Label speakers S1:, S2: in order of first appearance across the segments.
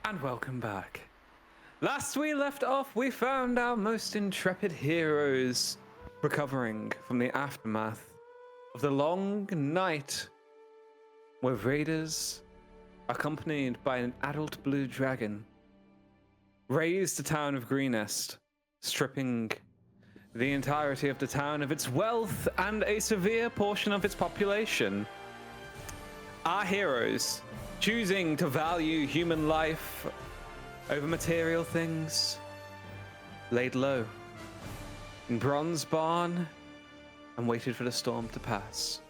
S1: And welcome back. Last we left off, we found our most intrepid heroes recovering from the aftermath of the long night where raiders, accompanied by an adult blue dragon, razed the town of Greenest, stripping the entirety of the town of its wealth and a severe portion of its population. Our heroes, choosing to value human life over material things, laid low in Bronze Barn and waited for the storm to pass.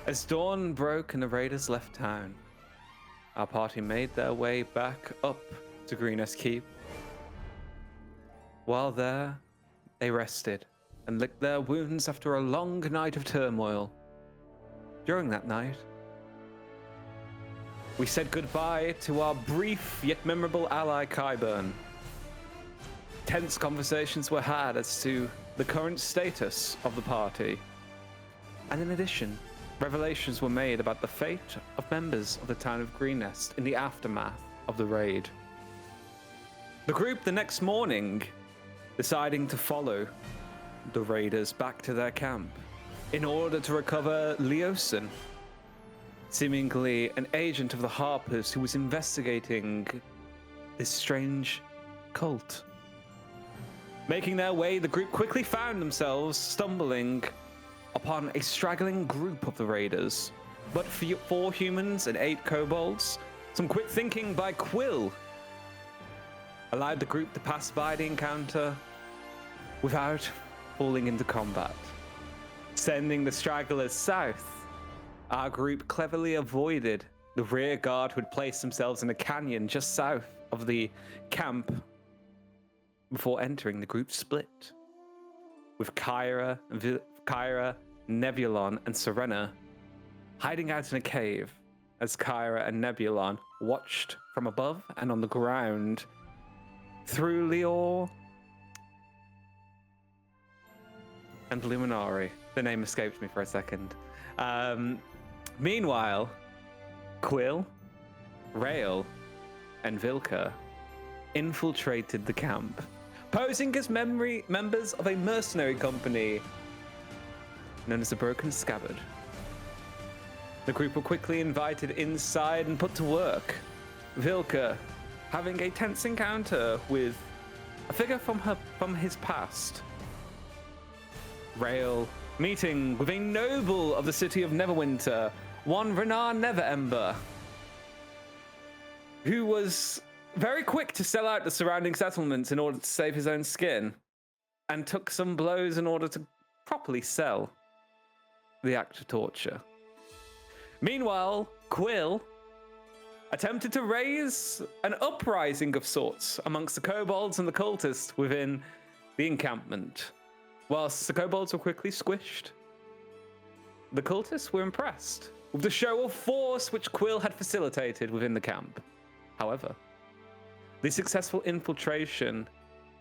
S1: As dawn broke and the raiders left town, our party made their way back up to Greenest Keep. While there, they rested and licked their wounds after a long night of turmoil. During that night, we said goodbye to our brief yet memorable ally, Qyburn. Tense conversations were had as to the current status of the party. And in addition, revelations were made about the fate of members of the town of Greenest in the aftermath of the raid. The group the next morning deciding to follow the raiders back to their camp in order to recover Leosin, seemingly an agent of the Harpers who was investigating this strange cult. Making their way, the group quickly found themselves stumbling upon a straggling group of the raiders, but 4 humans and 8 kobolds. Some quick thinking by Quill allowed the group to pass by the encounter without falling into combat. Sending the stragglers south, our group cleverly avoided the rear guard who had placed themselves in a canyon just south of the camp before entering the group split, with Kyra, Nebulon, and Serena hiding out in a cave as Kyra and Nebulon watched from above and on the ground through Lior and Luminari. The name escaped me for a second. Meanwhile, Quill, Rael, and Vilka infiltrated the camp, posing as members of a mercenary company known as the Broken Scabbard. The group were quickly invited inside and put to work. Vilka having a tense encounter with a figure from his past. Rael meeting with a noble of the city of Neverwinter, one Renar Neverember, who was very quick to sell out the surrounding settlements in order to save his own skin, and took some blows in order to properly sell the act of torture. Meanwhile, Quill attempted to raise an uprising of sorts amongst the kobolds and the cultists within the encampment. Whilst the kobolds were quickly squished, the cultists were impressed with the show of force which Quill had facilitated within the camp. However, the successful infiltration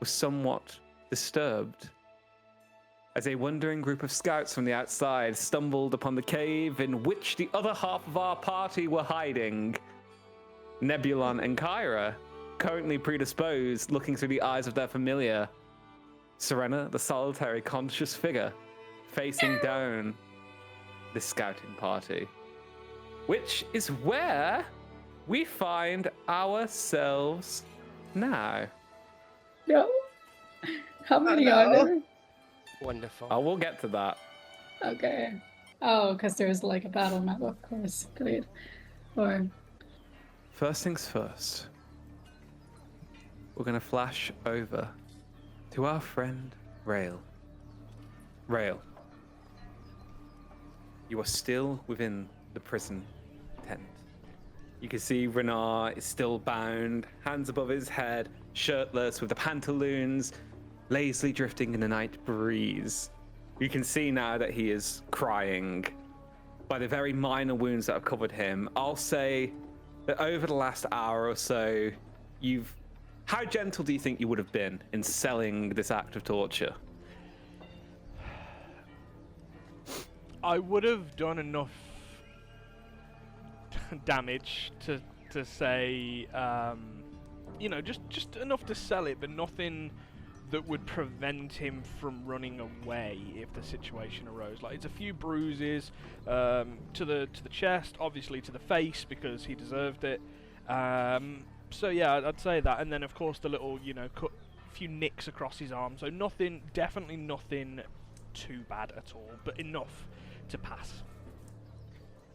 S1: was somewhat disturbed as a wandering group of scouts from the outside stumbled upon the cave in which the other half of our party were hiding. Nebulon and Kyra, currently predisposed, looking through the eyes of their familiar. Serena, the solitary conscious figure, facing down this scouting party. Which is where we find ourselves now.
S2: No. How many are there?
S3: Wonderful.
S1: Oh, we'll get to that.
S2: Okay. Oh, because there's like a battle map, of course. Great. Or
S1: First things first, we're going to flash over to our friend Rael. Rael, you are still within the prison tent. You can see Renar is still bound, hands above his head, shirtless, with the pantaloons lazily drifting in the night breeze. You can see now that he is crying by the very minor wounds that have covered him. I'll say that over the last hour or so, how gentle do you think you would have been in selling this act of torture?
S3: I would have done enough damage to to say, you know, just enough to sell it, but nothing that would prevent him from running away if the situation arose. Like, it's a few bruises to the chest, obviously to the face because he deserved it. So yeah, I'd say that, and then of course the little, you know, few nicks across his arm. So nothing, definitely nothing too bad at all, but enough to pass.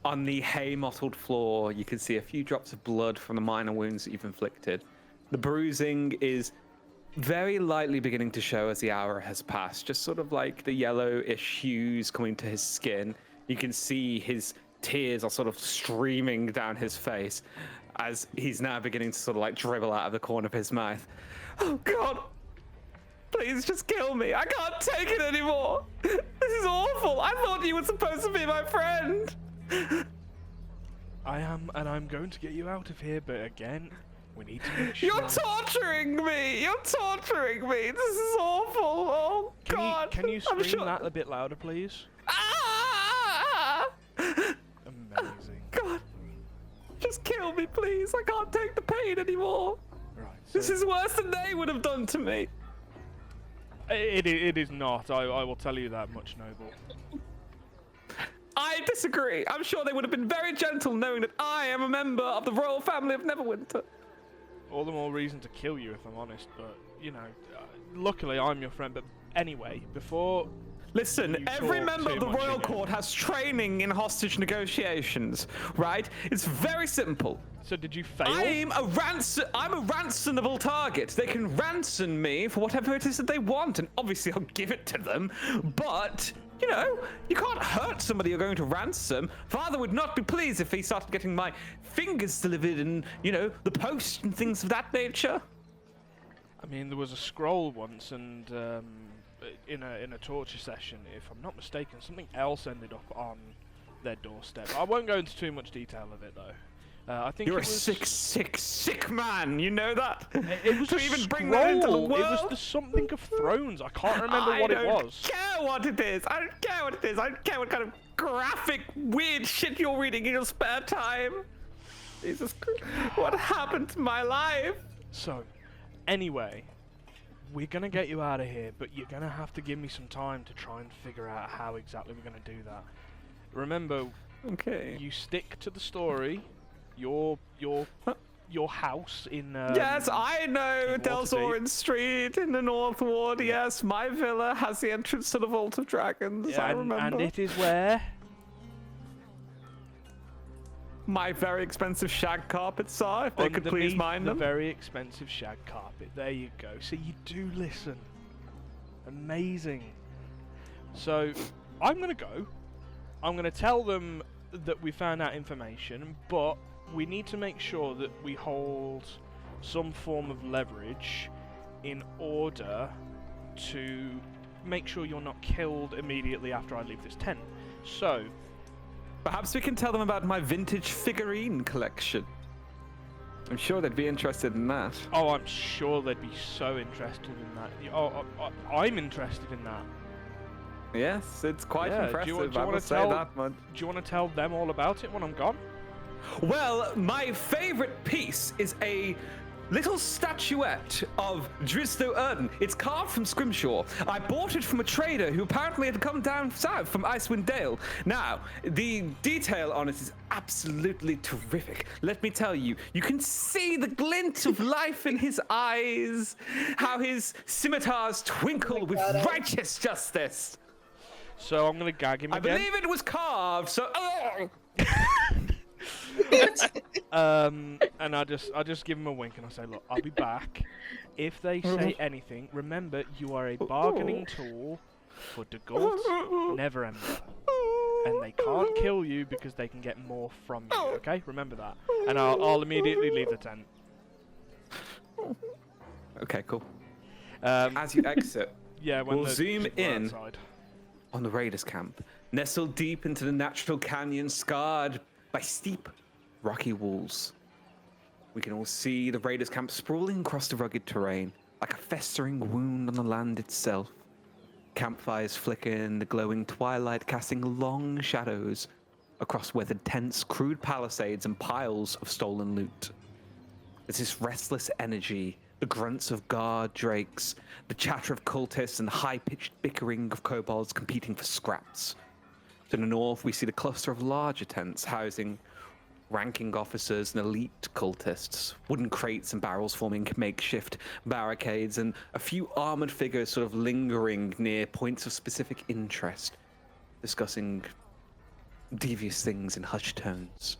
S1: On the hay-mottled floor, you can see a few drops of blood from the minor wounds that you've inflicted. The bruising is very lightly beginning to show as the hour has passed, just sort of like the yellowish hues coming to his skin. You can see his tears are sort of streaming down his face as he's now beginning to sort of like dribble out of the corner of his mouth. Oh God, please just kill me. I can't take it anymore. This is awful. I thought you were supposed to be my friend.
S3: I am, and I'm going to get you out of here, but again, we need to make sure...
S1: You're torturing me! You're torturing me! This is awful! Oh, God!
S3: Can you scream that a bit louder, please?
S1: Ah!
S3: Amazing.
S1: God! Just kill me, please! I can't take the pain anymore!
S3: Right, so
S1: This is worse than they would have done to me!
S3: It is not, I will tell you that much, Noble.
S1: I disagree! I'm sure they would have been very gentle knowing that I am a member of the royal family of Neverwinter.
S3: All the more reason to kill you, if I'm honest, but, you know, luckily I'm your friend, but anyway, before...
S1: Listen, every
S3: talk
S1: member
S3: too
S1: of the
S3: much
S1: royal
S3: again.
S1: court has training in hostage negotiations, right? It's very simple.
S3: So did you fail?
S1: I'm a ransomable target. They can ransom me for whatever it is that they want, and obviously I'll give it to them. But, you know, you can't hurt somebody you're going to ransom. Father would not be pleased if he started getting my fingers delivered and, you know, the post and things of that nature.
S3: I mean, there was a scroll once, and in a torture session, if I'm not mistaken, something else ended up on their doorstep. I won't go into too much detail of it, though. I think
S1: You're
S3: it
S1: a
S3: was,
S1: sick man. You know that?
S3: It was
S1: to
S3: a
S1: even bring that into the
S3: scroll.
S1: world.
S3: It was the something of Thrones. I can't remember what it was.
S1: I don't care what it is. I don't care what it is. I don't care what kind of graphic, weird shit you're reading in your spare time. Jesus Christ. What happened to my life?
S3: So, anyway, we're gonna get you out of here, but you're gonna have to give me some time to try and figure out how exactly we're gonna do that. Remember,
S1: Okay.
S3: you stick to the story. Your house in
S1: Yes, I know
S3: in
S1: Delzorin Street in the North Ward. Yes, my villa has the entrance to the Vault of Dragons.
S3: yeah,
S1: I remember.
S3: and it is where
S1: My very expensive shag carpets are, if they could please
S3: underneath
S1: mind
S3: the
S1: them.
S3: very expensive shag carpet. There you go. So you do listen. Amazing. So I'm gonna go. I'm gonna tell them that we found out information, but we need to make sure that we hold some form of leverage in order to make sure you're not killed immediately after I leave this tent. So,
S1: Perhaps we can tell them about my vintage figurine collection. I'm sure they'd be interested in that.
S3: oh, I'm sure they'd be so interested in that. I'm interested in that.
S1: Yes, it's quite
S3: Yeah,
S1: impressive. I
S3: wanna
S1: will say
S3: tell-
S1: that much.
S3: Do you want to tell them all about it when I'm gone?
S1: Well, my favorite piece is a little statuette of Dristo Erden. It's carved from Scrimshaw. I bought it from a trader who apparently had come down south from Icewind Dale. Now, the detail on it is absolutely terrific. Let me tell you, you can see the glint of life in his eyes, how his scimitars twinkle with righteous justice.
S3: So I'm gonna gag him
S1: I
S3: again.
S1: believe it was carved, so...
S3: And I just give him a wink and I say, look, I'll be back. If they say anything, remember you are a bargaining tool for Degult Neverember. And they can't kill you because they can get more from you, okay? Remember that. And I'll immediately leave the tent.
S1: Okay, cool.
S3: Um,
S1: As you exit,
S3: yeah, when
S1: we'll
S3: the
S1: zoom
S3: people are
S1: in
S3: outside.
S1: on the Raiders camp, nestled deep into the natural canyon scarred by steep, rocky walls. We can all see the Raiders camp sprawling across the rugged terrain, like a festering wound on the land itself. Campfires flicker in the glowing twilight, casting long shadows across weathered tents, crude palisades, and piles of stolen loot. There's this restless energy, the grunts of guard drakes, the chatter of cultists, and the high-pitched bickering of kobolds competing for scraps. To the north, we see the cluster of larger tents housing ranking officers and elite cultists, wooden crates and barrels forming makeshift barricades, and a few armored figures sort of lingering near points of specific interest, discussing devious things in hushed tones.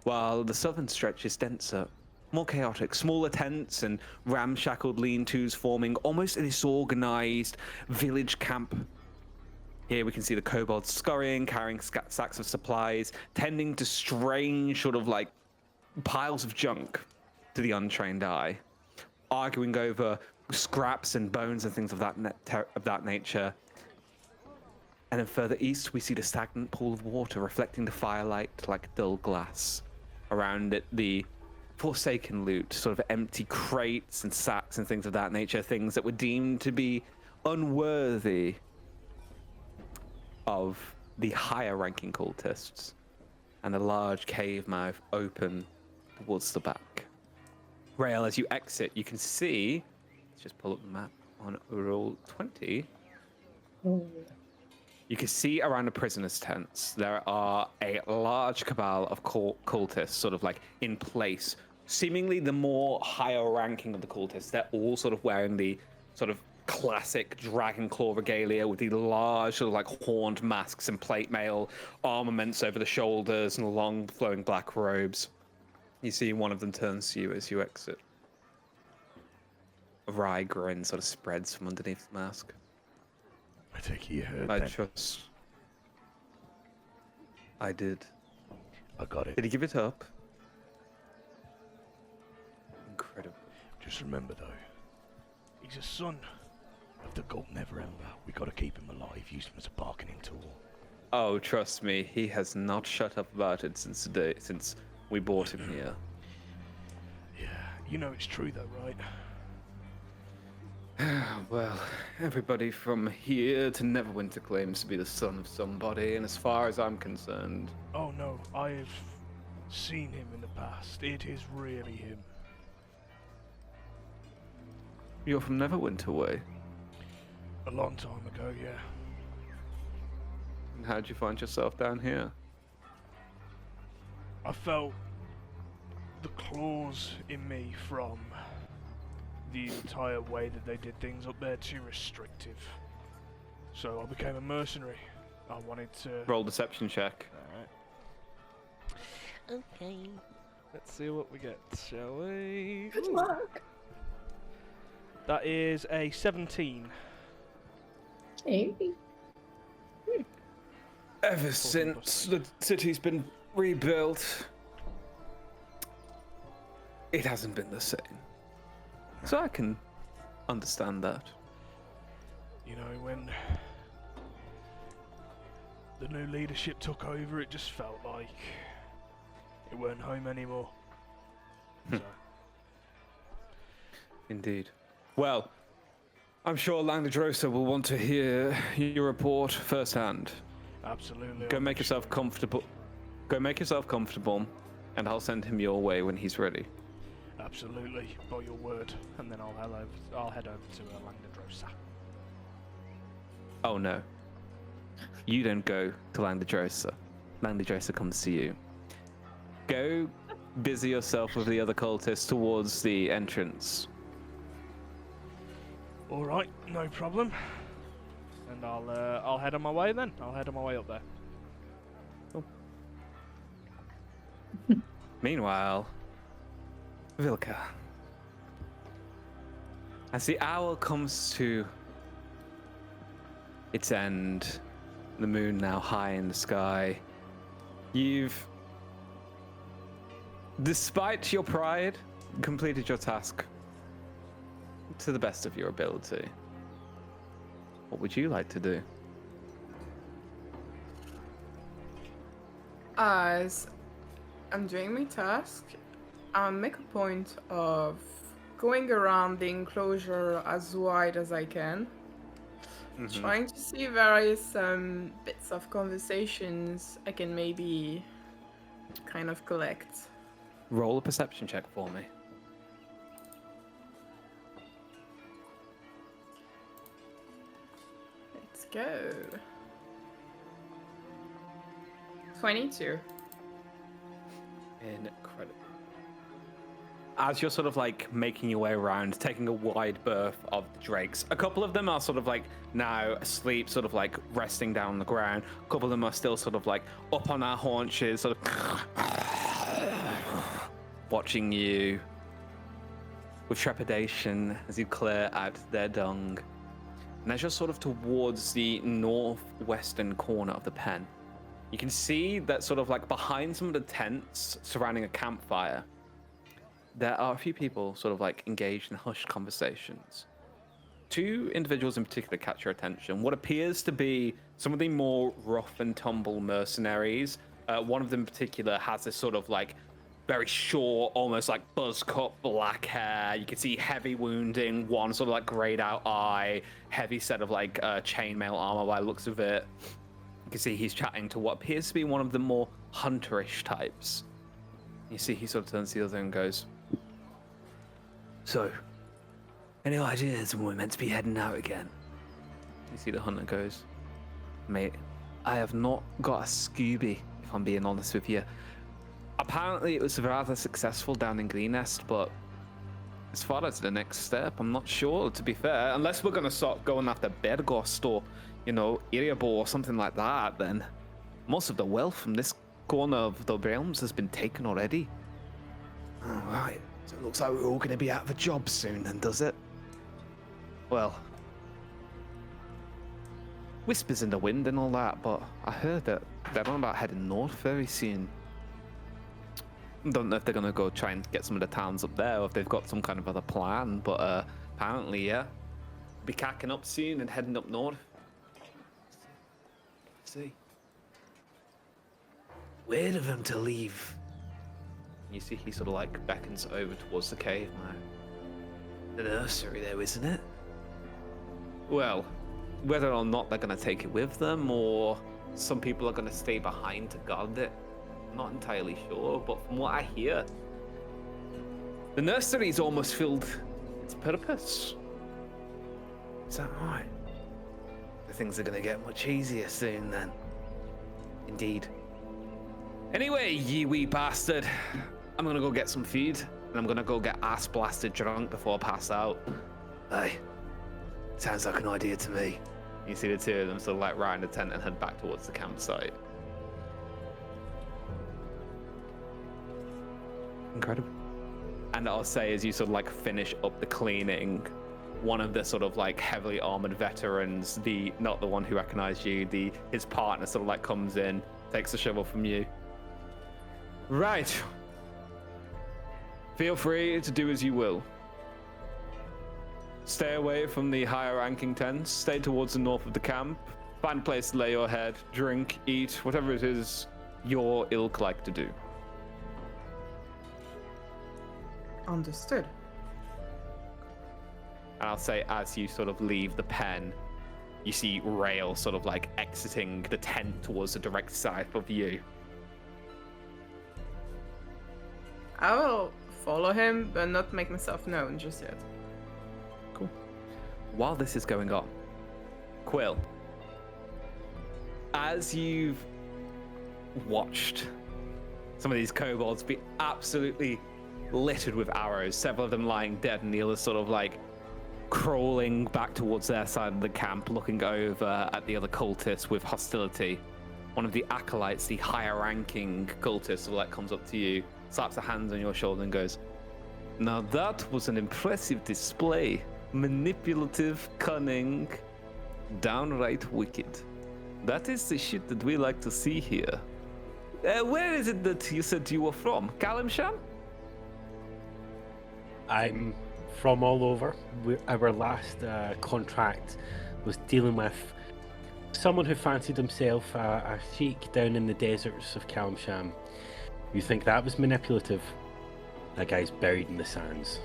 S1: While the southern stretch is denser, more chaotic, smaller tents and ramshackled lean-tos forming almost a disorganized village camp. Here we can see the kobolds scurrying, carrying sacks of supplies, tending to strange sort of like piles of junk to the untrained eye, arguing over scraps and bones and things of that nature. And then further east, we see the stagnant pool of water reflecting the firelight like dull glass. Around it, the forsaken loot, sort of empty crates and sacks and things of that nature, things that were deemed to be unworthy of the higher ranking cultists, and a large cave mouth open towards the back. Rail, as you exit, you can see, let's just pull up the map on roll 20. You can see around the prisoners' tents, there are a large cabal of cultists sort of like in place. Seemingly the more higher ranking of the cultists, they're all sort of wearing the sort of classic dragon claw regalia with the large sort of like horned masks and plate mail armaments over the shoulders and long flowing black robes. You see one of them turns to you as you exit. A wry grin sort of spreads from underneath the mask.
S4: I take it you heard
S1: I
S4: that.
S1: trust. I did.
S4: I got it.
S1: Did he give it up? Incredible.
S4: Just remember though, he's a son of the Golden Never Ember. We gotta keep him alive, use him as a bargaining tool.
S1: Oh, trust me, he has not shut up about it since we brought him here.
S4: Yeah, you know it's true though, right?
S1: Well, everybody from here to Neverwinter claims to be the son of somebody, and as far as I'm concerned...
S3: Oh no, I've seen him in the past. It is really him.
S1: You're from Neverwinter way?
S3: A long time ago, yeah.
S1: And how'd you find yourself down here?
S3: I felt the claws in me from the entire way that they did things up there too restrictive. So I became a mercenary. I wanted to...
S1: Roll deception check.
S3: Alright. Okay. Let's see what we get, shall we?
S2: Good luck.
S3: That is a 17.
S2: Hey.
S1: Ever since the city's been rebuilt, it hasn't been the same. So I can understand that.
S3: You know, when the new leadership took over, it just felt like it weren't home anymore. So.
S1: Indeed. Well, I'm sure Langdedrosa will want to hear your report firsthand.
S3: Absolutely.
S1: Go make yourself comfortable. Go make yourself comfortable, and I'll send him your way when he's ready.
S3: Absolutely, by your word, and then I'll head over to Langdedrosa.
S1: Oh no. You don't go to Langdedrosa. Langdedrosa comes to you. Go busy yourself with the other cultists towards the entrance.
S3: All right, no problem. And I'll head on my way then. I'll head on my way up there.
S1: Cool. Meanwhile, Vilka. As the hour comes to its end, the moon now high in the sky, you've, despite your pride, completed your task to the best of your ability. What would you like to do?
S5: As I'm doing my task, I'll make a point of going around the enclosure as wide as I can Trying to see various bits of conversations I can maybe kind of collect.
S1: Roll a perception check for me.
S5: Let's go. 22.
S1: Incredible. As you're sort of like making your way around, taking a wide berth of the drakes, a couple of them are sort of like now asleep, sort of like resting down on the ground. A couple of them are still sort of like up on their haunches, sort of watching you with trepidation as you clear out their dung. And as you're sort of towards the northwestern corner of the pen, you can see that sort of like behind some of the tents surrounding a campfire, there are a few people sort of like engaged in hushed conversations. Two individuals in particular catch your attention. What appears to be some of the more rough and tumble mercenaries. One of them in particular has this sort of like very short, almost like buzz cut black hair. You can see heavy wounding, one sort of like grayed out eye, heavy set of like chainmail armor by the looks of it. You can see he's chatting to what appears to be one of the more hunterish types. You see he sort of turns to the other and goes, "So, any ideas when we're meant to be heading out again?" You see the hunter goes, "Mate, I have not got a Scooby, if I'm being honest with you. Apparently it was rather successful down in Green Nest, but as far as the next step, I'm not sure, to be fair. Unless we're going to start going after Bergost or, you know, Iriabo or something like that, then most of the wealth from this corner of the realms has been taken already." "All right. So it looks like we're all going to be out of a job soon, then, does it?" "Well, whispers in the wind and all that, but I heard that they're on about heading north very soon. Don't know if they're going to go try and get some of the towns up there or if they've got some kind of other plan, but apparently, yeah. Be cacking up soon and heading up north. See. Weird of them to leave." You see he sort of like beckons over towards the cave now. "The nursery though, isn't it?" "Well, whether or not they're going to take it with them or some people are going to stay behind to guard it, I'm not entirely sure, but from what I hear, the nursery's almost filled its purpose." "Is that right? The things are going to get much easier soon then." "Indeed. Anyway, ye wee bastard, I'm gonna go get some food, and I'm gonna go get ass blasted drunk before I pass out." "Hey, sounds like an idea to me." You see the two of them sort of like round the tent and head back towards the campsite. Incredible. And I'll say, as you sort of like finish up the cleaning, one of the sort of like heavily armored veterans, not the one who recognized you, his partner sort of like comes in, takes the shovel from you. "Right. Feel free to do as you will. Stay away from the higher ranking tents, stay towards the north of the camp, find a place to lay your head, drink, eat, whatever it is your ilk like to do."
S5: Understood.
S1: And I'll say, as you sort of leave the pen, you see Rail sort of like exiting the tent towards the direct side of you.
S5: I will follow him, but not make myself known just yet.
S1: Cool. While this is going on, Quill, as you've watched some of these kobolds be absolutely littered with arrows, several of them lying dead and the others sort of like crawling back towards their side of the camp, looking over at the other cultists with hostility, one of the acolytes, the higher ranking cultist, sort of like comes up to you, slaps a hand on your shoulder and goes, "Now that was an impressive display. Manipulative, cunning, downright wicked. That is the shit that we like to see here. Where is it that you said you were from? Kalimshan?"
S6: I'm from all over. Our last contract was dealing with someone who fancied himself a sheik down in the deserts of Kalimshan. You think that was manipulative? That guy's buried in the sands.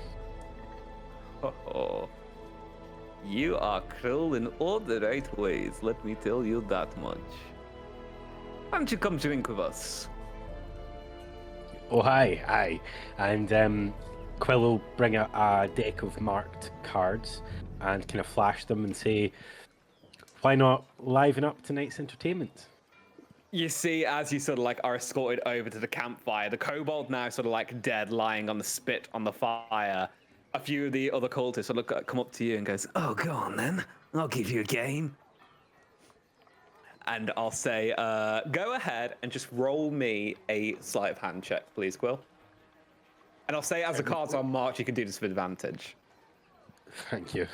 S1: Oh. You are cruel in all the right ways, let me tell you that much. Why don't you come drink with us?
S6: Oh, hi. And Quill will bring a deck of marked cards and kind of flash them and say, why not liven up tonight's entertainment?
S1: You see, as you sort of like are escorted over to the campfire, the kobold now sort of like dead, lying on the spit on the fire. A few of the other cultists sort of come up to you and goes, "Oh, go on then. I'll give you a game." And I'll say, go ahead and just roll me a sleight of hand check, please, Quill. And I'll say, as the cards are marked, you can do this with advantage.
S6: Thank you.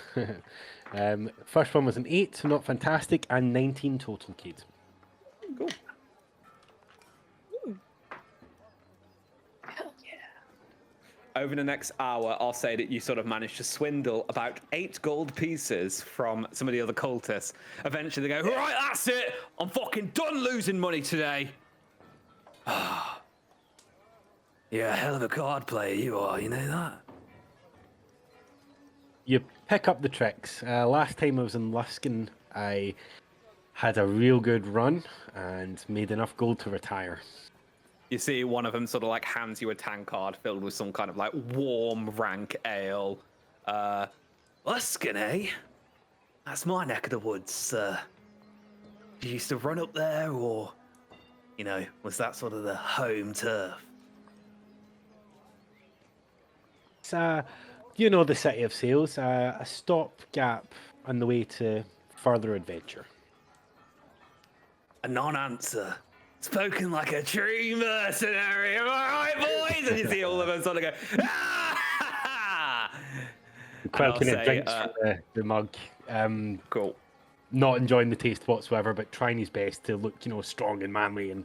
S6: First one was an 8, so not fantastic, and 19 total, Kate.
S1: Cool.
S2: Hell yeah.
S1: Over the next hour, I'll say that you sort of managed to swindle about 8 gold pieces from some of the other cultists. Eventually they go, right, that's it. I'm fucking done losing money today. You're a hell of a card player, you are, you know that?
S6: You pick up the tricks. Last time I was in Luskin, I had a real good run and made enough gold to retire.
S1: You see one of them sort of like hands you a tankard filled with some kind of like warm, rank ale. Luskin, eh? That's my neck of the woods. You used to run up there, or, you know, was that sort of the home turf?
S6: It's you know, the City of Sails, a stopgap on the way to further adventure.
S1: A non-answer. Spoken like a true mercenary, am I right, boys? And you see all of them sort of go, ah!
S6: Quill
S1: I'll
S6: kind of
S1: say,
S6: drinks from the mug.
S1: Cool.
S6: Not enjoying the taste whatsoever, but trying his best to look, you know, strong and manly. And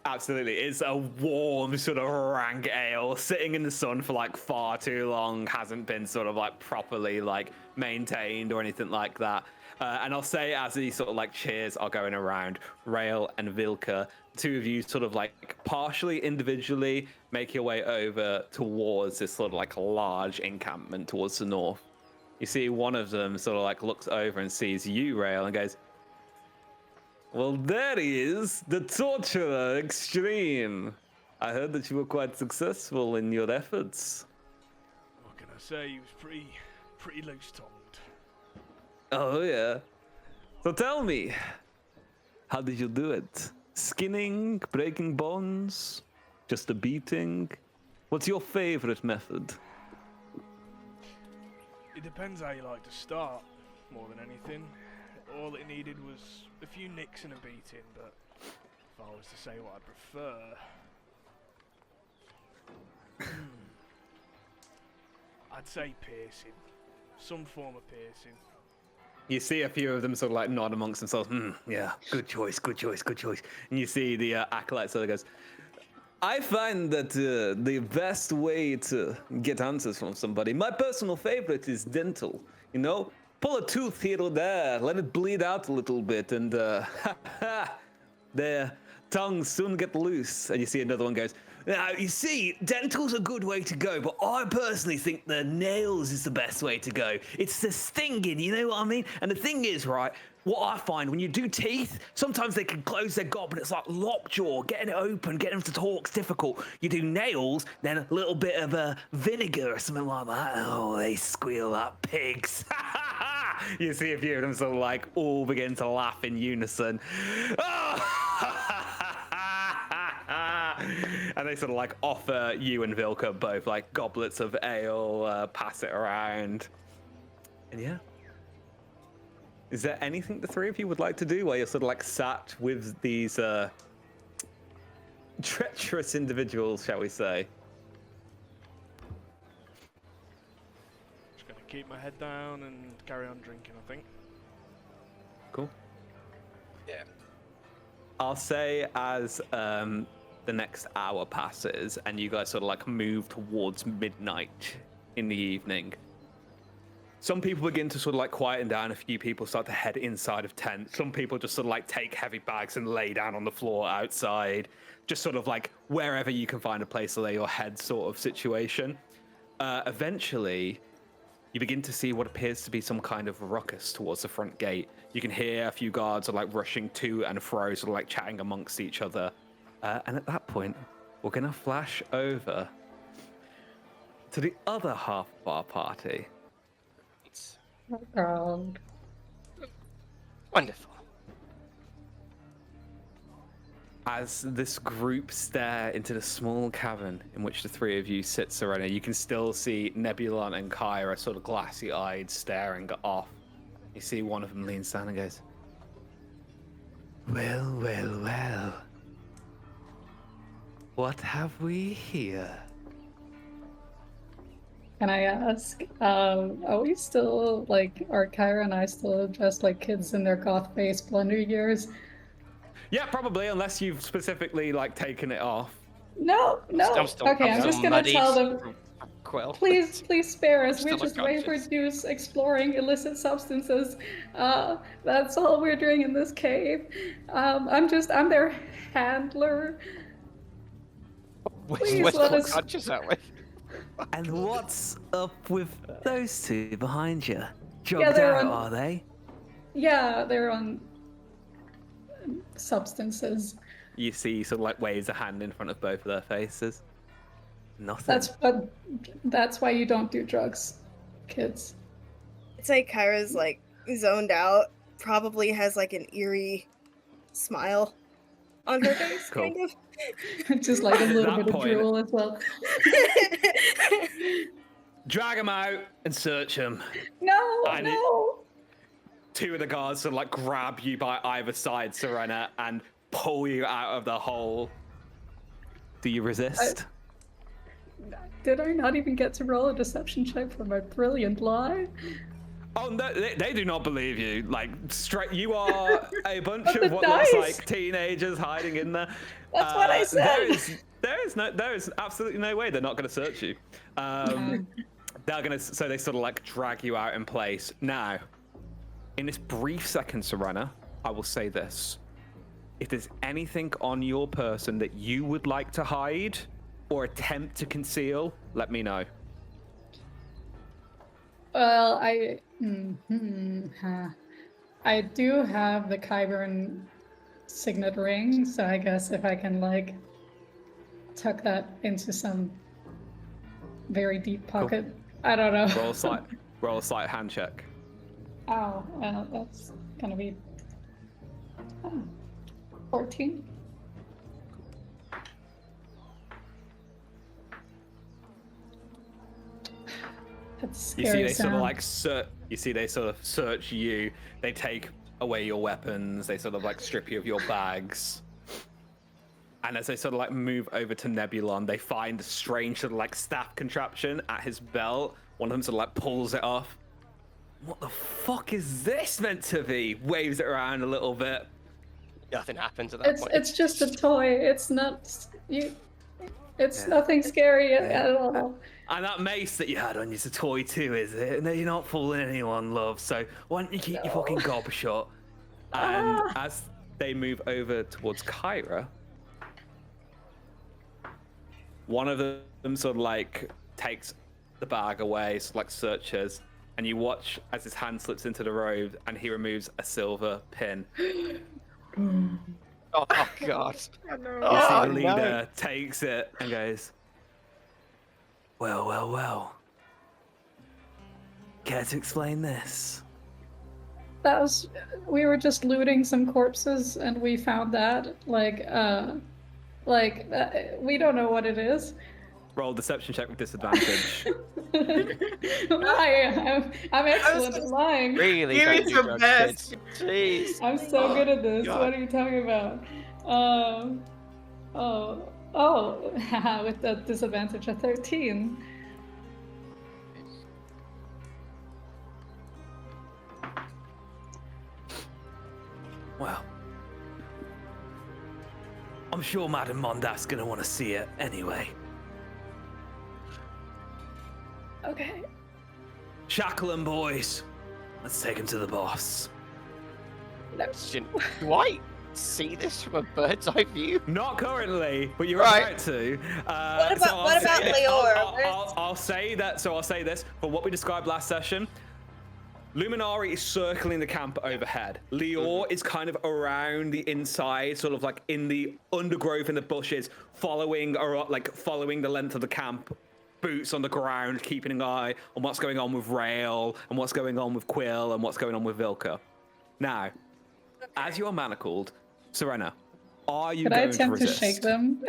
S1: Absolutely, it's a warm sort of rank ale sitting in the sun for like far too long, hasn't been sort of like properly like maintained or anything like that. And I'll say, as these sort of like cheers are going around, Rael and Vilka, two of you sort of like partially individually make your way over towards this sort of like large encampment towards the north. You see one of them sort of like looks over and sees you, Rael, and goes, well, there he is, the Torturer Extreme. I heard that you were quite successful in your efforts.
S4: What can I say? He was pretty loose-tongued.
S1: Oh, yeah. So tell me, how did you do it? Skinning, breaking bones, just a beating? What's your favorite method?
S3: It depends how you like to start, more than anything. All it needed was a few nicks and a beating, but if I was to say what I'd prefer, I'd say piercing. Some form of piercing.
S1: You see a few of them sort of like nod amongst themselves. Yeah, good choice, good choice, good choice. And you see the acolyte sort of goes, I find that the best way to get answers from somebody, my personal favorite is dental. You know, pull a tooth here or there, let it bleed out a little bit, and their tongues soon get loose. And you see another one goes, now, you see, dental's a good way to go, but I personally think the nails is the best way to go. It's the stinging, you know what I mean? And the thing is, right, what I find when you do teeth, sometimes they can close their gob, but it's like lockjaw, getting it open, getting them to talk's difficult. You do nails, then a little bit of vinegar or something like that. Oh, they squeal like pigs. You see a few of them sort of like all begin to laugh in unison. And they sort of like offer you and Vilka both like goblets of ale, pass it around. And yeah. Is there anything the three of you would like to do while you're sort of like sat with these treacherous individuals, shall we say?
S3: Just gonna keep my head down and carry on drinking, I think.
S1: Cool.
S6: yeah,
S1: I'll say as the next hour passes and you guys sort of like move towards midnight in the evening, some people begin to sort of like quieten down. A few people start to head inside of tents. Some people just sort of like take heavy bags and lay down on the floor outside, just sort of like wherever you can find a place to lay your head sort of situation. Eventually, you begin to see what appears to be some kind of ruckus towards the front gate. You can hear a few guards are like rushing to and fro, sort of like chatting amongst each other. And at that point, we're gonna flash over to the other half of our party.
S2: Background.
S7: Wonderful.
S1: As this group stare into the small cavern in which the three of you sit, Serena, you can still see Nebulon and Kyra sort of glassy-eyed staring off. You see one of them leans down and goes, "Well, well, well. What have we here?"
S2: Can I ask, are we still, like, are Kyra and I still dressed like kids in their goth face Blender years?
S1: Yeah, probably, unless you've specifically, like, taken it off.
S2: No. Okay, I'm just gonna tell them,
S7: Quill.
S2: please spare us. We're
S7: Still
S2: just
S7: unconscious.
S2: wayward youths exploring illicit substances. That's all we're doing in this cave. I'm their handler. Please
S7: Where's
S2: let
S7: the
S2: us-
S7: conscious that way?
S1: And what's up with those two behind you?
S2: Yeah,
S1: Jogged
S2: they're
S1: out,
S2: on-
S1: are they?
S2: Yeah, they're on substances.
S1: You see, sort of like waves a hand in front of both of their faces. Nothing.
S2: That's why you don't do drugs, kids.
S8: It's like Kyra's like zoned out, probably has like an eerie smile on her face,
S1: Cool.
S8: kind of.
S2: Just like a
S1: At
S2: little
S1: that
S2: bit of
S1: point-
S2: drool as well.
S1: Drag them out and search them.
S2: No,
S1: I need-
S2: no.
S1: Two of the guards sort of like grab you by either side, Serena, and pull you out of the hole. Do you resist?
S2: Did I not even get to roll a deception check for my brilliant lie?
S1: Oh no, they do not believe you. Like straight, you are a bunch
S2: But
S1: of
S2: the
S1: what looks
S2: dice!
S1: like teenagers hiding in there.
S2: That's what I said.
S1: There is absolutely no way they're not going to search you. They're gonna, so they sort of like drag you out in place. Now, in this brief second, Serena, I will say this: if there's anything on your person that you would like to hide or attempt to conceal, let me know.
S2: Well, I do have the Kyburn signet ring, so I guess if I can like tuck that into some very deep pocket, I don't know.
S1: Roll a slight hand check.
S2: Oh, well, that's gonna be 14. That's
S1: You see,
S2: scary
S1: they sort of
S2: sound.
S1: like they sort of search you. They take away your weapons. They sort of like strip you of your bags. And as they sort of like move over to Nebulon, they find a strange sort of like staff contraption at his belt. One of them sort of like pulls it off. What the fuck is this meant to be? Waves it around a little bit.
S7: Nothing happens at that point.
S2: It's just a toy. It's not you. It's nothing scary at all.
S1: And that mace that you had on you's a toy too, is it? No, you're not fooling anyone, love. So why don't you keep your fucking gob shut? And as they move over towards Kyra, one of them sort of like takes the bag away, sort of like searches, and you watch as his hand slips into the robe and he removes a silver pin.
S7: Oh god.
S1: You see
S7: Oh,
S1: the
S7: no.
S1: leader takes it and goes, well. Care to explain this?
S2: That was. We were just looting some corpses, and we found that. We don't know what it is.
S1: Roll deception check with disadvantage.
S2: I'm excellent at lying.
S7: Really?
S5: You
S7: don't
S5: is
S7: do
S5: the
S7: drugs,
S5: best.
S7: kids. Jeez.
S2: I'm so good at this.
S7: God.
S2: What are you talking about? With the disadvantage of 13.
S1: Well, I'm sure Madame Mondas's gonna want to see it anyway.
S2: Okay.
S1: Shackle 'em, boys. Let's take him to the boss.
S2: No.
S7: Why? see this from a bird's eye view?
S1: Not currently, but you're
S7: Right.
S1: about to.
S8: What about Leor?
S1: I'll say that. So I'll say this for what we described last session. Luminari is circling the camp overhead. Leor is kind of around the inside, sort of like in the undergrowth in the bushes, following the length of the camp, boots on the ground, keeping an eye on what's going on with Rail and what's going on with Quill and what's going on with Vilka. Now, as you are manacled, Serena, are you
S2: Could I
S1: going to
S2: attempt to
S1: resist?
S2: shake them?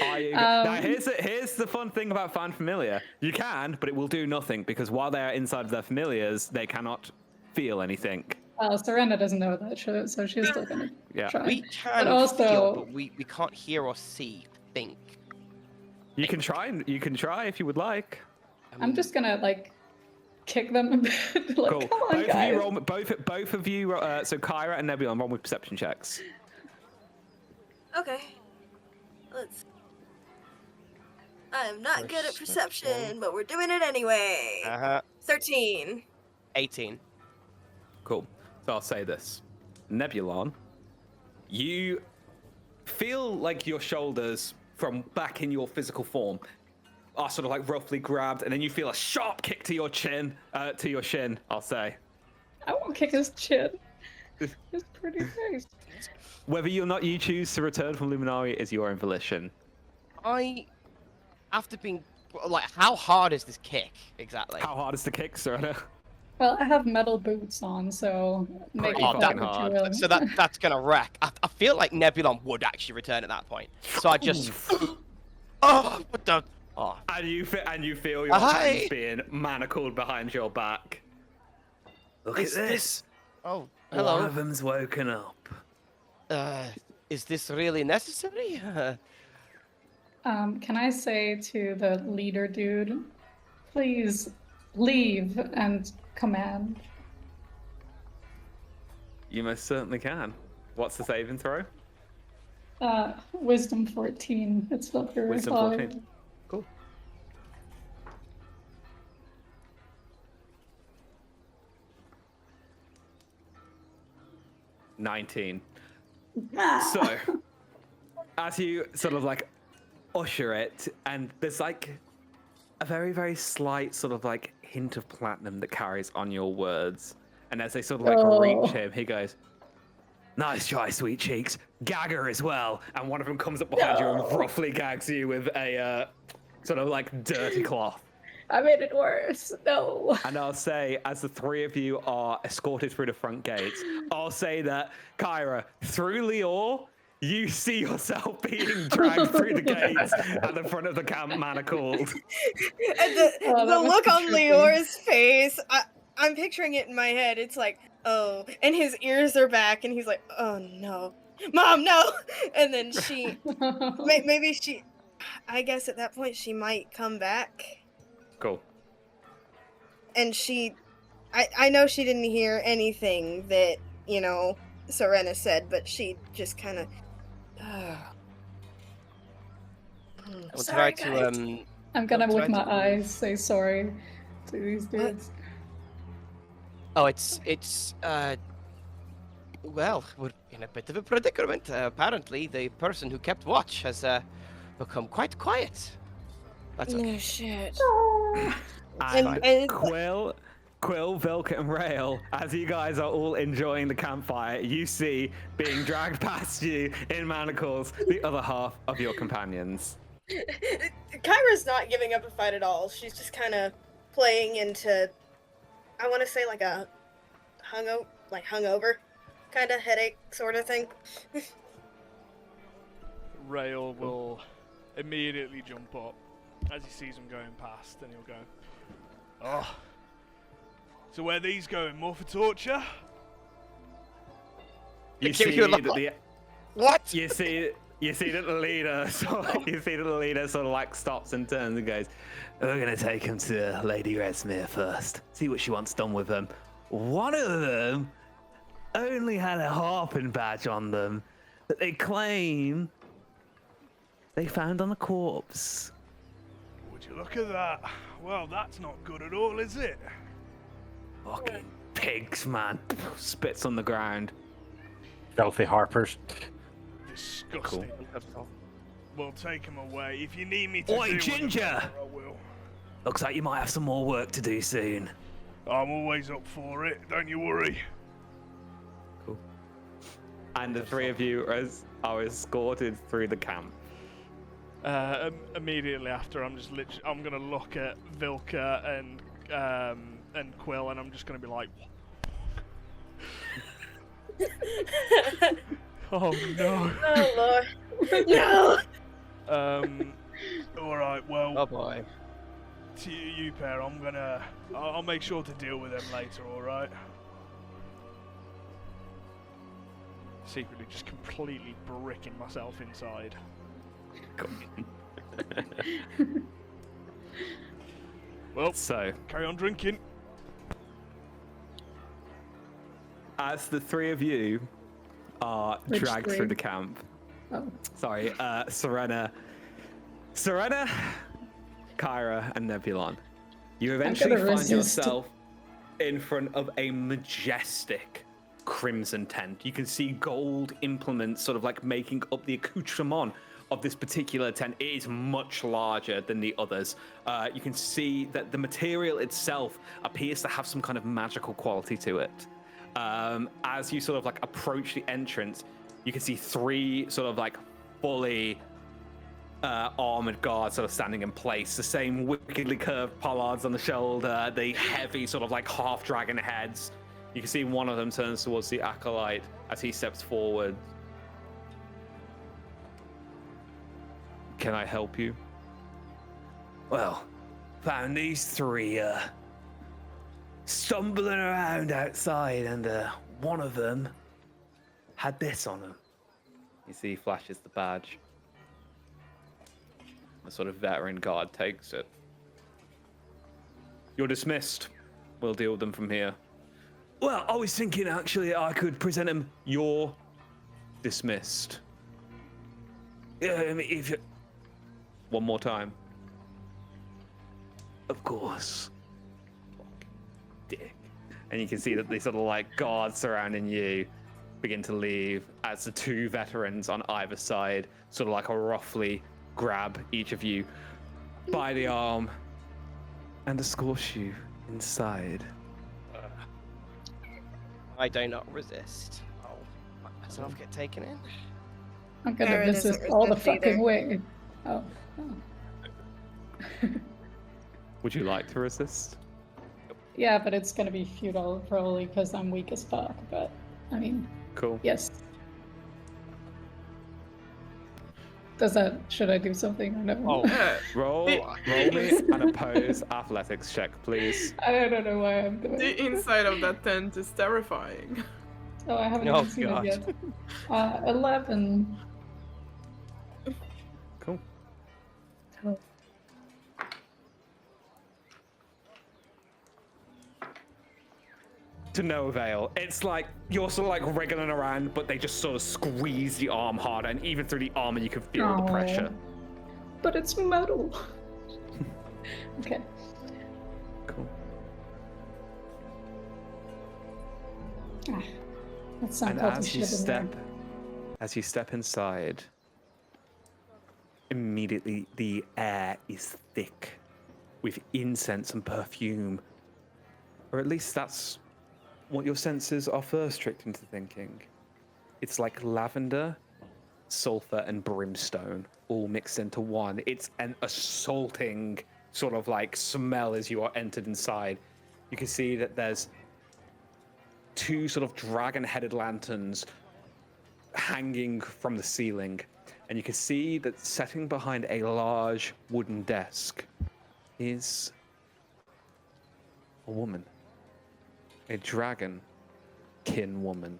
S1: Are you now, here's the fun thing about Fan Familiar. You can, but it will do nothing because while they are inside of their familiars, they cannot feel anything.
S2: Well, Serena doesn't know that shit, so she's still gonna
S1: Yeah.
S2: try.
S7: We can
S2: But also-
S7: feel, but we can't hear or see. Think.
S1: You can try if you would like.
S2: I'm just gonna like kick them a bit. Like,
S1: Cool.
S2: come on,
S1: Both
S2: guys.
S1: of you roll. Both of you. So Kyra and Nebula roll with perception checks.
S8: Okay. Let's. I'm not good at perception, but we're doing it anyway. 13.
S7: 18.
S1: Cool. So I'll say this. Nebulon, you feel like your shoulders from back in your physical form are sort of like roughly grabbed, and then you feel a sharp kick to your shin, I'll say.
S2: I won't kick his chin. It's pretty nice.
S1: Whether or not you choose to return from Luminari is your own volition.
S7: After being, like, how hard is this kick exactly?
S1: How hard is the kick, Serena?
S2: Well, I have metal boots on, so make
S1: Pretty
S2: it
S1: fucking
S2: what you
S1: hard.
S2: will.
S7: So that's gonna wreck. I feel like Nebulon would actually return at that point. So I just, oh, what the, oh.
S1: And you feel your
S7: Hi.
S1: hands being manacled behind your back. Look
S7: Is
S1: at
S7: this- Oh,
S1: One
S7: hello.
S1: of them's woken up.
S7: Is this really necessary?
S2: Can I say to the leader dude, please leave and command?
S1: You most certainly can. What's the saving throw?
S2: Wisdom 14. It's not very
S1: Wisdom
S2: high.
S1: 14. Cool. $19. So, as you sort of like usher it, and there's like a very, very slight sort of like hint of platinum that carries on your words. And as they sort of like reach him, he goes, "Nice try, sweet cheeks. Gagger as well." And one of them comes up behind you and roughly gags you with a sort of like dirty cloth.
S2: I made it worse. No.
S1: And I'll say, as the three of you are escorted through the front gates, I'll say that, Kyra, through Leor, you see yourself being dragged through the gates at the front of the camp, manacled.
S8: And
S2: Oh,
S8: the
S2: that must
S8: look
S2: be
S8: on
S2: trippy.
S8: Leor's face, I'm picturing it in my head. It's like, oh, and his ears are back, and he's like, oh no, Mom, no. And then she, maybe she, I guess at that point she might come back.
S1: Cool.
S8: And I know she didn't hear anything that, you know, Serena said, but she just kind of.
S7: I'll try to
S2: I'm gonna
S7: Don't
S2: with
S7: try
S2: my
S7: to-
S2: eyes say sorry to these dudes.
S7: Oh, it's well, we're in a bit of a predicament. Apparently, the person who kept watch has become quite quiet. That's okay.
S8: No shit.
S1: And Quill, Vilka, and Rail, as you guys are all enjoying the campfire, you see being dragged past you in manacles the other half of your companions.
S8: Kyra's not giving up a fight at all. She's just kind of playing into, I want to say like a hungover kind of headache sort of thing.
S3: Rail will immediately jump up as he sees them going past, and he'll go, "Oh, so where are these going? More for torture?"
S1: You
S7: Give
S1: see
S7: you a
S1: that
S7: lot.
S1: the
S7: What?
S1: you see that the leader sort of like stops and turns and goes, "We're gonna take him to Lady Redsmere first. See what she wants done with them." One of them only had a harping badge on them that they claim they found on a corpse.
S3: Would you look at that? Well, that's not good at all, is it?
S1: Fucking pigs, man. Spits on the ground.
S6: Filthy Harpers.
S3: Disgusting. We'll take him away. If you need me to
S1: Oi,
S3: deal with
S1: Ginger!
S3: them, I will.
S1: Looks like you might have some more work to do soon.
S3: I'm always up for it. Don't you worry.
S1: Cool. And the three of you are escorted through the camp.
S3: Immediately after, I'm gonna look at Vilka and Quill, and I'm just gonna be like, oh no.
S8: Oh Lord. No.
S3: All right. Well.
S7: Oh boy.
S3: To you pair, I'll make sure to deal with them later. All right. Secretly, just completely bricking myself inside. Well,
S1: So,
S3: carry on drinking.
S1: as the three of you are
S2: Which
S1: dragged
S2: three?
S1: through the camp,
S2: Oh.
S1: sorry, Serena, Kyra, and Nebulon, you eventually
S2: gonna
S1: find
S2: resist.
S1: yourself in front of a majestic crimson tent. You can see gold implements sort of like making up the accoutrement of this particular tent. It is much larger than the others. You can see that the material itself appears to have some kind of magical quality to it. As you sort of like approach the entrance, you can see three sort of like fully armored guards sort of standing in place. The same wickedly curved pollards on the shoulder, the heavy sort of like half dragon heads. You can see one of them turns towards the acolyte as he steps forward. Can I help you? Well, found these three stumbling around outside, and one of them had this on him. You see, he flashes the badge. The sort of veteran guard takes it. You're dismissed. We'll deal with them from here. Well, I was thinking actually I could present him. You're dismissed. Yeah, I mean, if you... One more time. Of course. Dick. And you can see that the sort of like guards surrounding you begin to leave as the two veterans on either side sort of like roughly grab each of you by the arm and escort you inside.
S7: I do not resist. I'll let myself get taken in.
S2: I'm gonna
S8: Aaron
S2: resist
S8: doesn't
S2: all the
S8: resist
S2: fucking
S8: either.
S2: way. Oh.
S1: Would you like to resist?
S2: Yeah, but it's gonna be futile probably because I'm weak as fuck. But I mean,
S1: Cool.
S2: yes. Should I do something or no?
S1: Oh, roll me an opposed athletics check, please.
S2: I don't know why I'm doing
S5: The
S2: it.
S5: inside of that tent is terrifying.
S2: Oh, I haven't
S7: Oh,
S2: even seen
S7: God.
S2: it yet. 11.
S1: Cool.
S2: Oh.
S1: To no avail. It's like you're sort of like wriggling around, but they just sort of squeeze the arm harder, and even through the armor, you can feel the
S2: Aw.
S1: pressure.
S2: But it's metal. Okay.
S1: Cool.
S2: That's some
S1: And
S2: culty
S1: as you
S2: shit in there.
S1: step inside, immediately the air is thick with incense and perfume, or at least that's what your senses are first tricked into thinking. It's like lavender, sulfur, and brimstone all mixed into one. It's an assaulting sort of like smell as you are entered inside. You can see that there's two sort of dragon-headed lanterns hanging from the ceiling, and you can see that sitting behind a large wooden desk is a woman. A dragon kin woman.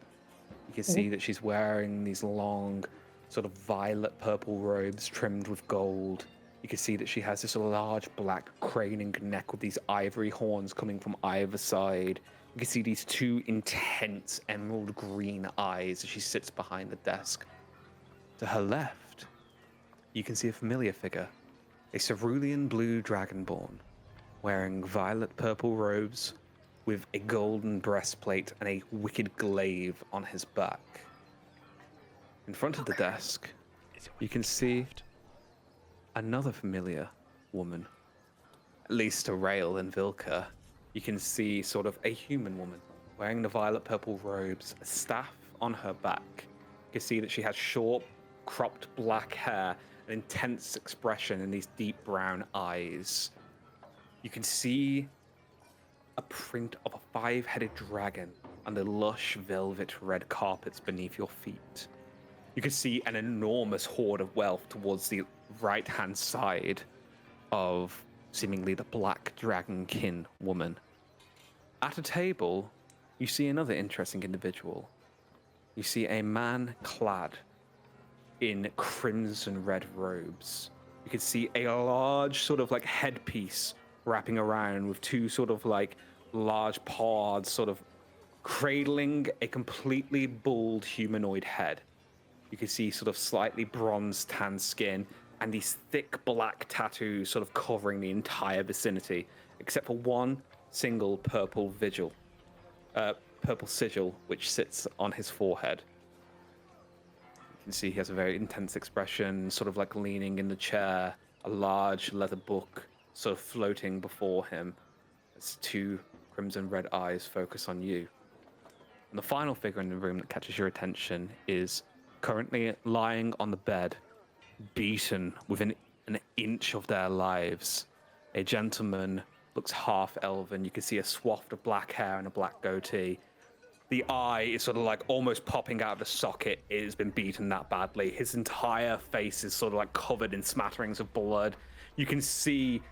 S1: You can see that she's wearing these long, sort of violet purple robes trimmed with gold. You can see that she has this large black craning neck with these ivory horns coming from either side. You can see these two intense emerald green eyes as she sits behind the desk. To her left, you can see a familiar figure, a cerulean blue dragonborn, wearing violet purple robes, with a golden breastplate and a wicked glaive on his back. In front of the desk, you can see another familiar woman. At least to Rail and Vilka, you can see sort of a human woman wearing the violet purple robes, a staff on her back. You can see that she has short, cropped black hair, an intense expression, and these deep brown eyes. You can see a print of a 5-headed dragon on the lush velvet red carpets beneath your feet. You can see an enormous hoard of wealth towards the right-hand side of seemingly the black dragonkin woman. At a table, you see another interesting individual. You see a man clad in crimson red robes. You can see a large sort of like headpiece wrapping around with two sort of like large paws sort of cradling a completely bald humanoid head. You can see sort of slightly bronze tan skin and these thick black tattoos sort of covering the entire vicinity, except for one single purple sigil which sits on his forehead. You can see he has a very intense expression, sort of like leaning in the chair, a large leather book sort of floating before him as two crimson red eyes focus on you. And the final figure in the room that catches your attention is currently lying on the bed, beaten within an inch of their lives. A gentleman looks half elven. You can see a swath of black hair and a black goatee. The eye is sort of like almost popping out of the socket. It has been beaten that badly. His entire face is sort of like covered in smatterings of blood. You can see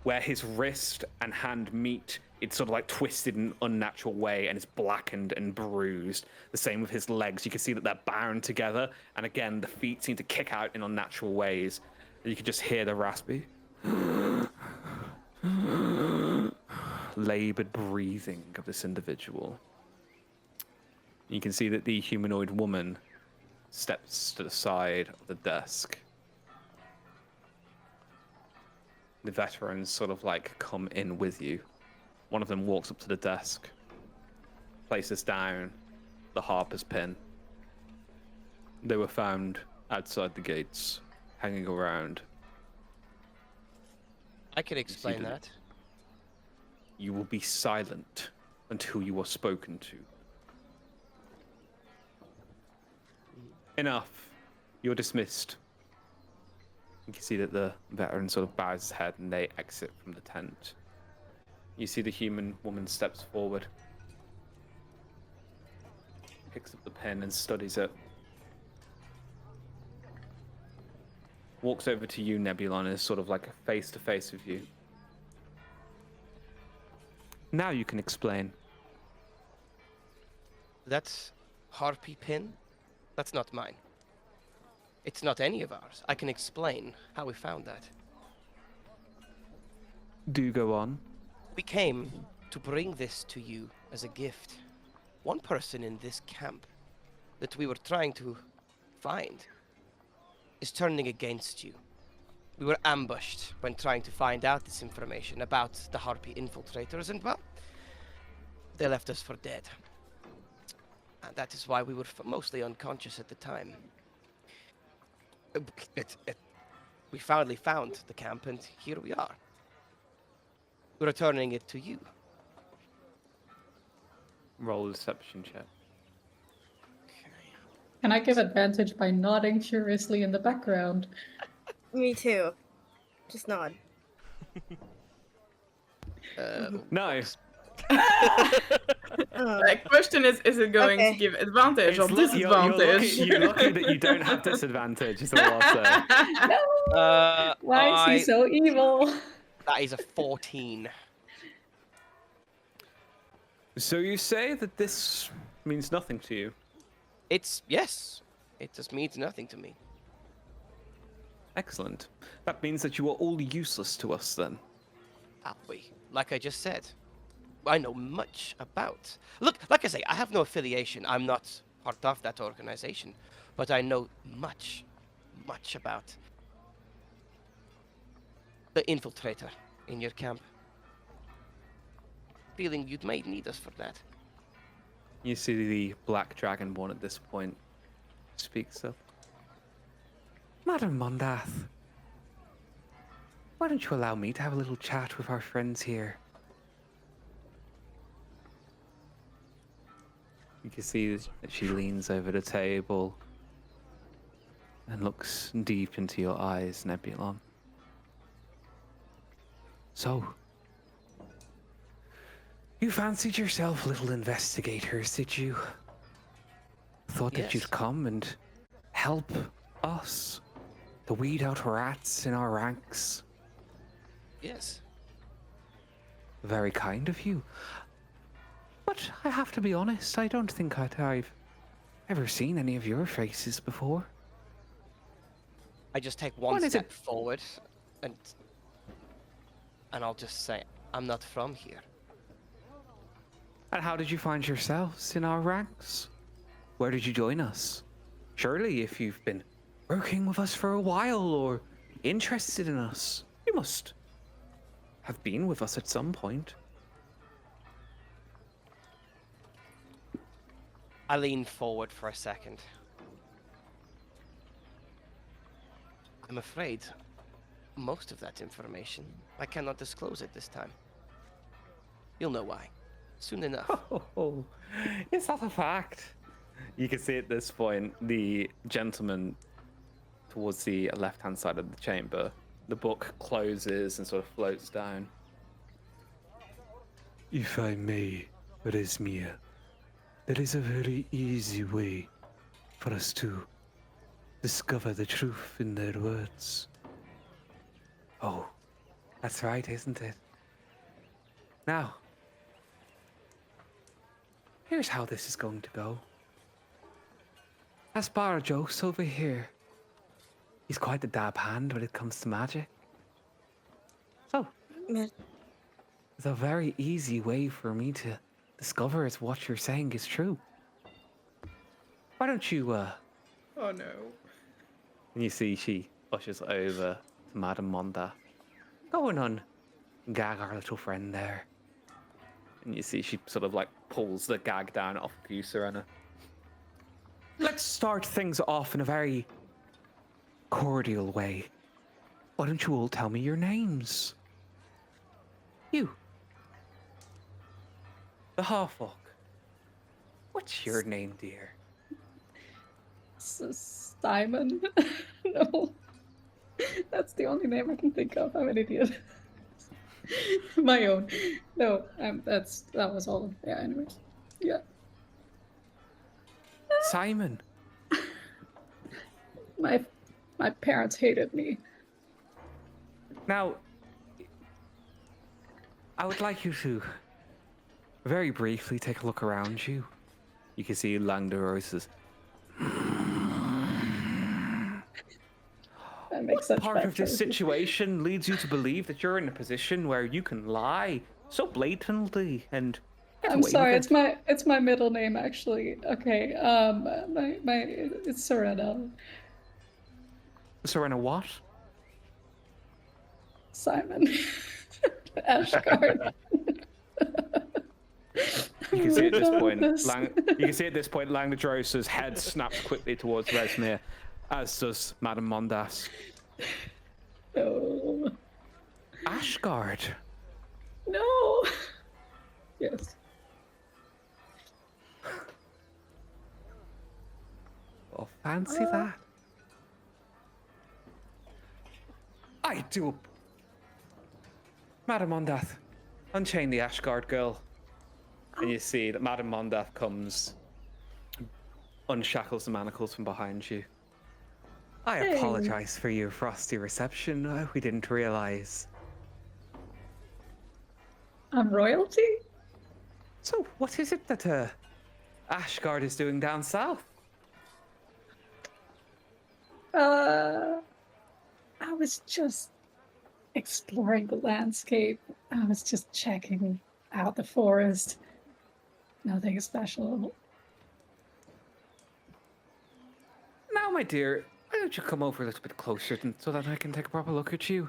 S1: where his wrist and hand meet. It's sort of like twisted in an unnatural way and it's blackened and bruised. The same with his legs. You can see that they're bound together. And again, the feet seem to kick out in unnatural ways. And you can just hear the raspy, labored breathing of this individual. You can see that the humanoid woman steps to the side of the desk. The veterans sort of like come in with you. One of them walks up to the desk, places down the harper's pin. They were found outside the gates, hanging around.
S7: I can explain that.
S1: You will be silent until you are spoken to. Enough. You're dismissed. You can see that the veteran sort of bows his head and they exit from the tent. You see the human woman steps forward, picks up the pen and studies it. Walks over to you, Nebulon, and is sort of like face to face with you. Now you can explain.
S7: That's harpy pin? That's not mine. It's not any of ours. I can explain how we found that.
S1: Do go on.
S7: We came to bring this to you as a gift. One person in this camp that we were trying to find is turning against you. We were ambushed when trying to find out this information about the Harpy infiltrators, and well, they left us for dead. And that is why we were mostly unconscious at the time. We finally found the camp, and here we are. We're returning it to you.
S1: Roll a deception check.
S2: Can I give advantage by nodding furiously in the background?
S8: Me too. Just nod.
S1: No.
S5: The question is it going to give advantage or disadvantage?
S1: You're lucky that you don't have disadvantage, is all I'll say.
S2: No! Why is he so evil?
S7: That is a 14.
S1: So you say that this means nothing to you?
S7: Yes. It just means nothing to me.
S1: Excellent. That means that you are all useless to us then.
S7: Like I just said, I know much about. Look, like I say, I have no affiliation. I'm not part of that organization, but I know much about the infiltrator in your camp. Feeling you might need us for that.
S1: You see the black dragonborn at this point speaks up. Madam Mondath, why don't you allow me to have a little chat with our friends here? You can see that she leans over the table and looks deep into your eyes, Nebulon. So, you fancied yourself little investigators, did you? Thought that you'd
S7: Yes.
S1: come and help us to weed out rats in our ranks.
S7: Yes.
S1: Very kind of you. But I have to be honest, I don't think I've ever seen any of your faces before.
S7: I just take one
S1: What is
S7: step
S1: it?
S7: forward, and I'll just say, I'm not from here.
S1: And how did you find yourselves in our ranks? Where did you join us? Surely, if you've been working with us for a while or interested in us, you must have been with us at some point.
S7: I lean forward for a second. I'm afraid most of that information I cannot disclose at this time. You'll know why soon enough.
S1: Oh, is that a fact? You can see at this point the gentleman towards the left-hand side of the chamber. The book closes and sort of floats down. If I may, Resmia, there is a very easy way for us to discover the truth in their words. Oh, that's right, isn't it? Now, here's how this is going to go. Asparagos over here, he's quite the dab hand when it comes to magic. So,
S8: Yeah.
S1: it's a very easy way for me to discover if what you're saying is true. Why don't you,
S5: Oh no.
S1: And you see she ushers over to Madame Monda. Go on, gag our little friend there. And you see she sort of like pulls the gag down off of you, Serena. Let's start things off in a very cordial way. Why don't you all tell me your names? You. The Half-Orc. What's your name, dear?
S2: Simon? No. That's the only name I can think of. I'm an idiot. My own. No, that was all. Yeah, anyways. Yeah.
S1: Simon.
S2: My parents hated me.
S1: Now, I would like you to very briefly take a look around you. You can see Langdoros's
S2: That makes such
S1: part
S2: bad
S1: of this
S2: choices.
S1: situation leads you to believe that you're in a position where you can lie so blatantly and get
S2: I'm
S1: away
S2: sorry,
S1: with it.
S2: it's my middle name actually. Okay, it's Serena.
S1: Serena, what?
S2: Simon. Ashgard.
S1: You can see at this point,
S2: Regardless.
S1: you can see at this point, Langdoros's head snaps quickly towards Resmir, as does Madame Mondas.
S2: No.
S1: Ashgard.
S2: No. Yes.
S1: Oh, fancy that. I do. Madame Mondath, unchain the Ashgard girl. And you see that Madame Mondath comes, unshackles the manacles from behind you. I
S2: Hey.
S1: apologize for your frosty reception. We didn't realize.
S2: I'm royalty?
S1: So, what is it that Ashgard is doing down south?
S2: I was just exploring the landscape. I was just checking out the forest. Nothing special.
S1: Now, my dear, why don't you come over a little bit closer so that I can take a proper look at you?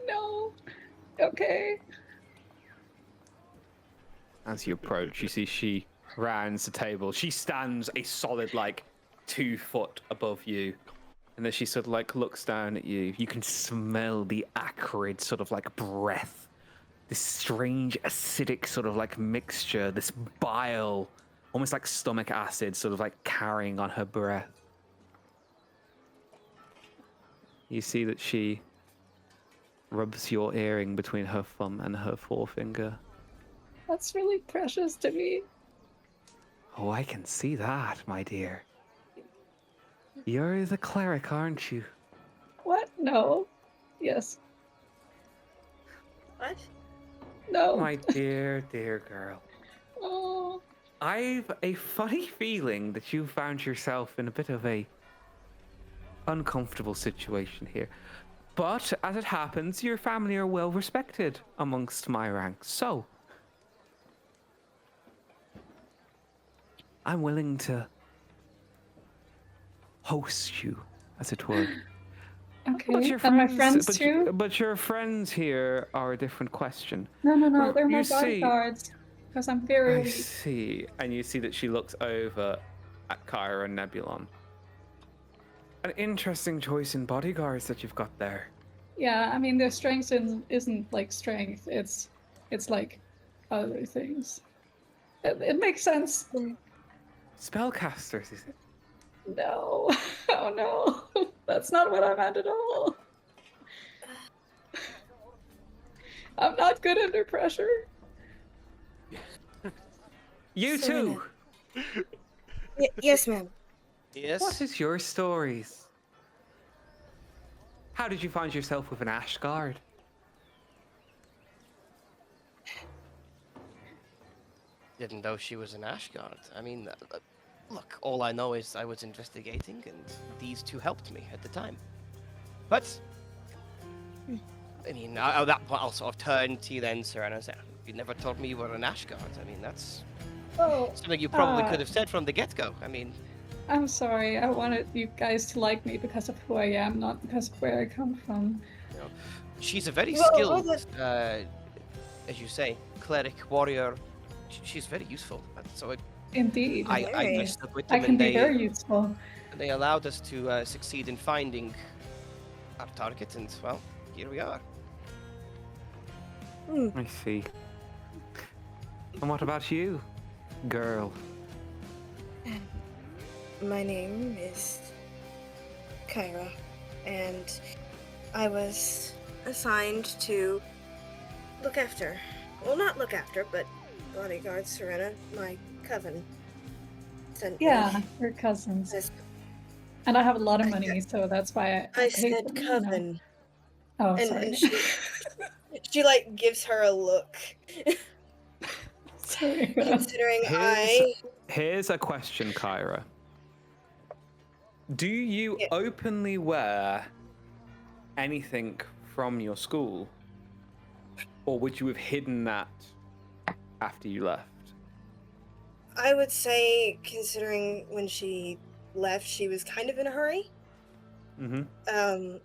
S2: No. Okay.
S1: As you approach, you see she rounds the table. She stands a solid, like, 2 foot above you. And as she sort of like looks down at you, you can smell the acrid sort of like breath. This strange acidic sort of like mixture, this bile, almost like stomach acid sort of like carrying on her breath. You see that she rubs your earring between her thumb and her forefinger.
S2: That's really precious to me.
S1: Oh, I can see that, my dear. You're the cleric, aren't you?
S2: What? No. Yes.
S8: What?
S2: No.
S1: My dear, dear girl.
S2: Oh.
S1: I've a funny feeling that you found yourself in a bit of a uncomfortable situation here. But as it happens, your family are well respected amongst my ranks. So I'm willing to host you, as it were.
S2: Okay. And my friends too?
S1: But your friends here are a different question.
S2: No. They're my
S1: You see-
S2: bodyguards. Because I'm very
S1: I
S2: weak.
S1: see. And you see that she looks over at Kyra and Nebulon. An interesting choice in bodyguards that you've got there.
S2: Yeah, I mean, their strength isn't like strength. It's like other things. It makes sense.
S1: Spellcasters, is it?
S2: No. Oh no. That's not what I meant at all. I'm not good under pressure.
S1: You
S8: Serena.
S1: too!
S8: Yes, ma'am.
S7: Yes.
S1: What is your stories? How did you find yourself with an Ashguard?
S7: Didn't know she was an Ashguard. I mean, look, all I know is I was investigating, and these two helped me at the time. But, I mean, at that point, I'll sort of turn to you then, Serena, and say, you never told me you were an Ashguard. I mean, that's
S2: Oh,
S7: something you probably could have said from the get-go. I mean,
S2: I'm sorry. I wanted you guys to like me because of who I am, not because of where I come from.
S7: you know, she's a very
S8: Well,
S7: skilled,
S8: well,
S7: as you say, cleric, warrior. She's very useful. So
S2: Indeed.
S7: I
S8: Very.
S7: stuck with
S2: I
S7: them,
S2: can
S7: and
S2: be very useful.
S7: they allowed us to succeed in finding our target, and well, here we are.
S1: I see. And what about you, girl?
S8: My name is Kyra, and I was assigned to look after. Well, not look after, but bodyguard Serena, my coven. Sent me.
S2: Yeah, we're cousins.
S8: This-
S2: And I have a lot of money, so that's why I
S8: I
S2: pay
S8: said
S2: for them,
S8: coven,
S2: Oh,
S8: and,
S2: sorry.
S8: and she like gives her a look,
S2: Sorry.
S8: considering
S1: Here's a question, Kyra. Do you
S8: Yeah.
S1: openly wear anything from your school? Or would you have hidden that after you left?
S8: I would say, considering when she left, she was kind of in a hurry.
S1: Mm-hmm.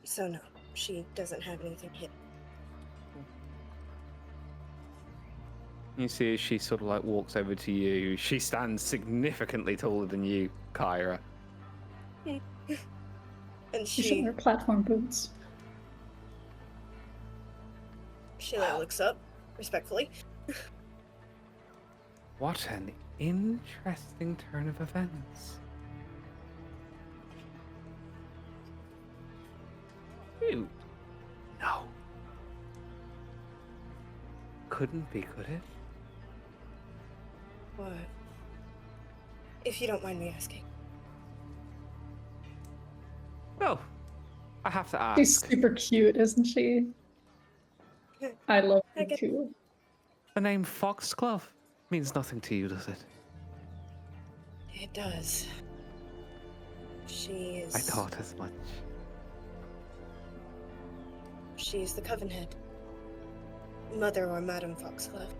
S8: So no, she doesn't have anything hidden.
S1: You see as she sort of like walks over to you. She stands significantly taller than you, Kyra.
S8: And
S2: She should
S8: she
S2: wear platform boots.
S8: like looks up respectfully.
S1: What an interesting turn of events. You? No. Couldn't be, could it?
S8: What? If you don't mind me asking.
S1: Well, I have to ask.
S2: She's super cute, isn't she? I love
S8: I
S2: her
S8: get-
S2: too.
S1: The name Foxglove means nothing to you, does it?
S8: It does. She is.
S1: I thought as much.
S8: She is the coven head. Mother or Madam Foxglove.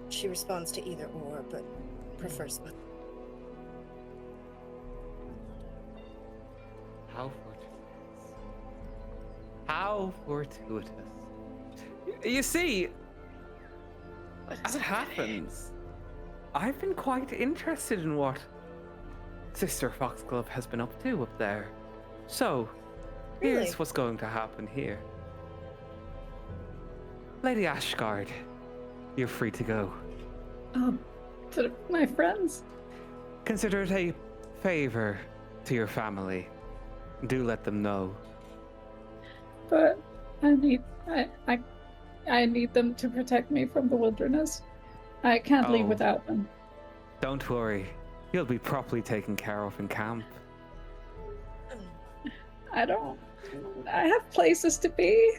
S8: She responds to either or, but prefers mother.
S1: How fortuitous. How fortuitous. You see, As it happens, I've been quite interested in what Sister Foxglove has been up to up there. So,
S8: Really?
S1: here's what's going to happen here. Lady Ashgard, you're free to go.
S2: To my friends.
S1: Consider it a favor to your family. Do let them know.
S2: But I need them to protect me from the wilderness. I can't leave
S1: Oh.
S2: without them.
S1: Don't worry, you'll be properly taken care of in camp.
S2: I have places to be.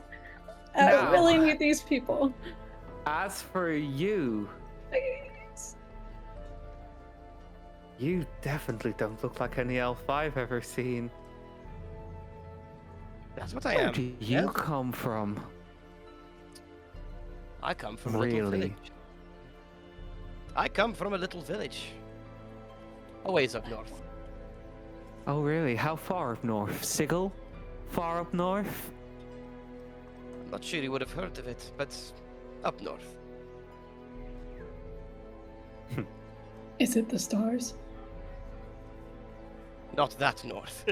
S2: I
S1: No.
S2: really need these people.
S1: As for you,
S2: Please.
S1: you definitely don't look like any elf I've ever seen.
S7: That's what I
S1: Where
S7: am.
S1: do you
S7: yeah.
S1: come from?
S7: I come from a little
S1: Really?
S7: village. I come from a little village. A ways up north.
S1: Oh, really? How far up north? Sigil? Far up north?
S7: I'm not sure you would have heard of it, but up north.
S2: Is it the stars?
S7: Not that north.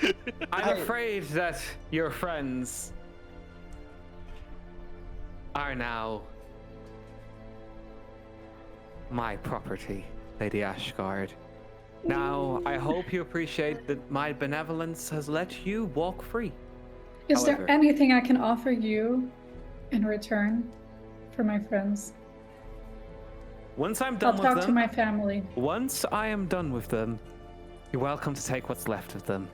S2: Okay.
S1: I'm afraid that your friends are now my property, Lady Ashgard. Now, I hope you appreciate that my benevolence has let you walk free.
S2: Is
S1: However-
S2: there anything I can offer you in return for my friends?
S1: Once I'm
S2: I'll
S1: done with
S2: talk to
S1: them,
S2: my family.
S1: once I am done with them, you're welcome to take what's left of them.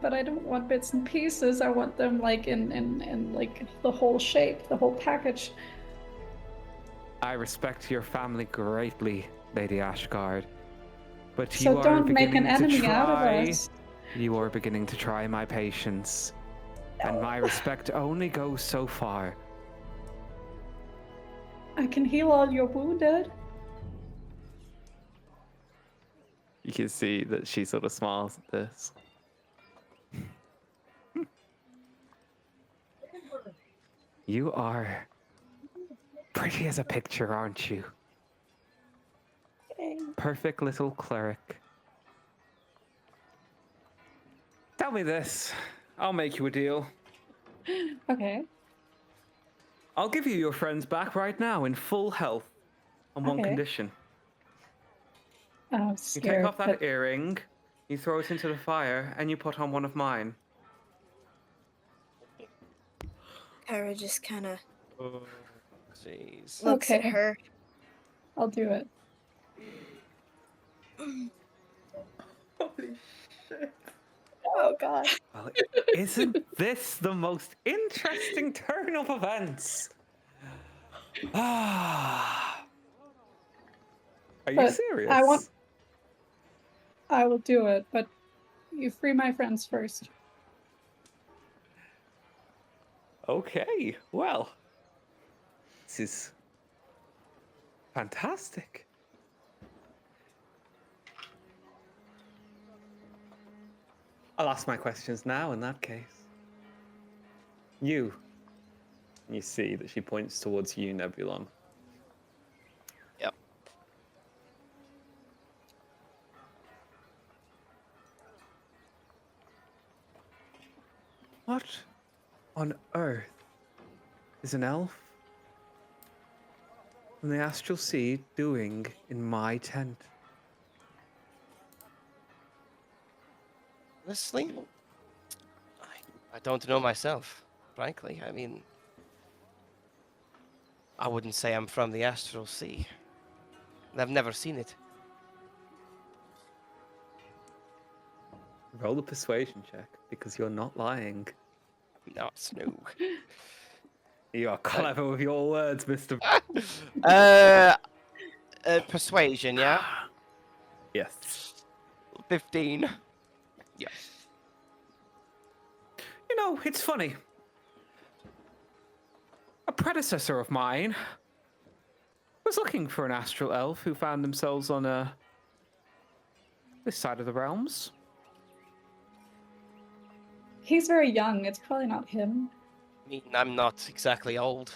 S2: But I don't want bits and pieces. I want them like in like the whole shape, the whole package.
S1: I respect your family greatly, Lady Ashgard, but
S2: So
S1: you are
S2: don't make an
S1: beginning to
S2: enemy out of
S1: try.
S2: us.
S1: You are beginning to try my patience, and my respect only goes so far.
S2: I can heal all your wounded.
S1: You can see that she sort of smiles at this. You are pretty as a picture, aren't you? Perfect little cleric. Tell me this. I'll make you a deal.
S2: Okay.
S1: I'll give you your friends back right now in full health on one
S2: Okay.
S1: condition.
S2: I'm
S1: You
S2: scared.
S1: take off that
S2: but
S1: earring, you throw it into the fire, and you put on one of mine.
S8: Kara just kind of
S7: Jeez.
S8: looks at
S2: Okay.
S8: her.
S2: I'll do it.
S1: Holy shit.
S2: Oh God.
S1: Well, isn't this the most interesting turn of events? Ah. Are you
S2: But
S1: serious?
S2: I will do it, but you free my friends first.
S1: Okay, well. This is fantastic. I'll ask my questions now in that case. You see that she points towards you, Nebulon.
S7: Yep.
S1: What on earth is an elf from the Astral Sea doing in my tent?
S7: Honestly, I don't know myself, frankly. I mean, I wouldn't say I'm from the Astral Sea. I've never seen it.
S1: Roll a persuasion check because you're not lying.
S7: No, it's no.
S1: You are clever with your words, Mr.
S7: Persuasion, yeah?
S1: Yes.
S7: 15. Yeah.
S1: You know, it's funny. A predecessor of mine was looking for an astral elf who found themselves on this side of the realms.
S2: He's very young. It's probably not him.
S7: I mean, I'm not exactly old.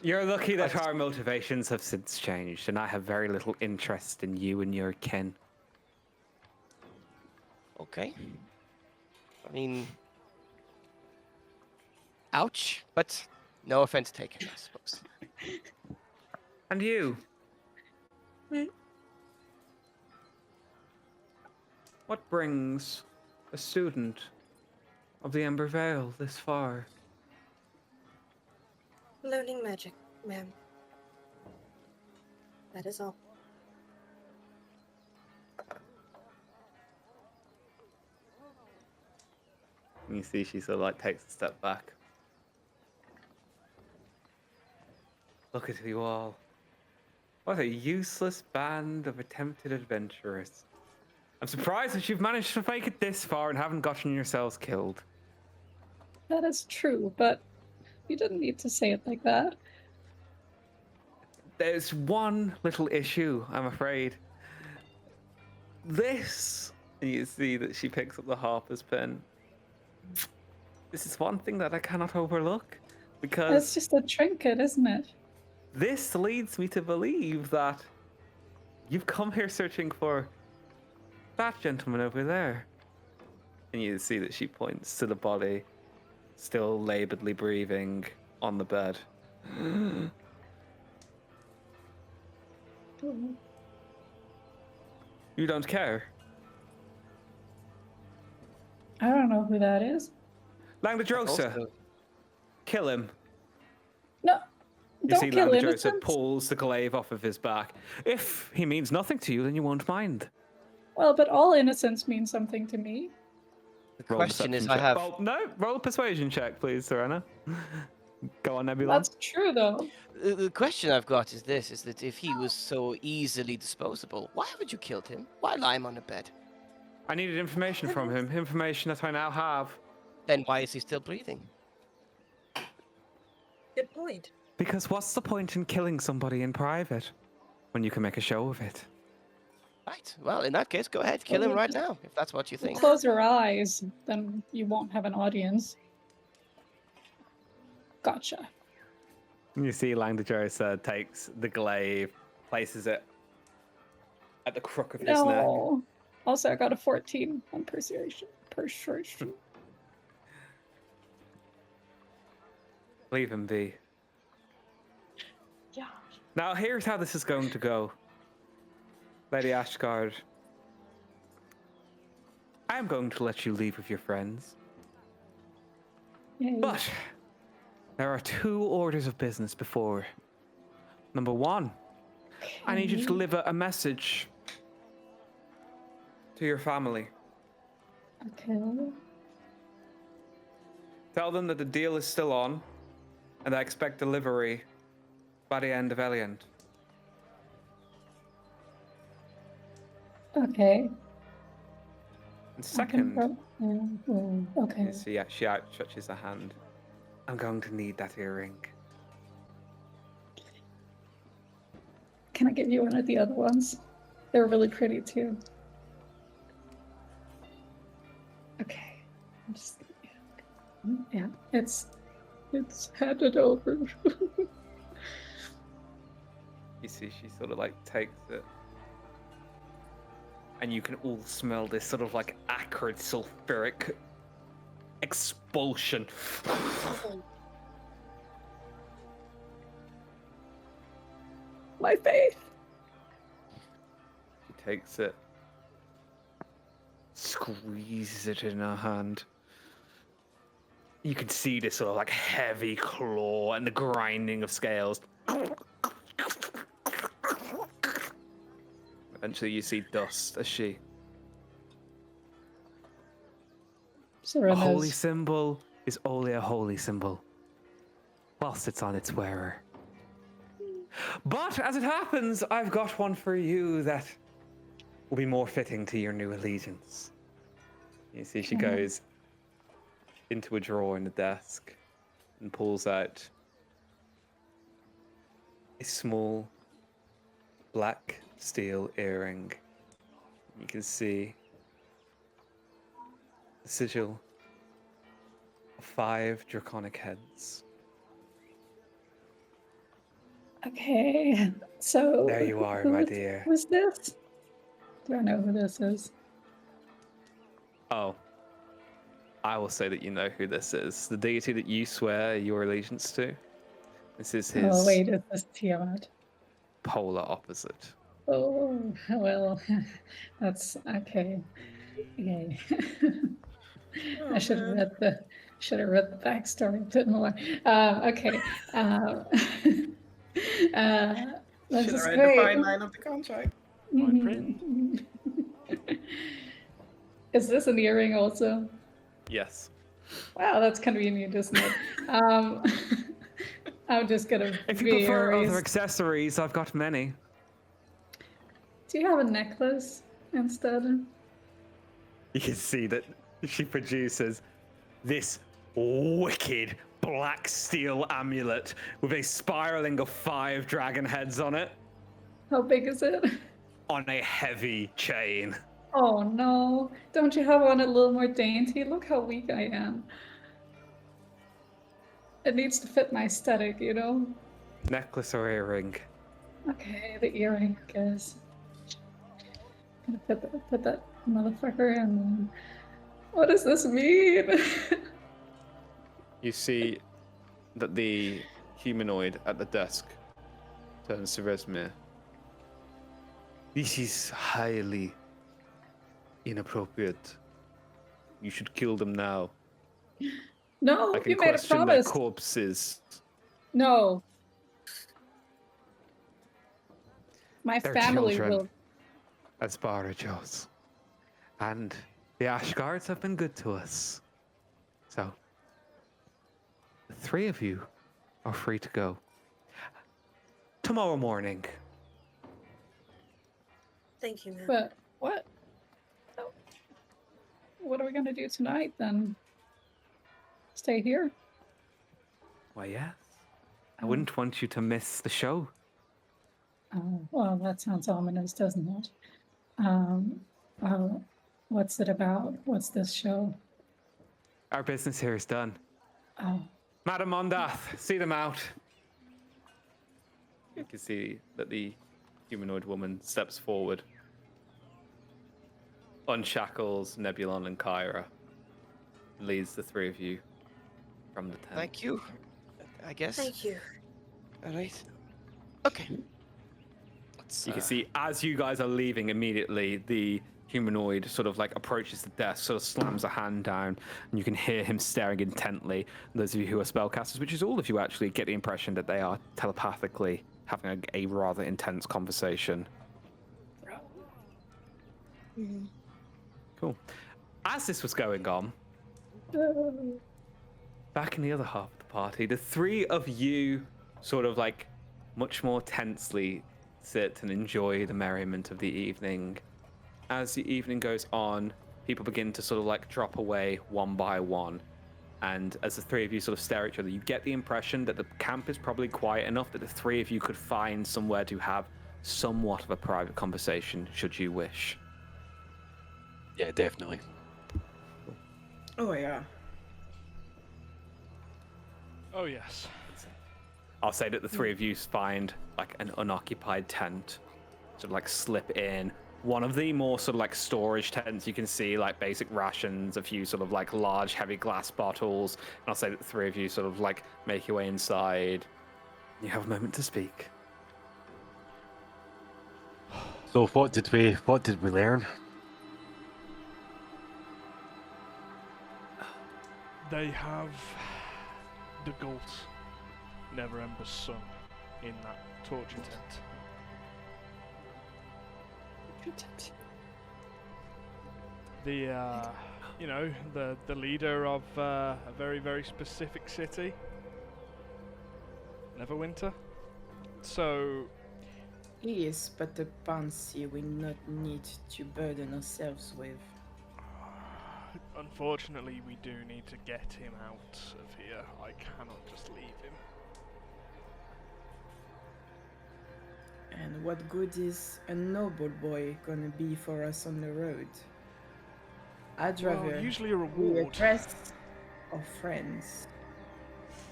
S1: You're lucky that
S7: I-
S1: our motivations have since changed, and I have very little interest in you and your kin.
S7: Okay. I mean, ouch, but no offense taken, I suppose.
S1: And you?
S8: Hmm?
S1: What brings a student of the Ember Vale this far?
S8: Learning magic, ma'am. That is all.
S1: And you see she sort of like takes a step back. Look at you all. What a useless band of attempted adventurers. I'm surprised that you've managed to make it this far and haven't gotten yourselves killed.
S2: That is true, but you didn't need to say it like that.
S1: There's one little issue, I'm afraid. This, and you see that she picks up the harper's pen. This is one thing that I cannot overlook,
S2: It's
S1: because
S2: just a trinket, isn't it?
S1: this leads me to believe that you've come here searching for that gentleman over there. And you see that she points to the body, still laboredly breathing, on the bed. You don't care?
S2: I don't know who that is.
S1: Langdedrosa,
S7: Also,
S1: kill him.
S2: No,
S1: You see
S2: don't kill
S1: Langdedrosa
S2: innocents.
S1: pulls the glaive off of his back. If he means nothing to you, then you won't mind.
S2: Well, but all innocence means something to me.
S7: the
S1: Roll a
S7: question is,
S1: deception
S7: I
S1: check.
S7: have.
S1: Oh, no, roll a persuasion check, please, Serena. Go on, Nebula.
S2: That's true, though.
S7: The question I've got is this: is that if he was so easily disposable, why haven't you killed him? Why lie him on a bed?
S1: I needed information from him, information that I now have.
S7: Then why is he still breathing?
S8: Good point.
S1: Because what's the point in killing somebody in private when you can make a show of it?
S7: Right. Well, in that case, go ahead, kill him right now, if that's what you think.
S2: Close your eyes, then you won't have an audience. Gotcha.
S1: You see Langdedrosa takes the glaive, places it at the crook of his neck.
S2: No. Also, I got a 14 on persuasion. Persuasion.
S1: Leave him be.
S2: Yeah.
S1: Now, here's how this is going to go. Lady Ashgard, I am going to let you leave with your friends.
S2: Yay.
S1: But there are 2 orders of business before. Number 1, I need you to
S2: Okay.
S1: deliver a message to your family.
S2: Okay.
S1: Tell them that the deal is still on, and I expect delivery by the end of Eliant.
S2: Okay.
S1: And
S2: I can
S1: second,
S2: okay.
S1: you see she outstretches a hand. I'm going to need that earring.
S2: Can I give you one of the other ones? They're really pretty too. Okay. I'm just yeah. It's handed over.
S1: You see she sort of like takes it. And you can all smell this sort of like acrid sulfuric expulsion.
S2: My faith.
S1: She takes it, squeezes it in her hand. You can see this sort of like heavy claw and the grinding of scales. Eventually you see dust as she... A holy
S2: Serena's
S1: symbol is only a holy symbol whilst it's on its wearer. But as it happens, I've got one for you that will be more fitting to your new allegiance. You see she goes into a drawer in the desk and pulls out a small black steel earring. You can see the sigil 5 draconic heads.
S2: Okay, so
S1: There you are, my dear.
S2: Who's this? Do I know who this is?
S1: Oh, I will say that you know who this is. The deity that you swear your allegiance to. This is his
S2: Oh wait, is this Tiamat?
S1: polar opposite.
S2: Oh well, that's okay. Yay. I should have read the backstory a bit more. Okay. Let's
S5: Should have
S2: just
S5: read the
S2: wait.
S5: fine line of the contract.
S3: Fine print.
S2: Is this an earring also?
S1: Yes.
S2: Wow, that's convenient, isn't it? I'm just gonna
S1: If you
S2: be
S1: prefer
S2: erased.
S1: other accessories, I've got many.
S2: Do you have a necklace instead?
S1: You can see that she produces this wicked black steel amulet with a spiraling of 5 dragon heads on it
S2: How big is it?
S1: on a heavy chain.
S2: Oh no! Don't you have one a little more dainty? Look how weak I am. It needs to fit my aesthetic, you know?
S1: Necklace or earring?
S2: Okay, the earring, I guess. Gonna put that motherfucker in. Then. What does this mean?
S1: You see that the humanoid at the desk turns to Resmir. This is highly inappropriate. You should kill them now.
S2: No,
S1: I can
S2: you made a
S1: question their
S2: promise.
S1: corpses.
S2: No. My
S1: Their
S2: family
S1: children.
S2: will.
S1: As Barajos. And the Ashguards have been good to us. So, the 3 of you are free to go. Tomorrow morning.
S8: Thank you, man.
S2: But what? Oh. What are we gonna do tonight then? Stay here?
S1: Why, yes. I wouldn't want you to miss the show.
S2: Oh, well, that sounds ominous, doesn't it? Well, what's it about? What's this show?
S1: Our business here is done.
S2: Oh,
S1: Madam Mondath, see them out. You can see that the humanoid woman steps forward, unshackles Nebulon and Kyra, leads the 3 of you from the tent.
S7: Thank you. I guess.
S8: Thank you.
S7: All right. Okay. Let's,
S1: You can see as you guys are leaving immediately, the humanoid sort of like approaches the desk, sort of slams a hand down, and you can hear him staring intently. Those of you who are spellcasters, which is all of you actually, get the impression that they are telepathically having a rather intense conversation.
S8: Mhm.
S1: Cool. As this was going on, back in the other half of the party, the 3 of you sort of like much more tensely sit and enjoy the merriment of the evening. As the evening goes on, people begin to sort of like drop away one by one. And as the 3 of you sort of stare at each other, you get the impression that the camp is probably quiet enough that the 3 of you could find somewhere to have somewhat of a private conversation should you wish.
S6: Yeah, definitely.
S5: Oh yeah.
S3: Oh yes.
S1: I'll say that the 3 of you find like an unoccupied tent, sort of like slip in. One of the more sort of like storage tents, you can see like basic rations, a few sort of like large heavy glass bottles. And I'll say that the 3 of you sort of like make your way inside. You have a moment to speak.
S6: So what did we learn?
S3: They have the Gult, Neverember's son, in that torture tent. The you know, the leader of a very, very specific city, Neverwinter. So
S5: Yes, but the Pansy we not need to burden ourselves with.
S3: unfortunately, we do need to get him out of here. I cannot just leave him.
S5: And what good is a noble boy gonna be for us on the road? I'd rather
S3: Well, usually a
S5: we
S3: reward.
S5: address our friends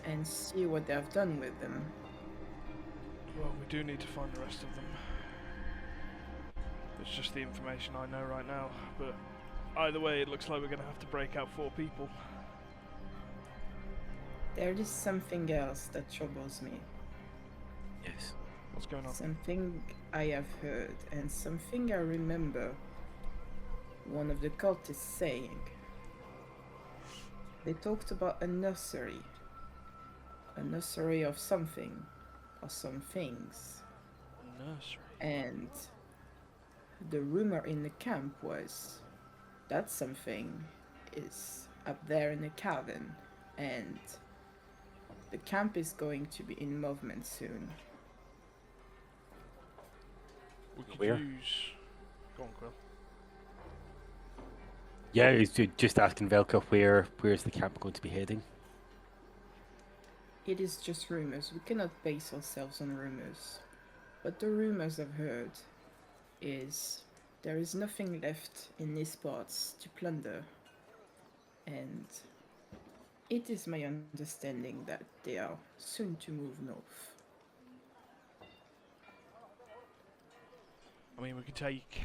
S5: and see what they have done with them.
S3: Well, we do need to find the rest of them. It's just the information I know right now, but either way, it looks like we're going to have to break out 4 people.
S5: There is something else that troubles me.
S6: Yes.
S3: What's going on?
S5: Something I have heard and something I remember one of the cultists saying. They talked about a nursery of something or some things.
S3: Nursery.
S5: And the rumor in the camp was that something is up there in the cavern and the camp is going to be in movement soon.
S3: We could
S6: Where?
S3: use... Go on, Quill.
S6: Yeah, he's just asking Velka where's the camp going to be heading.
S5: It is just rumors. We cannot base ourselves on rumors. But the rumors I've heard is there is nothing left in these parts to plunder. And it is my understanding that they are soon to move north.
S3: I mean, we could take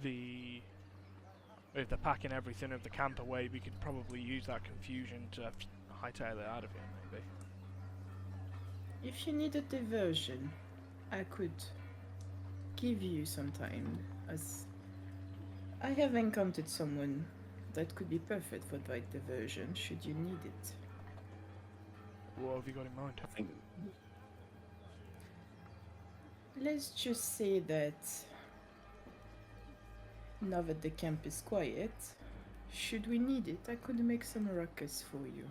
S3: the... If they're packing everything of the camp away, we could probably use that confusion to hightail it out of here, maybe.
S5: If you need a diversion, I could give you some time, as I have encountered someone that could be perfect for that diversion, should you need it.
S3: What have you got in mind?
S6: I think
S5: Let's just say that now that the camp is quiet, should we need it, I could make some ruckus for you.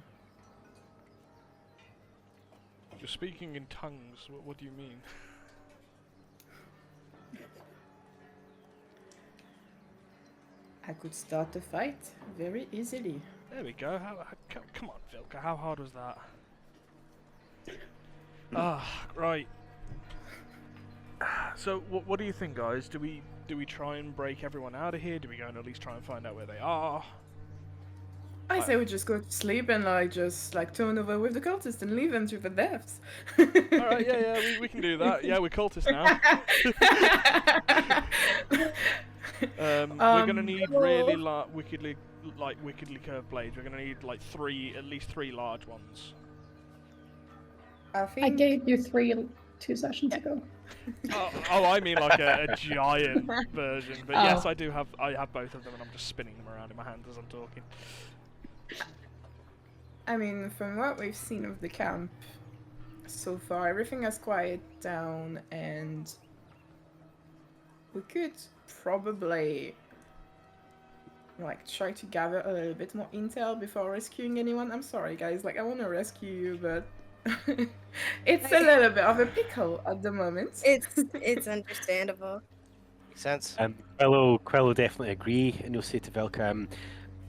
S3: You're speaking in tongues. What do you mean?
S5: I could start a fight very easily.
S3: There we go. Come on, Vilka. How hard was that? Right. So, what do you think, guys? Do we try and break everyone out of here? Do we go and at least try and find out where they are?
S5: I say we just go to sleep and just turn over with the cultists and leave them to their deaths.
S3: Alright, yeah, we can do that. Yeah, we're cultists now. We're gonna need really wickedly curved blades. We're gonna need at least three large ones.
S2: I gave you 3 2 sessions ago.
S3: Oh, I mean like a giant version. But yes, I have both of them, and I'm just spinning them around in my hands as I'm talking.
S5: I mean, from what we've seen of the camp so far, everything has quieted down, and we could probably try to gather a little bit more intel before rescuing anyone. I'm sorry, guys. I want to rescue you, but it's a little bit of a pickle at the moment.
S8: It's understandable.
S7: Makes sense.
S6: Quell will definitely agree, and you'll say to Velka,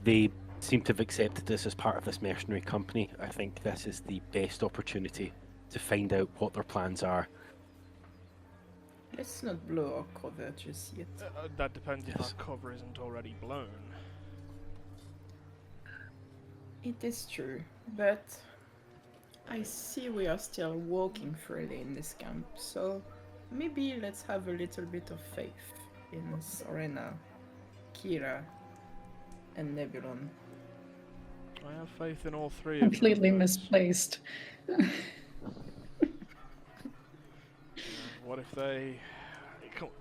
S6: they seem to have accepted this as part of this mercenary company. I think this is the best opportunity to find out what their plans are.
S5: Let's not blow our cover just yet.
S3: That depends if our cover isn't already blown.
S5: It is true, but I see we are still walking freely in this camp, so maybe let's have a little bit of faith in Serena, Kira, and Nebulon.
S3: I have faith in all three of them.
S2: Completely misplaced.
S3: What if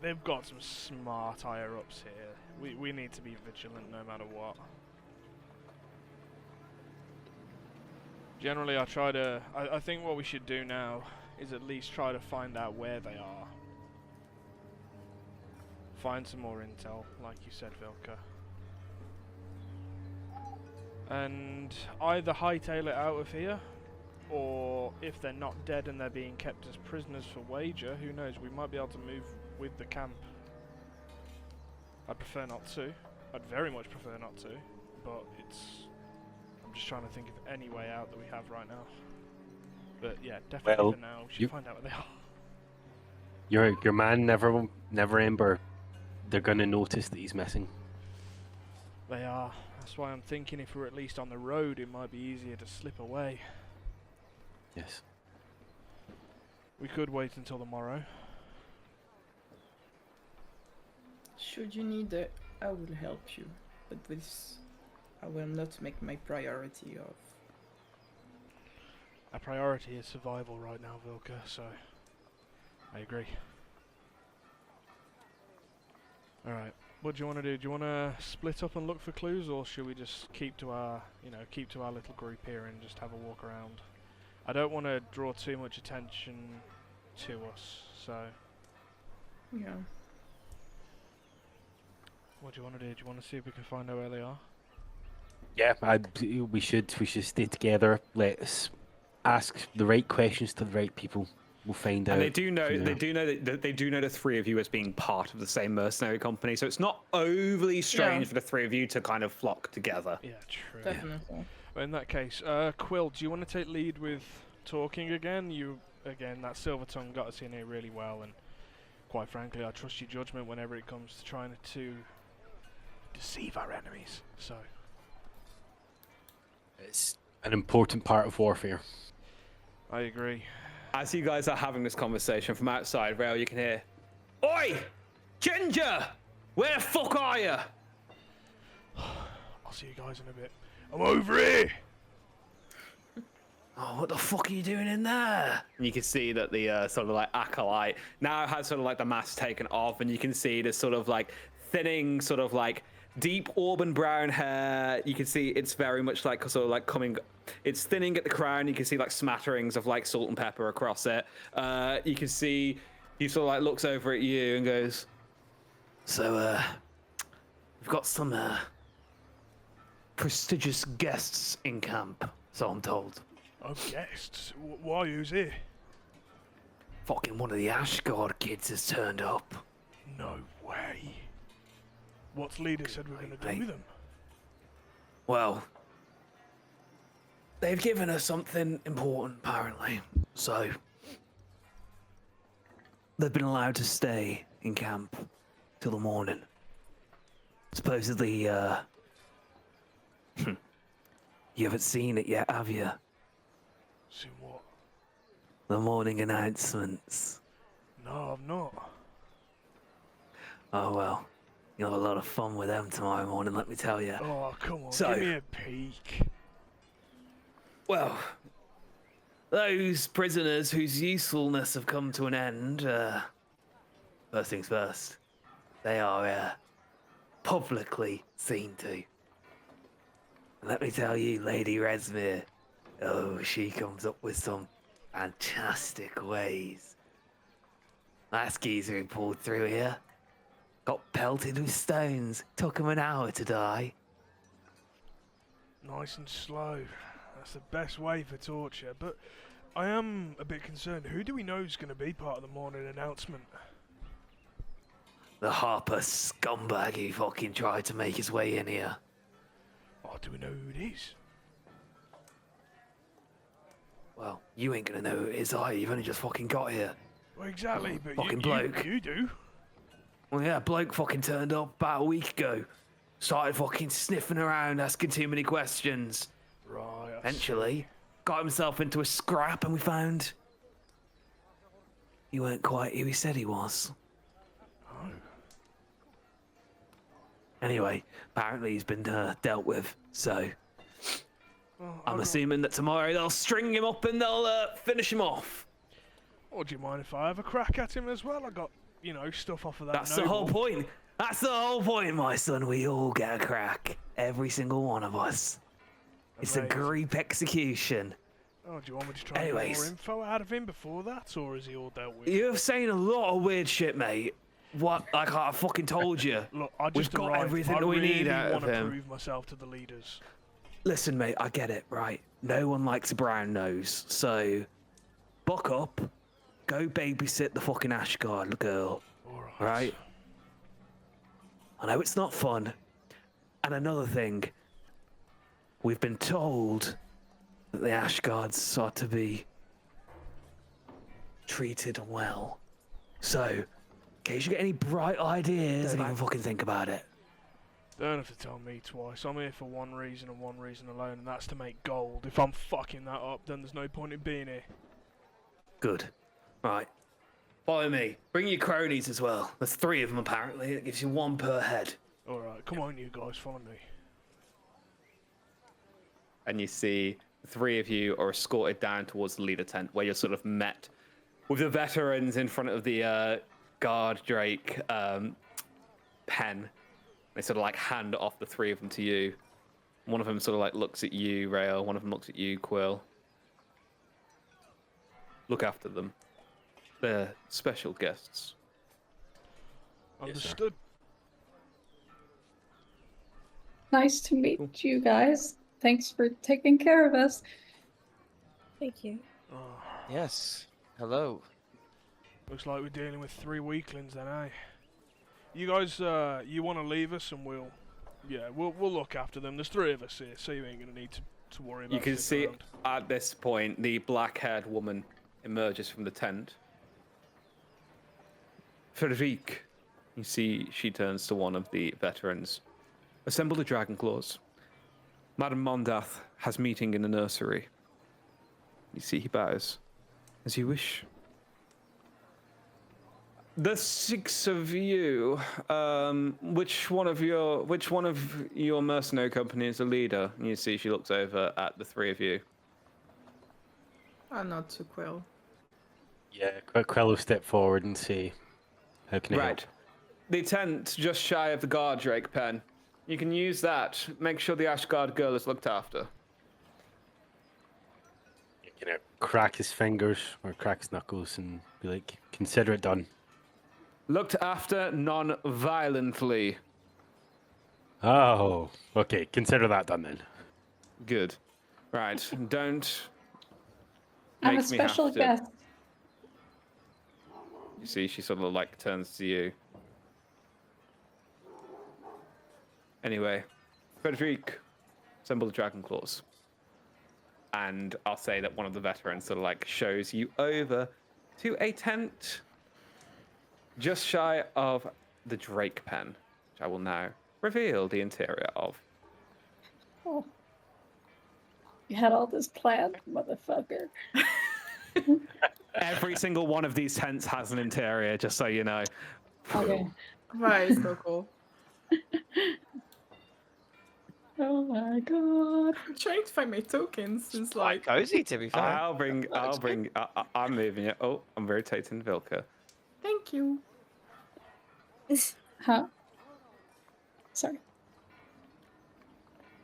S3: they've got some smart higher ups here. We need to be vigilant no matter what. Generally, I think what we should do now is at least try to find out where they are. Find some more intel, like you said, Vilka. And either hightail it out of here, or if they're not dead and they're being kept as prisoners for wager, who knows, we might be able to move with the camp. I'd prefer not to. I'd very much prefer not to, but I'm just trying to think of any way out that we have right now. But yeah, definitely for now, we should find out where they are.
S6: Your man Never Ember, they're gonna notice that he's missing.
S3: They are. That's why I'm thinking if we're at least on the road, it might be easier to slip away.
S6: Yes.
S3: We could wait until the morrow.
S5: Should you need it, I will help you. But this, I will not make my priority of.
S3: Our priority is survival right now, Vilka, so I agree. Alright, what do you want to do? Do you want to split up and look for clues, or should we just keep to our, keep to our little group here and just have a walk around? I don't want to draw too much attention to us, so...
S5: Yeah.
S3: What do you want to do? Do you want to see if we can find out where they are?
S6: Yeah, we should stay together. Let's ask the right questions to the right people. We'll find out.
S1: And they do know the three of you as being part of the same mercenary company, so it's not overly strange for the three of you to kind of flock together.
S3: Yeah, true.
S5: Definitely.
S3: Well, in that case, Quill, do you want to take lead with talking again? That silver tongue got us in here really well, and quite frankly, I trust your judgment whenever it comes to trying to deceive our enemies. So
S6: it's an important part of warfare.
S3: I agree.
S1: As you guys are having this conversation from outside, Rail, you can hear, "Oi! Ginger! Where the fuck are you?"
S3: I'll see you guys in a bit. I'm over here!
S1: "Oh, what the fuck are you doing in there?" And you can see that the sort of like acolyte now has sort of like the mask taken off, and you can see this sort of like thinning, sort of like deep auburn brown hair. You can see it's very much like sort of like coming, it's thinning at the crown. You can see like smatterings of like salt and pepper across it. You can see he sort of like looks over at you and goes, "So we've got some prestigious guests in camp, so I'm told."
S3: Oh, guests? Why, who's here?
S1: "Fucking one of the Ashgard kids has turned up."
S3: No way. What's leader said we're going to do with them?
S1: "Well, they've given us something important, apparently. So, they've been allowed to stay in camp till the morning. Supposedly, you haven't seen it yet, have you?
S3: See what?
S1: The morning announcements."
S3: No, I've not.
S1: "Oh, well, you'll have a lot of fun with them tomorrow morning, let me tell you."
S3: Oh, come on,
S1: So-
S3: give me a peek.
S1: "Well, those prisoners whose usefulness have come to an end, first things first, they are publicly seen to. And let me tell you, Lady Resmere, oh, she comes up with some fantastic ways. Last geezer who pulled through here got pelted with stones, took him an hour to die."
S3: Nice and slow. That's the best way for torture. But I am a bit concerned. Who do we know is going to be part of the morning announcement?
S1: "The Harper scumbag who fucking tried to make his way in here."
S3: Oh, do we know who it is?
S1: "Well, you ain't gonna know who it is, are you? You've only just fucking got here."
S3: Well, exactly, but
S1: Fucking bloke.
S3: you do.
S1: "Well, yeah, bloke fucking turned up about a week ago. Started fucking sniffing around, asking too many questions.
S3: Right. I
S1: Eventually, got himself into a scrap, and we found he weren't quite who he said he was.
S3: Oh.
S1: Anyway, apparently he's been dealt with, so
S3: Well,
S1: I'm assuming that tomorrow they'll string him up and they'll finish him off."
S3: Or do you mind if I have a crack at him as well? I got, stuff off of that.
S1: That's the whole point. That's the whole point, my son. We all get a crack. Every single one of us. It's a
S3: Right.
S1: group execution.
S3: Oh, do you want me to try and get
S1: Anyways.
S3: more info out of him before that, or is he all dealt with?
S1: You're saying a lot of weird shit, mate. What? Like I fucking told you.
S3: Look, I
S1: We've
S3: just
S1: got
S3: arrived.
S1: everything
S3: I
S1: that we
S3: really
S1: need out
S3: want
S1: of
S3: to
S1: him.
S3: prove myself to the leaders.
S1: Listen, mate, I get it, right? No one likes a brown nose, so buck up, go babysit the fucking Ashgard girl,
S3: All right.
S1: right? I know it's not fun. And another thing, we've been told that the Ashgards are to be treated well. So, in case you get any bright ideas, don't even fucking think about it.
S3: Don't have to tell me twice. I'm here for one reason and one reason alone, and that's to make gold. If I'm fucking that up, then there's no point in being here.
S1: Good. Right. Follow me. Bring your cronies as well. There's 3 of them apparently. It gives you 1 per head.
S3: Alright, come on you guys, follow me.
S1: And you see 3 of you are escorted down towards the leader tent, where you're sort of met with the veterans in front of the guard Drake pen. They sort of like hand off the 3 of them to you. One of them sort of like looks at you, Rail. One of them looks at you, Quill. Look after them. They're special guests.
S3: Understood.
S2: Nice to meet you guys. Thanks for taking care of us.
S8: Thank you.
S3: Oh,
S7: Yes. Hello.
S3: looks like we're dealing with 3 weaklings then, eh? You guys, you want to leave us and we'll look after them. There's 3 of us here, so you ain't gonna need to worry about.
S1: You can see
S3: around.
S1: at this point the black-haired woman emerges from the tent. Frederic, you see she turns to one of the veterans. Assemble the dragon claws. Madame Mondath has meeting in the nursery. You see he bows. As you wish. The 6 of you, which one of your mercenary company is the leader? You see she looks over at the 3 of you.
S5: I'll nod to Quill.
S6: Yeah, Quill will step forward and say, how can I
S1: Right.
S6: help?
S1: The tent just shy of the guard Drake pen. You can use that. Make sure the Ashguard girl is looked after.
S6: You know, crack his fingers or crack his knuckles and be like, consider it done.
S1: Looked after non-violently.
S6: Oh, okay, consider that done then.
S1: Good. Right. Don't
S2: I'm a
S1: make me have
S2: special
S1: to.
S2: guest.
S1: You see, she sort of like turns to you. Anyway, Frederic, assemble the dragon claws. And I'll say that one of the veterans sort of like shows you over to a tent just shy of the Drake pen, which I will now reveal the interior of.
S2: Oh. You had all this planned, motherfucker.
S1: Every single one of these tents has an interior, just so you know.
S2: Okay.
S5: Right, so cool.
S2: Oh my god.
S5: I'm trying to find my tokens since
S7: Quite
S5: like
S7: cozy, to be fair.
S1: I'm moving it. Oh, I'm rotating Vilka.
S5: thank you.
S2: Huh? Sorry.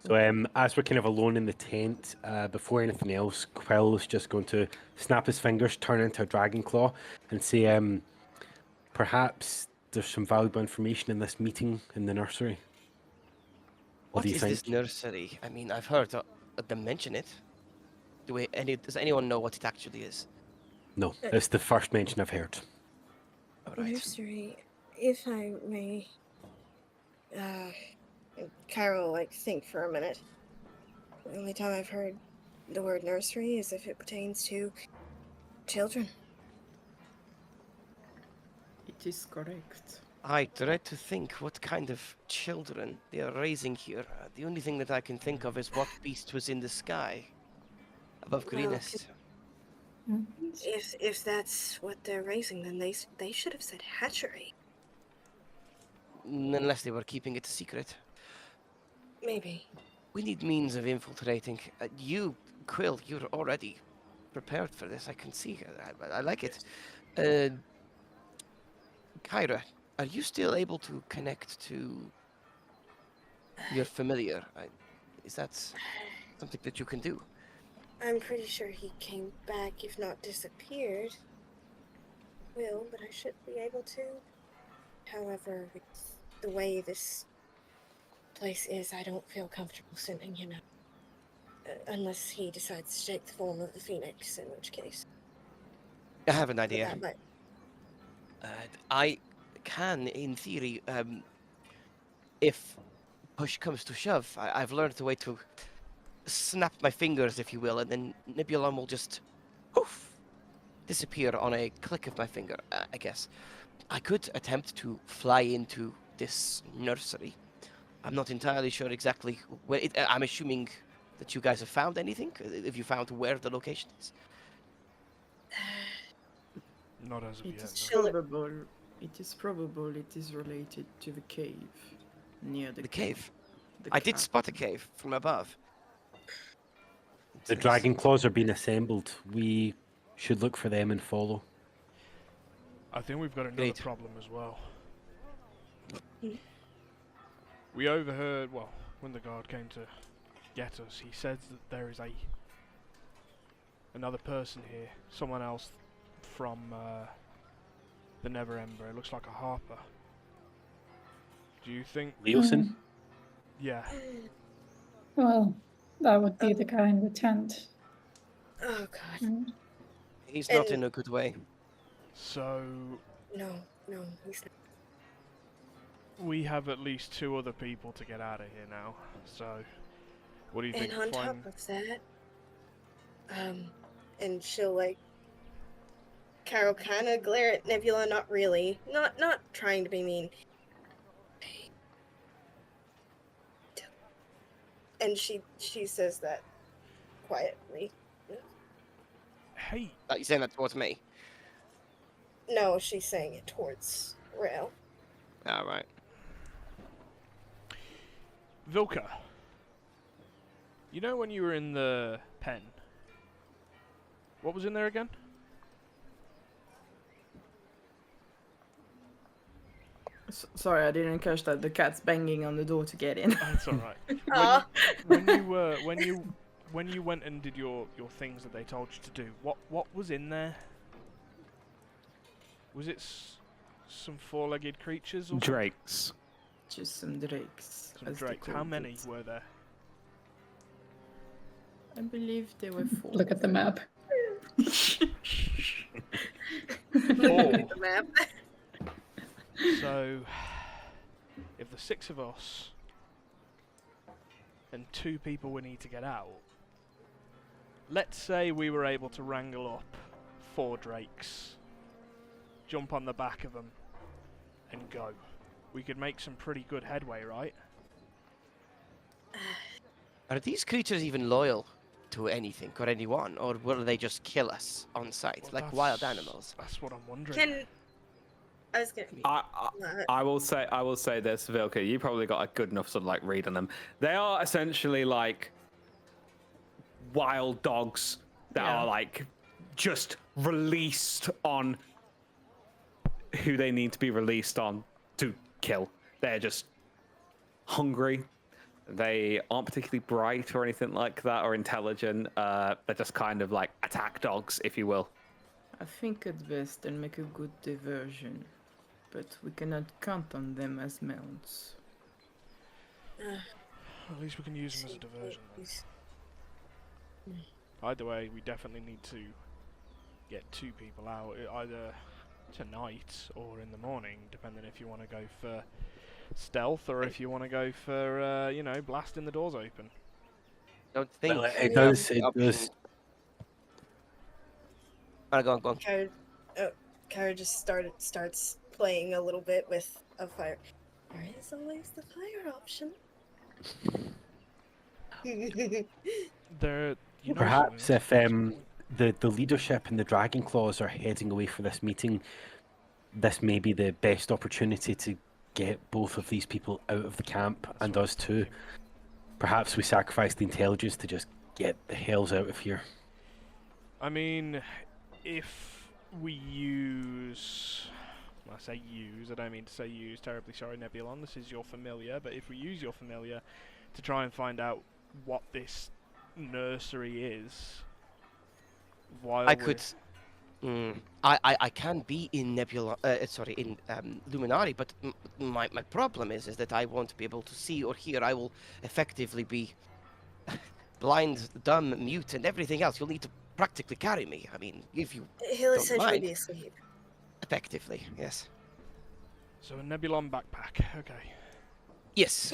S6: So as we're kind of alone in the tent, before anything else, Quill's just going to snap his fingers, turn into a dragon claw, and say, perhaps there's some valuable information in this meeting in the nursery. What do you
S7: is
S6: think?
S7: this nursery? I mean, I've heard them mention it. Does anyone know what it actually is?
S6: No, it's the first mention I've heard.
S7: All right.
S8: Nursery, if I may. Cairo, like, think for a minute. The only time I've heard the word nursery is if it pertains to children.
S5: It is correct.
S7: I dread to think what kind of children they are raising here. The only thing that I can think of is what beast was in the sky above
S8: Well,
S7: greenest.
S8: If that's what they're raising, then they should have said hatchery.
S7: Unless they were keeping it a secret.
S8: Maybe.
S7: We need means of infiltrating. You, Quill, you're already prepared for this. I can see. I like it. Kyra, are you still able to connect to your familiar? Is that something that you can do?
S8: I'm pretty sure he came back, if not disappeared. Will, but I should be able to. However, with the way this place is, I don't feel comfortable sending him out. Unless he decides to take the form of the Phoenix, in which case.
S7: I have an
S8: But
S7: idea.
S8: that might...
S7: I can, in theory, if push comes to shove, I've learned a way to snap my fingers, if you will, and then Nebulon will just poof, disappear on a click of my finger, I guess. I could attempt to fly into this nursery. I'm not entirely sure exactly where I'm assuming that you guys have found anything. If you found where the location is.
S3: Not as of
S5: It
S3: yet.
S5: is
S3: No.
S5: probable. It is probable it is related to the cave near the
S7: The cave.
S5: the
S7: I did
S5: camp.
S7: spot a cave from above.
S6: The dragon claws are being assembled. We should look for them and follow.
S3: I think we've got another
S7: Great.
S3: problem as well. We overheard, well, when the guard came to get us, he said that there is another person here, someone else from the Never Ember. It looks like a harper. Do you think?
S6: Leosin?
S3: Yeah.
S2: Well, that would be the guy in the tent.
S8: Oh god.
S2: Right?
S7: He's not
S8: And-
S7: in a good way.
S3: So
S8: No, he's not.
S3: we have at least 2 other people to get out of here now. So, what do you think?
S8: And on
S3: Flying-
S8: top of that, and she'll like, Carol kind of glare at Nebula, not really, not trying to be mean. And she says that quietly.
S3: Hey,
S7: You're saying that towards me?
S8: No, she's saying it towards Rail.
S7: All right.
S3: Vilka. You know when you were in the pen? What was in there again?
S5: Sorry, I didn't catch that. The cat's banging on the door to get in.
S3: That's all right.
S8: Ah,
S3: when you went and did your things that they told you to do, what was in there? Was it some 4-legged creatures or something?
S1: Drakes.
S5: Just some drakes.
S3: Some
S5: as they
S3: drakes. How
S5: called
S3: many
S5: it.
S3: were there?
S5: I believe there were 4.
S2: Look at the map.
S3: Four.
S8: the map.
S3: So, if the 6 of us and 2 people we need to get out, let's say we were able to wrangle up 4 drakes, jump on the back of them, and go. We could make some pretty good headway, right?
S7: Are these creatures even loyal to anything or anyone, or will they just kill us on sight,
S3: Well,
S7: like wild
S3: that's-
S7: animals?
S3: That's what I'm wondering.
S8: I was gonna.
S1: I will say this, Vilka. You probably got a good enough sort of like read on them. They are essentially like wild dogs that
S5: Yeah.
S1: are like just released on who they need to be released on to kill. They're just hungry. They aren't particularly bright or anything like that or intelligent. They're just kind of like attack dogs, if you will.
S5: I think at best they'll make a good diversion, but we cannot count on them as mounts.
S3: At least we can use them as a diversion then. Either way, we definitely need to get 2 people out, either tonight or in the morning, depending if you want to go for stealth or if you want to go for, blasting the doors open.
S7: Don't think.
S6: Well, it does. It does.
S7: Go on.
S8: Kyra just starts playing a little bit with a fire. There is always the fire option.
S3: There, you know
S6: Perhaps
S3: something,
S6: if the leadership and the Dragon Claws are heading away for this meeting, this may be the best opportunity to get both of these people out of the camp and us too. Perhaps we sacrifice the intelligence to just get the hells out of here.
S3: I mean, if we use... When I say use, I don't mean to say use, terribly sorry Nebulon, this is your familiar, but if we use your familiar to try and find out what this nursery is, while
S7: I could. I can be in Nebula. In Luminari, but my problem is that I won't be able to see or hear. I will effectively be blind, dumb, mute, and everything else. You'll need to practically carry me. I mean, if you
S8: He'll
S7: Don't
S8: essentially
S7: mind.
S8: be asleep.
S7: effectively, yes.
S3: So a Nebulon backpack, okay.
S7: Yes.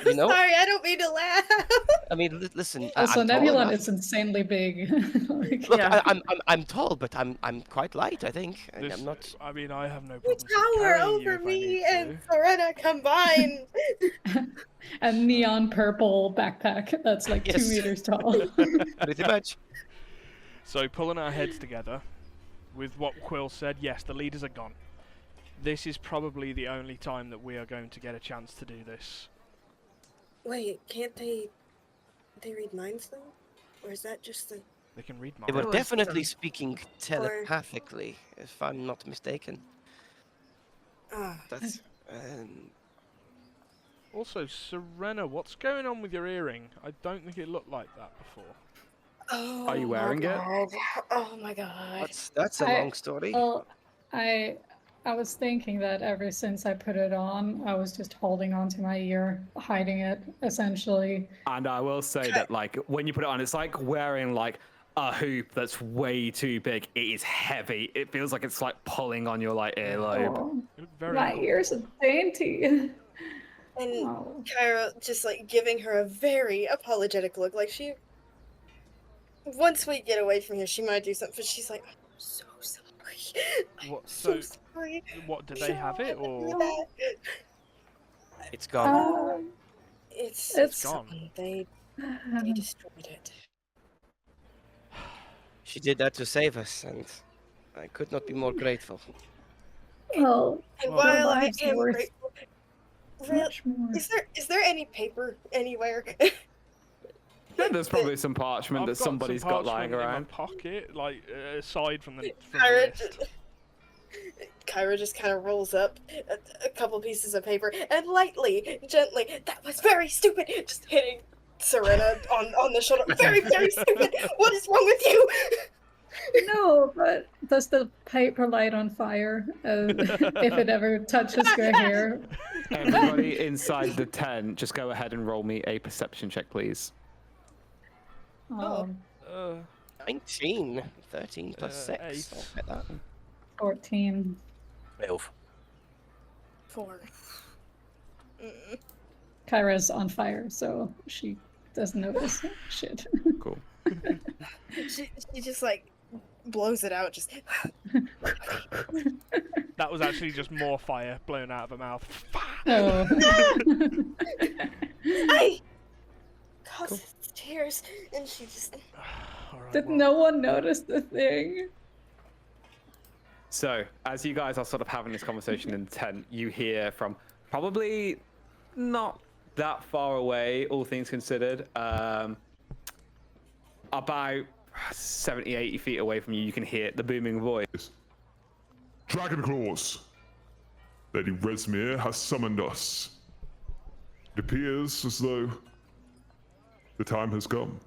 S7: You know,
S8: Sorry, I don't mean to laugh.
S7: I mean, listen.
S2: Also,
S7: I'm tall
S2: Nebulon
S7: enough.
S2: is insanely big. Like,
S7: Look,
S8: Yeah.
S7: I'm tall, but I'm quite light. I think. And
S3: This,
S7: I'm not.
S3: I mean, I have no
S8: You
S3: problem
S8: tower
S3: carrying you
S8: over
S3: if I
S8: me
S3: need
S8: and
S3: to.
S8: Serena combined.
S2: a neon purple backpack that's like
S7: Yes.
S2: 2 meters tall.
S7: Pretty much.
S3: So pulling our heads together, with what Quill said, yes, the leaders are gone. This is probably the only time that we are going to get a chance to do this.
S8: Wait, can't they read minds though? Or is that just the...
S3: They can read
S7: They
S3: minds.
S7: were
S8: Oh, I see
S7: definitely
S8: them.
S7: speaking telepathically, if I'm not mistaken.
S8: Ah,
S7: That's.
S3: Also, Serena, what's going on with your earring? I don't think it looked like that before.
S8: oh
S1: Are you wearing it?
S8: it? Oh my god.
S7: That's a
S2: I-
S7: long story.
S2: Well, I was thinking that ever since I put it on, I was just holding onto my ear, hiding it, essentially.
S1: And I will say that, like, when you put it on, it's like wearing like a hoop that's way too big. It is heavy. It feels like it's like pulling on your like earlobe.
S2: Oh,
S3: You look very
S2: my ears are dainty.
S8: And
S2: Oh.
S8: Kyra just like giving her a very apologetic look, like she... Once we get away from here, she might do something, but she's like, I'm so sorry. I'm
S3: What?
S8: so
S3: So,
S8: sorry.
S3: what? Did they have it, or
S7: It's gone.
S8: It's
S3: gone?
S8: gone. They destroyed it.
S7: She did that to save us, and I could not be more grateful.
S2: Well,
S8: And
S3: Well,
S8: while I
S2: lives
S8: am
S2: worth
S8: grateful, real,
S2: much more.
S8: is there any paper anywhere?
S1: Yeah, there's probably some parchment
S3: I've
S1: that
S3: got
S1: somebody's
S3: some
S1: got lying
S3: parchment in
S1: around.
S3: my pocket, like aside from the
S8: Kyra,
S3: list.
S8: Kyra just kind of rolls up a couple pieces of paper and lightly, gently, that was very stupid, just hitting Serena on the shoulder. Very, very stupid. What is wrong with you?
S2: No, but does the paper light on fire if it ever touches your hair?
S1: Everybody inside the tent, just go ahead and roll me a perception check, please.
S8: Oh.
S7: 19. 13 plus 6.
S3: 8.
S7: I'll get that.
S2: 14.
S6: 12.
S8: 4. Mm.
S2: Kyra's on fire, so she doesn't notice shit.
S1: Cool.
S8: She just like blows it out. Just
S3: That was actually just more fire blown out of her mouth.
S2: Oh.
S8: I causes tears, and she just.
S3: All right,
S2: Did
S3: well,
S2: no one notice the thing?
S1: So, as you guys are sort of having this conversation in the tent, you hear from probably not that far away, all things considered, about 70, 80 feet away from you, you can hear the booming voice.
S9: Dragon Claws! Lady Resmere has summoned us. It appears as though the time has come.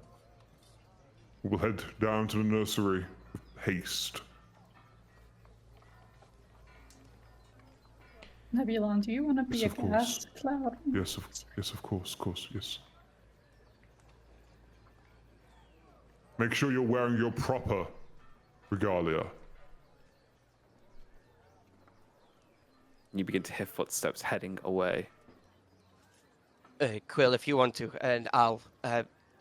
S9: We will head down to the nursery with haste.
S2: Nebulon, do you want to be
S9: Yes,
S2: a
S9: of course.
S2: gas cloud?
S9: Yes, of course, yes. Make sure you're wearing your proper regalia.
S1: You begin to hear footsteps heading away.
S7: Quill, if you want to, and I'll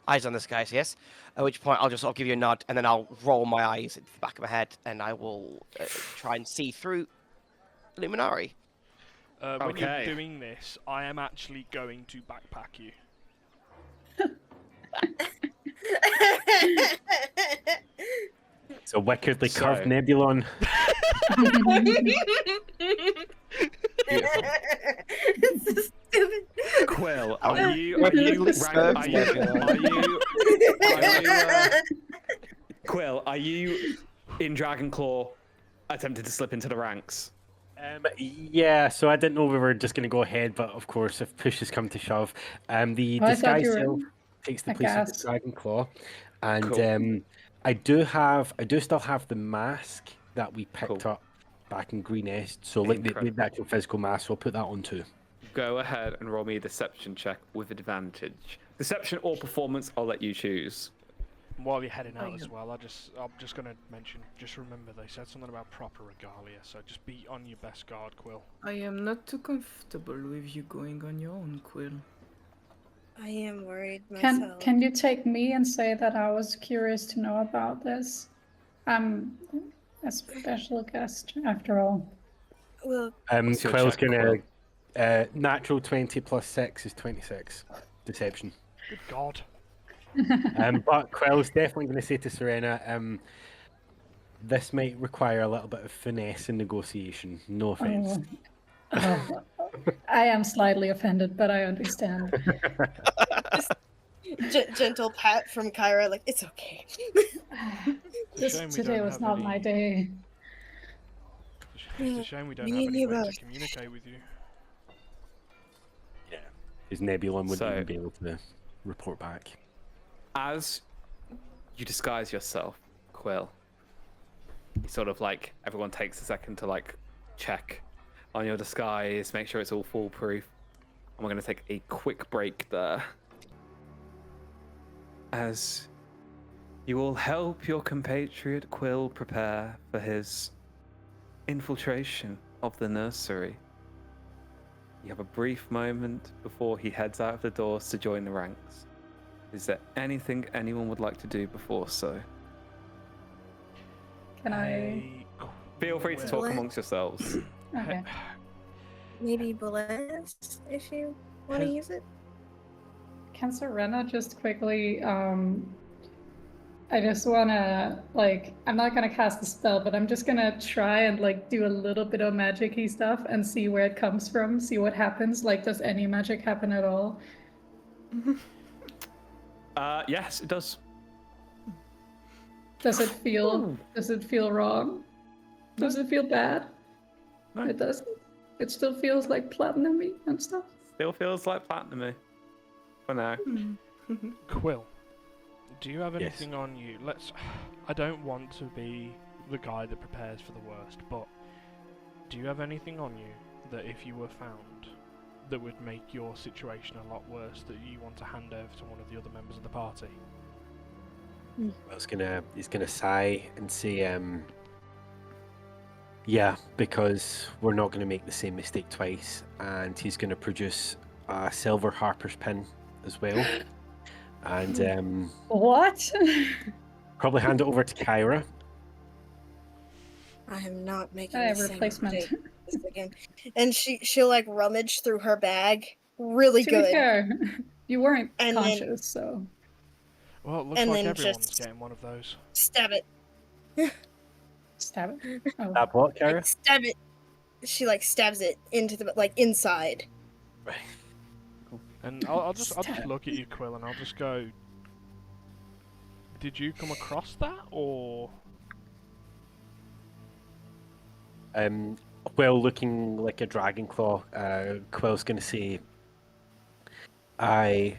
S7: eyes on the skies, yes. At which point I'll give you a nod, and then I'll roll my eyes into the back of my head, and I will try and see through Luminari.
S3: when
S1: Okay.
S3: you're doing this, I am actually going to backpack you.
S6: It's a wickedly
S1: So-
S6: curved Nebulon.
S8: It's so stupid.
S1: Quill,
S7: Oh,
S1: are you Quill, are you in Dragonclaw attempting to slip into the ranks?
S6: Yeah, so I didn't know we were just going to go ahead, but of course, if push has come to shove, the
S2: Oh, I thought
S6: disguise
S2: you were
S6: self takes the
S2: a
S6: place of
S2: gas.
S6: the Dragon Claw, and
S1: Cool.
S6: I do still have the mask that we picked
S1: Cool.
S6: up back in Green Est. So like the actual physical mask, so I'll put that on too.
S1: Go ahead and roll me a deception check with advantage. Deception or performance, I'll let you choose.
S3: While you're heading out
S5: I
S3: as
S5: know.
S3: well, I'm just gonna mention. Just remember, they said something about proper regalia, so just be on your best guard, Quill.
S5: I am not too comfortable with you going on your own, Quill.
S8: I am worried
S2: Can
S8: myself.
S2: can you take me and say that I was curious to know about this? I'm a special guest after all.
S8: Well,
S1: What's your
S6: Quill's
S1: check,
S6: gonna
S1: Quill?
S6: natural 20 plus 6 is 26. Deception.
S3: Good God.
S6: But Quill's definitely going to say to Serena, this might require a little bit of finesse and negotiation. No offense.
S2: Oh, I am slightly offended, but I understand.
S8: gentle pat from Kyra, like, it's okay.
S3: It's a shame we
S2: Today
S3: don't
S2: was
S3: have
S2: not my
S3: any-
S2: day.
S3: It's a shame we don't
S8: Me
S3: have
S8: and
S3: any
S8: you
S3: way to
S8: both.
S3: communicate with you.
S6: Yeah. His Nebulon wouldn't
S1: So-
S6: even be able to report back.
S1: As you disguise yourself, Quill, you sort of like, everyone takes a second to like check on your disguise, make sure it's all foolproof. And we're going to take a quick break there. As you will help your compatriot Quill prepare for his infiltration of the nursery. You have a brief moment before he heads out of the doors to join the ranks. Is there anything anyone would like to do before so?
S2: Can I?
S3: Hey,
S1: Feel free to
S3: Quill.
S1: talk
S8: What?
S1: amongst yourselves.
S2: Okay.
S8: Maybe bless if you want to
S3: Has-
S8: use it.
S2: Can Serena just quickly? I just wanna like. I'm not gonna cast a spell, but I'm just gonna try and like do a little bit of magic-y stuff and see where it comes from. See what happens. Like, does any magic happen at all?
S1: Yes, it does.
S2: Does it feel? Does it feel wrong? Does it feel bad?
S1: No.
S2: It doesn't. It still feels like platinum-y and stuff.
S1: Still feels like platinum for now.
S3: Quill, do you have
S6: Yes.
S3: anything on you? I don't want to be the guy that prepares for the worst, but do you have anything on you that if you were found, that would make your situation a lot worse, that you want to hand over to one of the other members of the party?
S6: Well, he's gonna sigh and say, yeah, because we're not gonna make the same mistake twice, and he's gonna produce a silver Harper's pin as well, and
S2: What?
S6: probably hand it over to Kyra.
S8: I am not making
S2: I
S8: the
S2: have
S8: same
S2: replacement.
S8: mistake again. And she'll like rummage through her bag really
S2: To be
S8: good.
S2: fair, you weren't
S8: And then-
S2: conscious, so
S3: Well, it looks
S8: And
S3: like
S8: then
S3: everyone's
S8: just-
S3: getting one of those.
S8: Stab it.
S2: stab it. Oh.
S6: That what, Kyra?
S8: Like, stab it. She like stabs it into the like inside.
S6: Right.
S3: And I'll just
S2: Stab.
S3: look at you, Quill, and I'll just go. Did you come across that, or
S6: Quill looking like a dragon claw. Quill's gonna say, I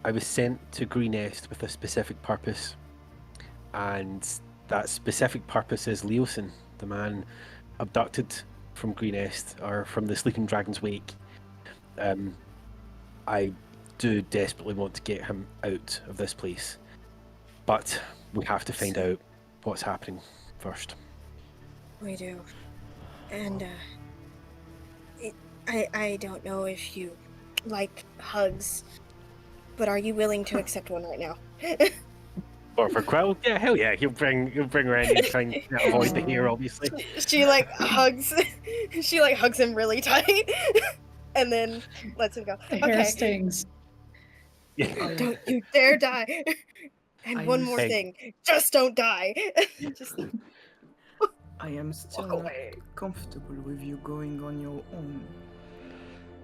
S6: was sent to Greenest with a specific purpose, and that specific purpose is Leosin, the man abducted from Greenest, or from the Sleeping Dragon's wake. I do desperately want to get him out of this place, but we have to find out what's happening first.
S8: We do. And I don't know if you like hugs, but are you willing to accept one right now?
S6: Or for Quill, yeah, hell yeah, he'll bring her in and try and avoid the hair, obviously.
S8: She like hugs she like hugs him really tight and then lets him go.
S2: The hair
S8: Okay.
S2: stings.
S6: Yeah.
S8: Don't you dare die. And
S5: I
S8: one
S5: am
S8: more
S6: Hey.
S8: thing. Just don't die. Just
S5: I am still
S8: Walk
S5: not
S8: away.
S5: comfortable with you going on your own.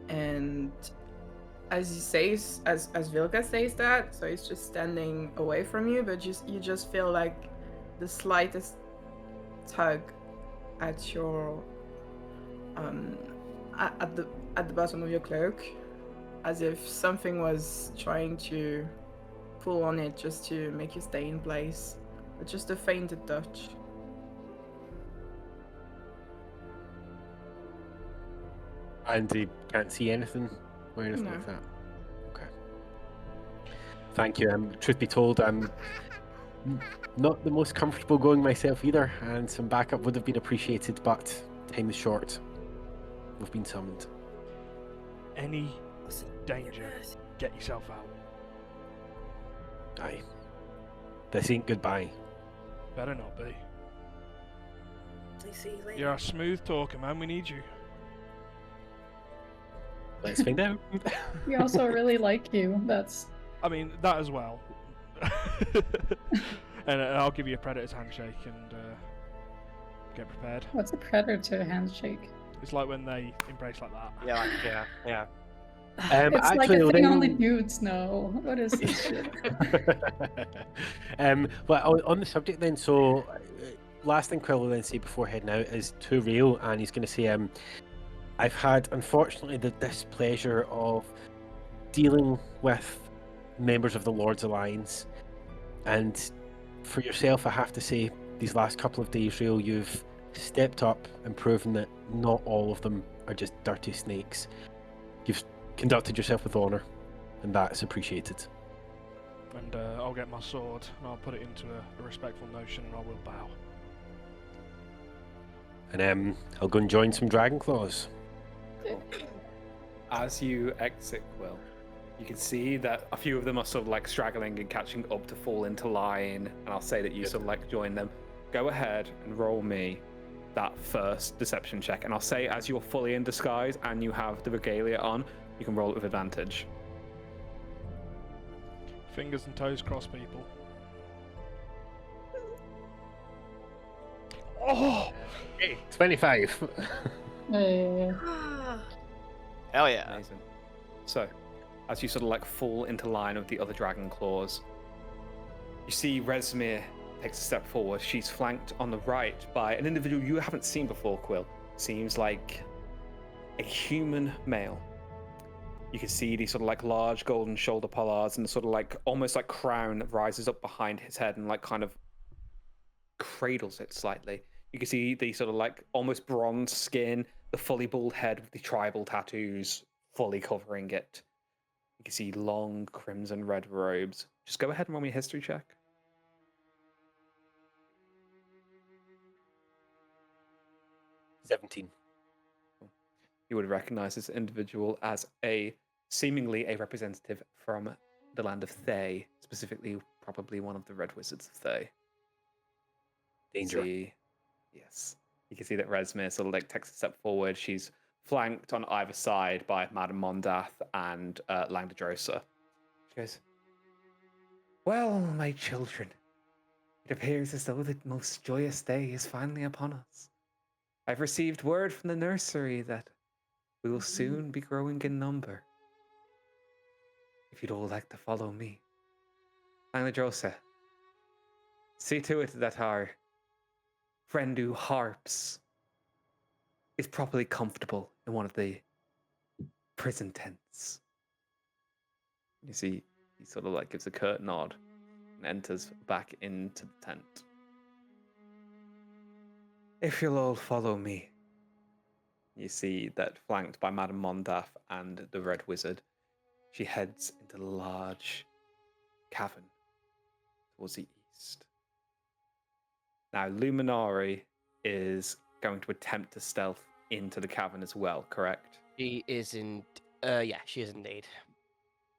S5: And as he says, as Vilka says that, so he's just standing away from you, but you just feel like the slightest tug at your at the bottom of your cloak, as if something was trying to pull on it just to make you stay in place, but just a faint touch.
S6: And he can't see anything or anything
S5: No.
S6: like that. Okay. Thank you. Truth be told, I'm not the most comfortable going myself either, and some backup would have been appreciated, but time is short. We've been summoned.
S3: Any danger, get yourself out.
S6: Aye. This ain't goodbye.
S3: Better not be.
S8: Please see you later.
S3: You're a smooth talker, man. We need you.
S6: Let's find out.
S2: We also really like you. That's
S3: I mean, that as well. And I'll give you a predator's handshake and get prepared.
S2: what's a predator handshake?
S3: It's like when they embrace like that.
S7: Yeah.
S2: It's like
S6: actually,
S2: a thing
S6: Lynn-
S2: only dudes know. What is this shit?
S6: Well, on the subject then, so last thing Quill will then say before heading out is to Real, and he's going to say, I've had, unfortunately, the displeasure of dealing with members of the Lord's Alliance, and for yourself, I have to say, these last couple of days, Real, you've stepped up and proven that not all of them are just dirty snakes. You've conducted yourself with honour, and that's appreciated.
S3: And I'll get my sword and I'll put it into a respectful motion and I will bow.
S6: And I'll go and join some Dragon Claws.
S1: As you exit, Quill, you can see that a few of them are sort of like straggling and catching up to fall into line, and I'll say that you sort of like join them. Go ahead and roll me that first deception check, and I'll say as you're fully in disguise and you have the regalia on, you can roll it with advantage.
S3: Fingers and toes crossed, people. Oh!
S6: Hey, 25.
S7: Hell yeah.
S1: Amazing. So, as you sort of like fall into line with the other dragon claws, you see Resmir takes a step forward. She's flanked on the right by an individual you haven't seen before, Quill. Seems like a human male. You can see these sort of like large golden shoulder pollards and the sort of like almost like crown that rises up behind his head and like kind of cradles it slightly. You can see the sort of like almost bronze skin, the fully bald head with the tribal tattoos fully covering it. You can see long crimson red robes. Just go ahead and roll me a history check.
S6: $17.
S1: You would recognize this individual as seemingly a representative from the land of Thay, specifically probably one of the Red Wizards of Thay.
S6: Danger.
S1: Yes. You can see that Resmir sort of like takes a step forward. She's flanked on either side by Madame Mondath and Langdedrosa. She goes, "Well, my children, it appears as though the most joyous day is finally upon us. I've received word from the nursery that we will soon be growing in number. If you'd all like to follow me. Langdedrosa, see to it that our friend who harps is properly comfortable in one of the prison tents." You see, he sort of like gives a curt nod and enters back into the tent. "If you'll all follow me." You see that flanked by Madame Mondath and the Red Wizard, she heads into the large cavern towards the east. Now, Luminari is going to attempt to stealth into the cavern as well, correct?
S7: She is she is indeed.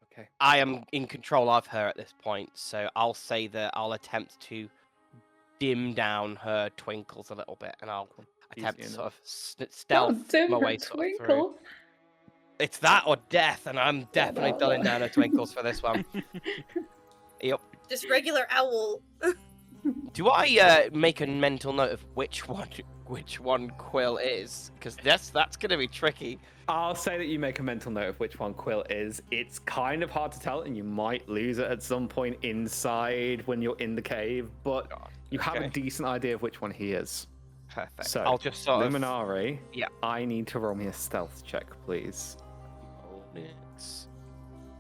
S1: Okay.
S7: I am in control of her at this point, so I'll say that I'll attempt to dim down her twinkles a little bit, and I'll attempt to
S1: Easy
S7: sort of
S2: Don't
S7: stealth
S2: dim
S7: my
S2: her
S7: way sort of through.
S2: twinkle.
S7: It's that or death, and I'm definitely
S2: no,
S7: dulling
S2: no.
S7: down her twinkles for this one. Yep.
S8: Just regular owl.
S7: Do I make a mental note of which one Quill is? Because that's gonna be tricky.
S1: I'll say that you make a mental note of which one Quill is. It's kind of hard to tell, and you might lose it at some point inside when you're in the cave, but you have a
S7: okay.
S1: decent idea of which one he is.
S7: Perfect.
S1: So,
S7: I'll just sort
S1: Luminari,
S7: Yeah.
S1: I need to roll me a stealth check, please.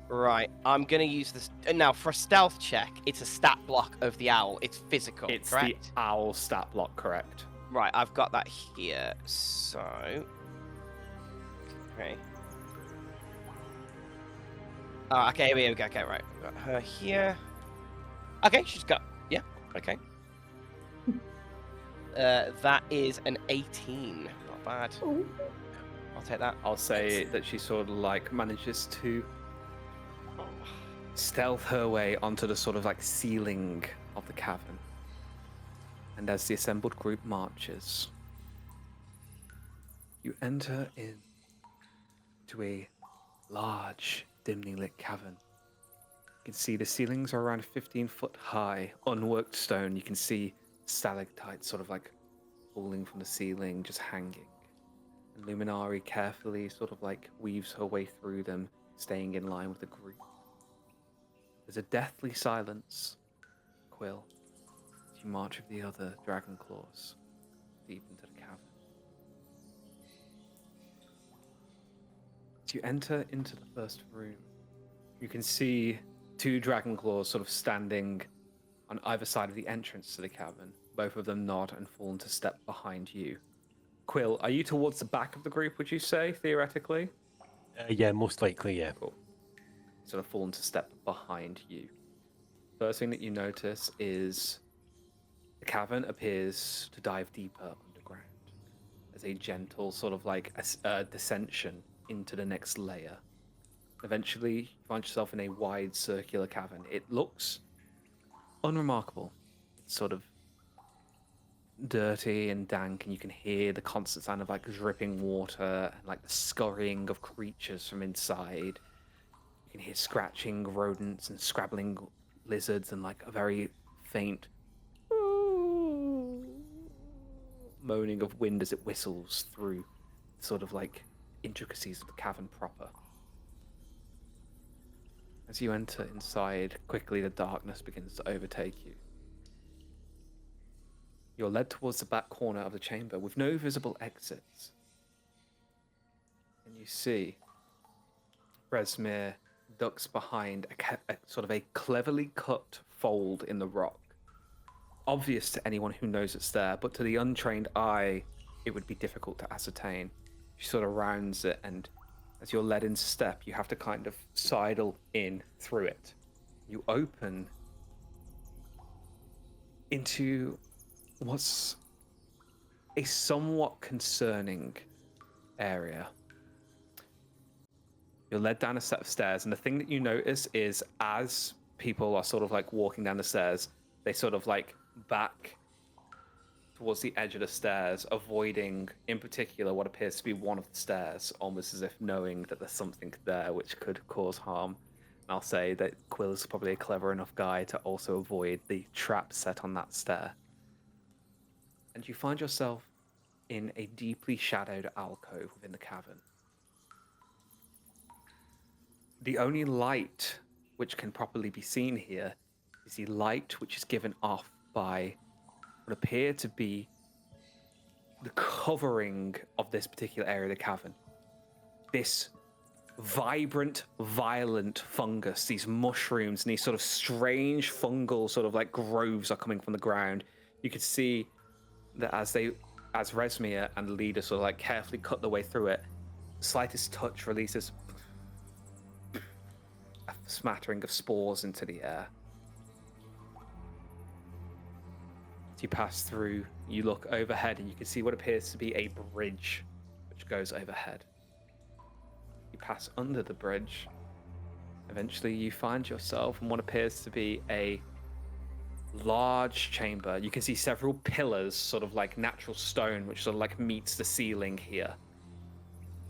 S7: Right, I'm gonna use this now for a stealth check. It's a stat block of the owl. It's physical,
S1: It's
S7: correct?
S1: the owl stat block, correct?
S7: Right, I've got that here. So, okay. Oh, okay, here we go. Okay, right. We got her here. Okay, she's got. Yeah, okay. That is an 18. Not bad.
S2: Ooh.
S7: I'll take that.
S1: I'll say that she sort of like manages to stealth her way onto the sort of like ceiling of the cavern. And as the assembled group marches, you enter in to a large, dimly lit cavern. You can see the ceilings are around 15 foot high, unworked stone. You can see stalactites sort of like falling from the ceiling, just hanging. And Luminari carefully sort of like weaves her way through them, staying in line with the group. There's a deathly silence, Quill, as you march with the other dragon claws deep into the cavern. As you enter into the first room, you can see 2 dragon claws sort of standing on either side of the entrance to the cavern. Both of them nod and fall into step behind you. Quill, are you towards the back of the group, would you say, theoretically?
S6: Yeah, most likely, yeah.
S1: Cool. Sort of fall into step behind you. First thing that you notice is the cavern appears to dive deeper underground. As a gentle sort of like a descension into the next layer. Eventually, you find yourself in a wide circular cavern. It looks unremarkable. It's sort of dirty and dank, and you can hear the constant sound of like dripping water and like the scurrying of creatures from inside. You can hear scratching rodents and scrabbling lizards and like a very faint moaning of wind as it whistles through sort of like intricacies of the cavern proper. As you enter inside, quickly the darkness begins to overtake you. You're led towards the back corner of the chamber with no visible exits. And you see Resmir ducks behind a sort of a cleverly cut fold in the rock. Obvious to anyone who knows it's there, but to the untrained eye, it would be difficult to ascertain. She sort of rounds it, and as you're led into step, you have to kind of sidle in through it. You open into what's a somewhat concerning area. You're led down a set of stairs, and the thing that you notice is as people are sort of like walking down the stairs, they sort of like back towards the edge of the stairs, avoiding in particular what appears to be one of the stairs, almost as if knowing that there's something there which could cause harm. And I'll say that Quill is probably a clever enough guy to also avoid the trap set on that stair. And you find yourself in a deeply shadowed alcove within the cavern. The only light which can properly be seen here is the light which is given off by what appear to be the covering of this particular area of the cavern. This vibrant, violent fungus, these mushrooms and these sort of strange fungal sort of like groves are coming from the ground. You could see that as Resmir and the leader sort of like carefully cut their way through it, the slightest touch releases a smattering of spores into the air. As you pass through, you look overhead and you can see what appears to be a bridge which goes overhead. You pass under the bridge. Eventually you find yourself in what appears to be a large chamber. You can see several pillars, sort of like natural stone, which sort of like meets the ceiling here.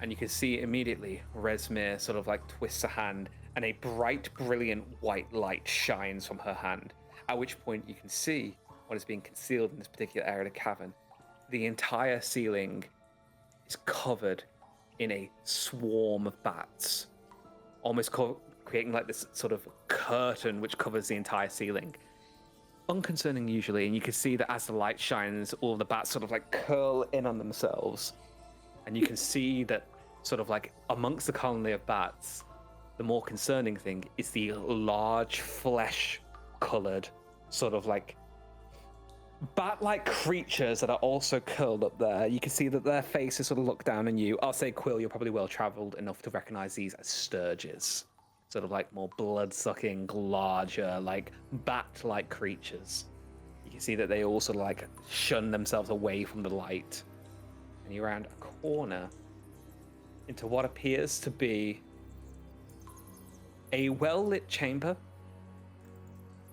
S1: And you can see immediately Resmir sort of like twists a hand and a bright, brilliant white light shines from her hand. At which point you can see what is being concealed in this particular area of the cavern. The entire ceiling is covered in a swarm of bats, almost creating like this sort of curtain which covers the entire ceiling. Unconcerning usually, and you can see that as the light shines, all of the bats sort of like curl in on themselves. And you can see that sort of like amongst the colony of bats, the more concerning thing is the large flesh-colored sort of like bat-like creatures that are also curled up there. You can see that their faces sort of look down on you. I'll say, Quill, you're probably well-traveled enough to recognize these as sturges. sort of like more blood-sucking, larger, like bat-like creatures. You can see that they all sort of like shun themselves away from the light. And you round a corner into what appears to be a well-lit chamber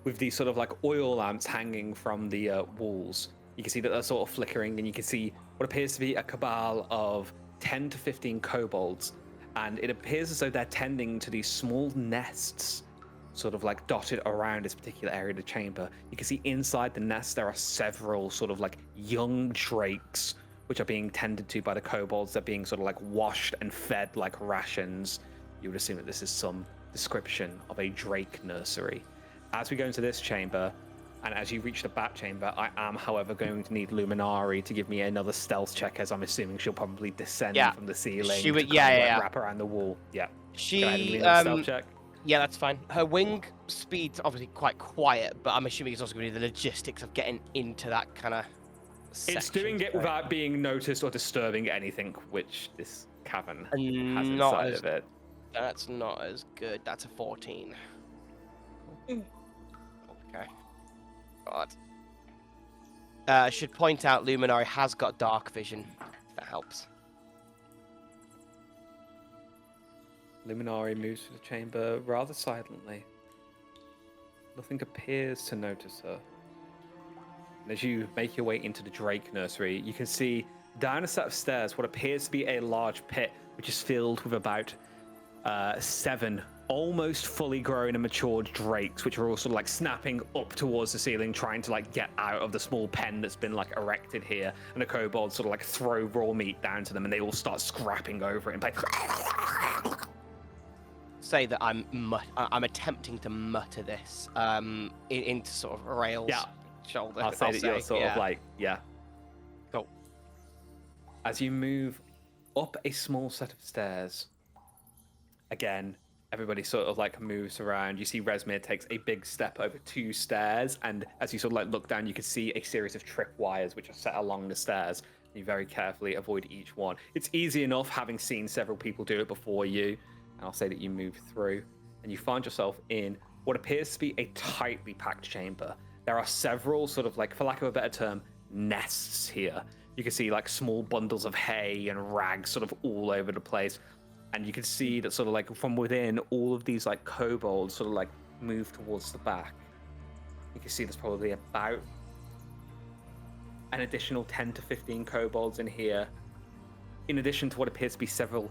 S1: with these sort of like oil lamps hanging from the walls. You can see that they're sort of flickering, and you can see what appears to be a cabal of 10 to 15 kobolds. And it appears as though they're tending to these small nests sort of like dotted around this particular area of the chamber. You can see inside the nest there are several sort of like young drakes which are being tended to by the kobolds. They're being sort of like washed and fed like rations. You would assume that this is some description of a drake nursery. As we go into this chamber, and as you reach the bat chamber, I am, however, going to need Luminari to give me another stealth check, as I'm assuming she'll probably descend from the ceiling
S7: She would,
S1: to kind of, like, wrap around the wall. Yeah.
S7: She,
S1: Go ahead and lean on the stealth check.
S7: Yeah, that's fine. Her wing speed's obviously quite quiet, but I'm assuming it's also going to be the logistics of getting into that kind of section.
S1: It's doing it without being noticed or disturbing anything which this cavern has
S7: not
S1: inside of it.
S7: That's not as good. That's a 14. Okay. God. I should point out Luminari has got dark vision. If that helps.
S1: Luminari moves through the chamber rather silently. Nothing appears to notice her. And as you make your way into the Drake nursery, you can see down a set of stairs what appears to be a large pit, which is filled with about 7 almost fully grown and matured drakes, which are all sort of like snapping up towards the ceiling, trying to like get out of the small pen that's been like erected here. And the kobolds sort of like throw raw meat down to them, and they all start scrapping over it and like
S7: say that I'm attempting to mutter this into sort of Rail's shoulder.
S1: I'll say that you're sort of like,
S7: Cool.
S1: As you move up a small set of stairs, again, everybody sort of like moves around. You see Resmir takes a big step over 2 stairs, and as you sort of like look down, you can see a series of tripwires which are set along the stairs. You very carefully avoid each one. It's easy enough having seen several people do it before you. And I'll say that you move through, and you find yourself in what appears to be a tightly packed chamber. There are several sort of like, for lack of a better term, nests here. You can see like small bundles of hay and rags sort of all over the place. And you can see that sort of like from within, all of these like kobolds sort of like move towards the back. You can see there's probably about an additional 10 to 15 kobolds in here, in addition to what appears to be several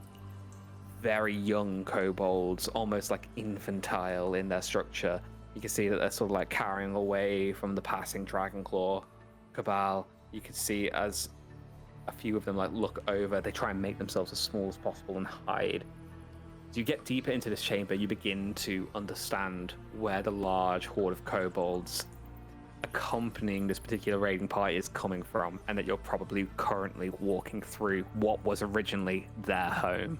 S1: very young kobolds, almost like infantile in their structure. You can see that they're sort of like carrying away from the passing Dragonclaw cabal. You can see as a few of them like look over, they try and make themselves as small as possible and hide. As you get deeper into this chamber, you begin to understand where the large horde of kobolds accompanying this particular raiding party is coming from, and that you're probably currently walking through what was originally their home.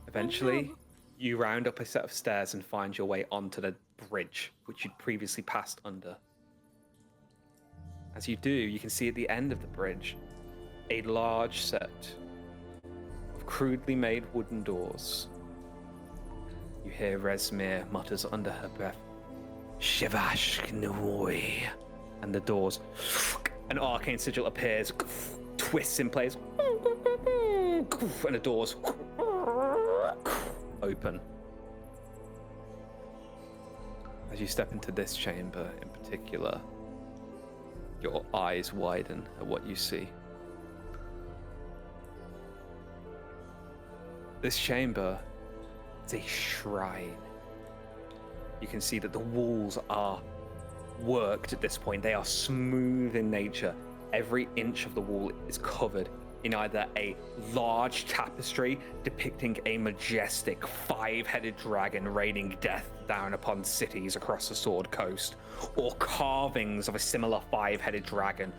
S1: Eventually, you round up a set of stairs and find your way onto the bridge, which you'd previously passed under. As you do, you can see at the end of the bridge a large set of crudely made wooden doors. You hear Resmir mutters under her breath, "Shivash Gnoi," and the doors, an arcane sigil appears, twists in place, and the doors open. As you step into this chamber in particular, your eyes widen at what you see. This chamber is a shrine. You can see that the walls are worked at this point. They are smooth in nature. Every inch of the wall is covered in either a large tapestry depicting a majestic 5-headed dragon raining death down upon cities across the Sword Coast, or carvings of a similar 5-headed dragon,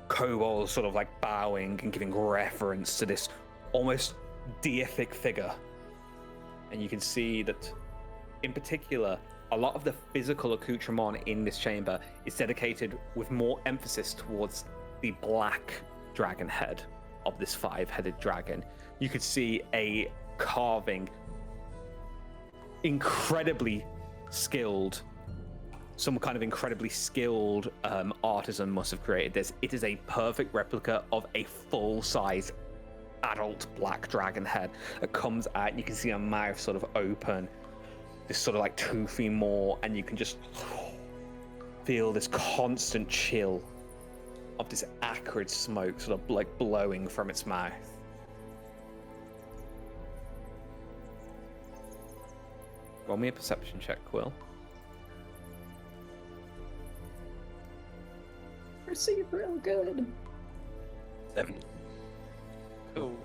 S1: kobolds sort of like bowing and giving reference to this almost deific figure. And you can see that, in particular, a lot of the physical accoutrement in this chamber is dedicated with more emphasis towards the black dragon head of this 5-headed dragon. You could see a carving. Incredibly skilled. Some kind of incredibly skilled artisan must have created this. It is a perfect replica of a full-size adult black dragon head that comes out, and you can see a mouth sort of open, this sort of like toothy maw, and you can just feel this constant chill of this acrid smoke sort of like blowing from its mouth. Roll me a perception check, Quill.
S2: Perceive real good.
S6: 7.
S7: Ooh.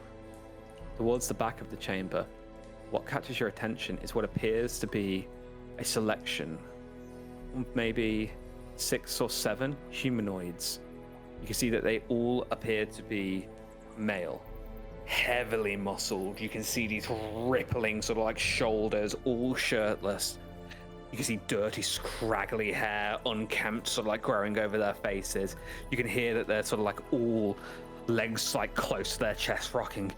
S1: Towards the back of the chamber, what catches your attention is what appears to be a selection of maybe 6 or 7 humanoids. You can see that they all appear to be male, heavily muscled. You can see these rippling sort of like shoulders, all shirtless. You can see dirty, scraggly hair, unkempt, sort of like growing over their faces. You can hear that they're sort of like all legs like close to their chest, rocking.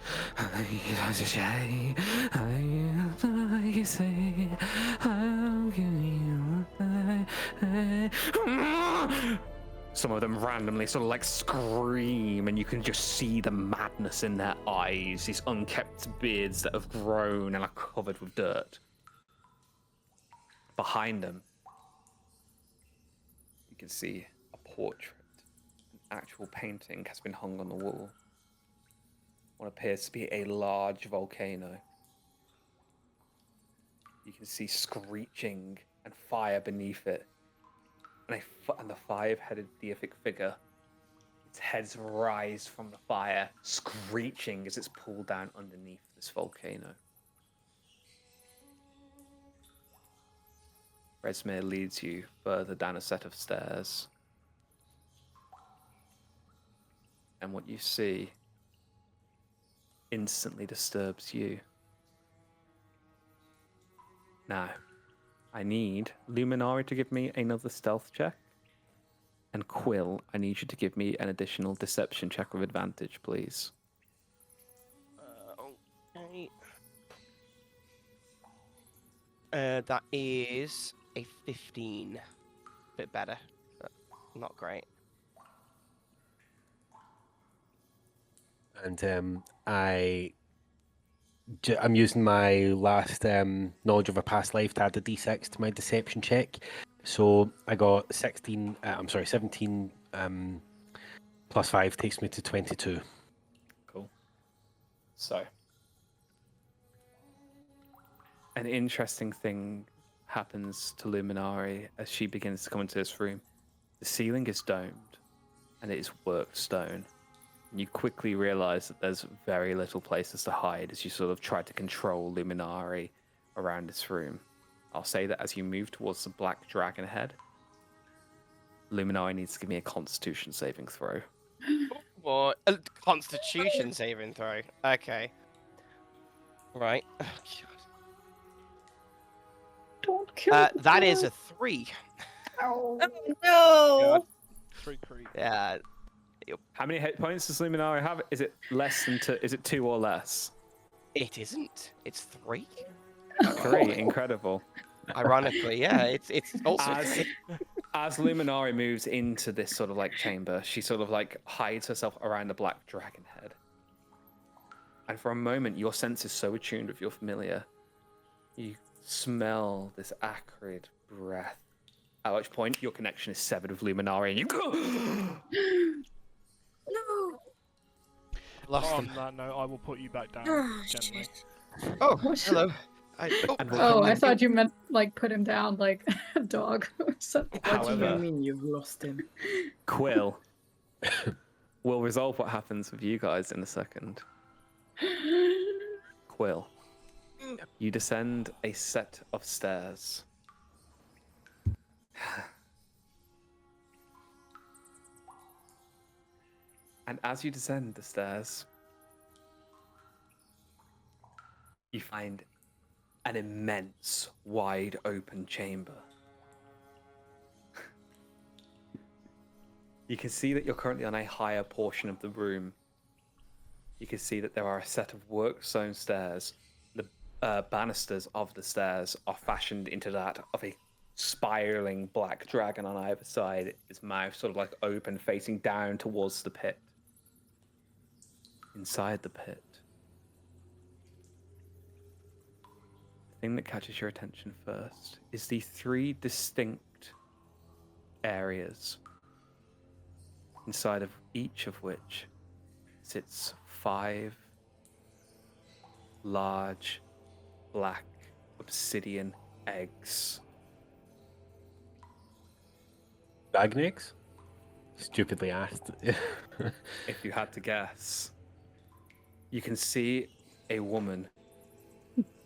S1: Some of them randomly sort of like scream, and you can just see the madness in their eyes, these unkept beards that have grown and are covered with dirt. Behind them, you can see a portrait. An actual painting has been hung on the wall. What appears to be a large volcano. You can see screeching and fire beneath it. And the 5-headed deific figure, its heads rise from the fire, screeching as it's pulled down underneath this volcano. Resmir leads you further down a set of stairs. And what you see instantly disturbs you. Now, I need Luminari to give me another stealth check. And Quill, I need you to give me an additional deception check with advantage, please.
S7: Okay. That is a 15. Bit better, but not great.
S6: And I'm using my last knowledge of a past life to add a d6 to my deception check. So I got 17 plus 5 takes me to 22.
S1: Cool. So, an interesting thing happens to Luminari as she begins to come into this room. The ceiling is domed, and it is worked stone. And you quickly realize that there's very little places to hide as you sort of try to control Luminari around this room. I'll say that as you move towards the black dragon head, Luminari needs to give me a Constitution saving throw.
S7: What? A Constitution saving throw. Okay. Right. Oh,
S2: Don't kill
S7: God.
S2: the
S7: That is
S2: dog.
S7: a 3.
S2: Ow.
S8: Oh no!
S3: 3 creep.
S7: Yeah.
S1: How many hit points does Luminari have? Is it less than 2? Is it 2 or less?
S7: It isn't. It's 3.
S1: 3, incredible.
S7: Ironically, yeah. It's also.
S1: As Luminari moves into this sort of like chamber, she sort of like hides herself around the black dragon head. And for a moment, your sense is so attuned with your familiar. You smell this acrid breath. At which point, your connection is severed with Luminari, and you go.
S8: No!
S7: Lost
S3: On
S7: them.
S3: that note, I will put you back down
S8: Oh,
S3: gently.
S7: Oh, hello.
S1: And we'll
S2: Oh,
S1: come
S2: I
S1: in-
S2: thought you meant like put him down like a dog or something.
S5: What do you
S1: However-
S5: mean you've lost him?
S1: Quill will resolve what happens with you guys in a second. Quill, you descend a set of stairs. And as you descend the stairs, you find an immense, wide open chamber. You can see that you're currently on a higher portion of the room. You can see that there are a set of work stone stairs banisters of the stairs are fashioned into that of a spiraling black dragon on either side, its mouth sort of like open, facing down towards the pit. Inside the pit, the thing that catches your attention first is the 3 distinct areas, inside of each of which sits 5 large black obsidian eggs.
S6: Dragon eggs? Stupidly asked.
S1: If you had to guess, you can see a woman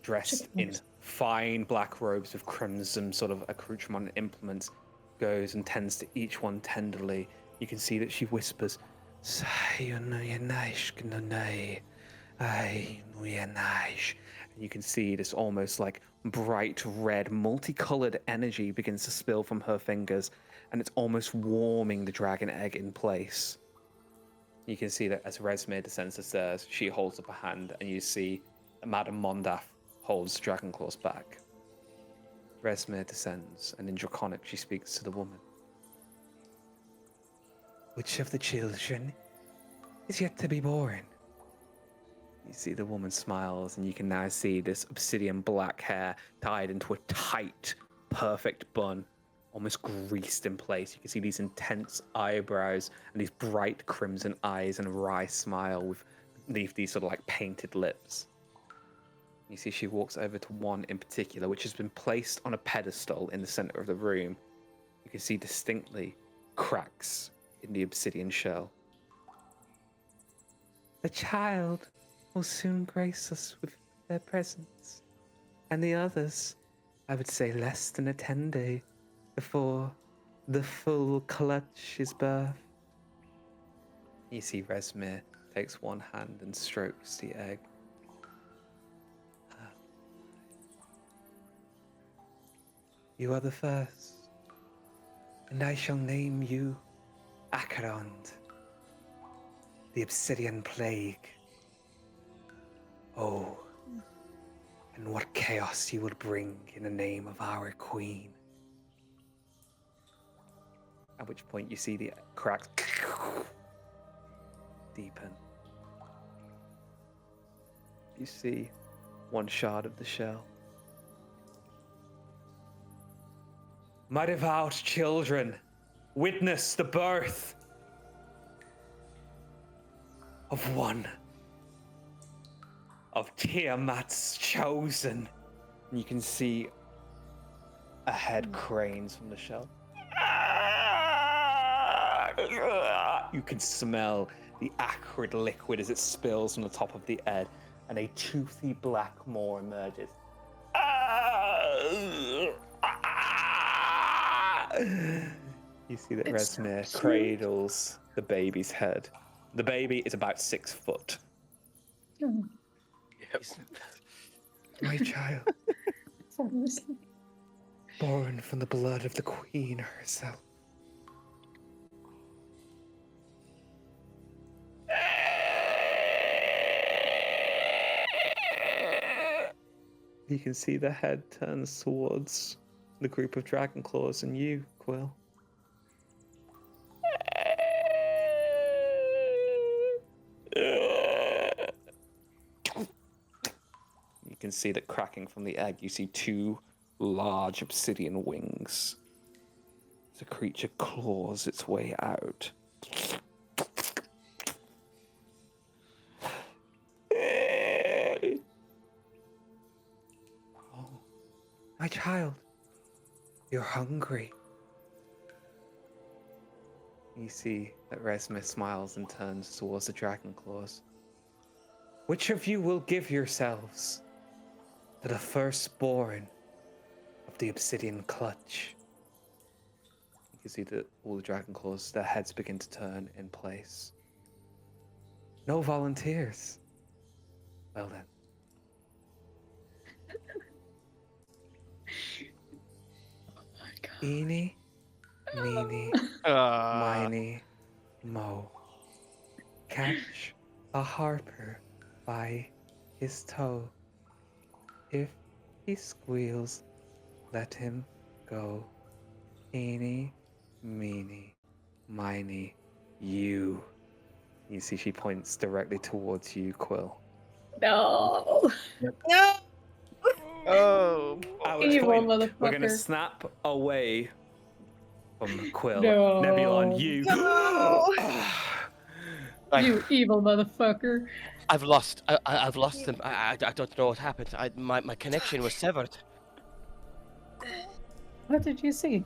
S1: dressed in fine black robes with crimson sort of accoutrement and implements, goes and tends to each one tenderly. You can see that she whispers, and you can see this almost like bright red, multicolored energy begins to spill from her fingers, and it's almost warming the dragon egg in place. You can see that as Resmir descends the stairs, she holds up a hand, and you see Madame Mondaf holds Dragonclaw's back. Resmir descends, and in Draconic she speaks to the woman. Which of the children is yet to be born? You see the woman smiles, and you can now see this obsidian black hair tied into a tight, perfect bun, almost greased in place. You can see these intense eyebrows and these bright crimson eyes and a wry smile with these sort of like painted lips. You see she walks over to one in particular, which has been placed on a pedestal in the center of the room. You can see distinctly cracks in the obsidian shell. The child will soon grace us with their presence, and the others, I would say less than a 10-day before the full clutch is birthed. You see Resmir takes one hand and strokes the egg. You are the first, and I shall name you Acheron, the Obsidian Plague. Oh, and what chaos you will bring in the name of our queen. At which point you see the cracks deepen. You see one shard of the shell. My devout children, witness the birth of one of Tiamat's chosen. And you can see a head cranes from the shell. You can smell the acrid liquid as it spills from the top of the head, and a toothy black maw emerges. You see that Resmir cradles the baby's head. The baby is about 6 foot.
S6: Yep.
S1: My child, born from the blood of the queen herself. You can see the head turns towards the group of Dragonclaws and you, Quill. You can see that cracking from the egg, you see 2 large obsidian wings. The creature claws its way out. Oh, my child, you're hungry. You see that Resmir smiles and turns towards the Dragonclaws. Which of you will give yourselves to the firstborn of the obsidian clutch? You can see that all the Dragonclaws, their heads begin to turn in place. No volunteers. Well then.
S2: Oh my god.
S1: Eeny, meeny, miny, mo. Catch a harper by his toe. If he squeals, let him go. Eeny, meeny, miny, you. You see she points directly towards you, Quill.
S2: No.
S8: No.
S7: Oh,
S1: At which
S2: Evil
S1: point, we're going to
S2: motherfucker.
S1: snap away from Quill.
S2: No.
S1: Nebulon, you.
S8: No.
S2: You evil motherfucker.
S7: I've lost. I've lost them. I don't know what happened. My connection was severed.
S2: What did you see?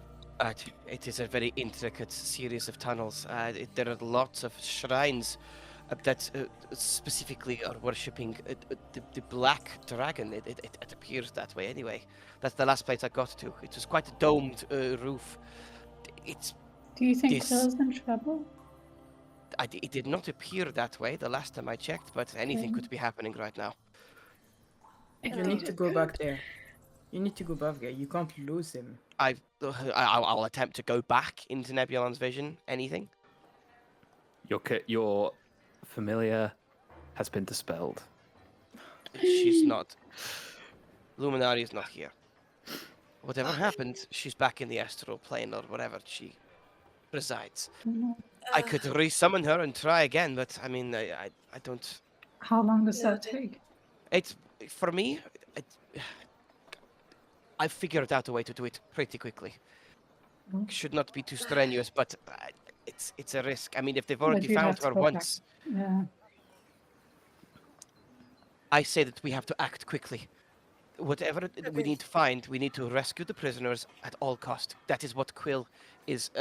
S7: It is a very intricate series of tunnels. There are lots of shrines that specifically are worshipping the black dragon. It appears that way anyway. That's the last place I got to. It was quite a domed roof. It's
S2: Do you think
S7: This-
S2: Quill's in trouble?
S7: it did not appear that way the last time I checked, but anything could be happening right now.
S5: You need to go back there. You need to go back there. You can't lose him.
S7: I'll attempt to go back into Nebulon's vision. Anything?
S1: Your familiar has been dispelled.
S7: She's not. Luminari is not here. Whatever happened, she's back in the astral plane or wherever she resides. I could resummon her and try again, but I mean, I don't.
S2: How long does that take?
S7: It's for me. I figured out a way to do it pretty quickly. Should not be too strenuous, but it's a risk. I mean, if they've already
S2: you'd have
S7: found
S2: to
S7: her
S2: go back.
S7: once,
S2: Yeah.
S7: I say that we have to act quickly. Whatever we need to find, we need to rescue the prisoners at all cost. That is what Quill is.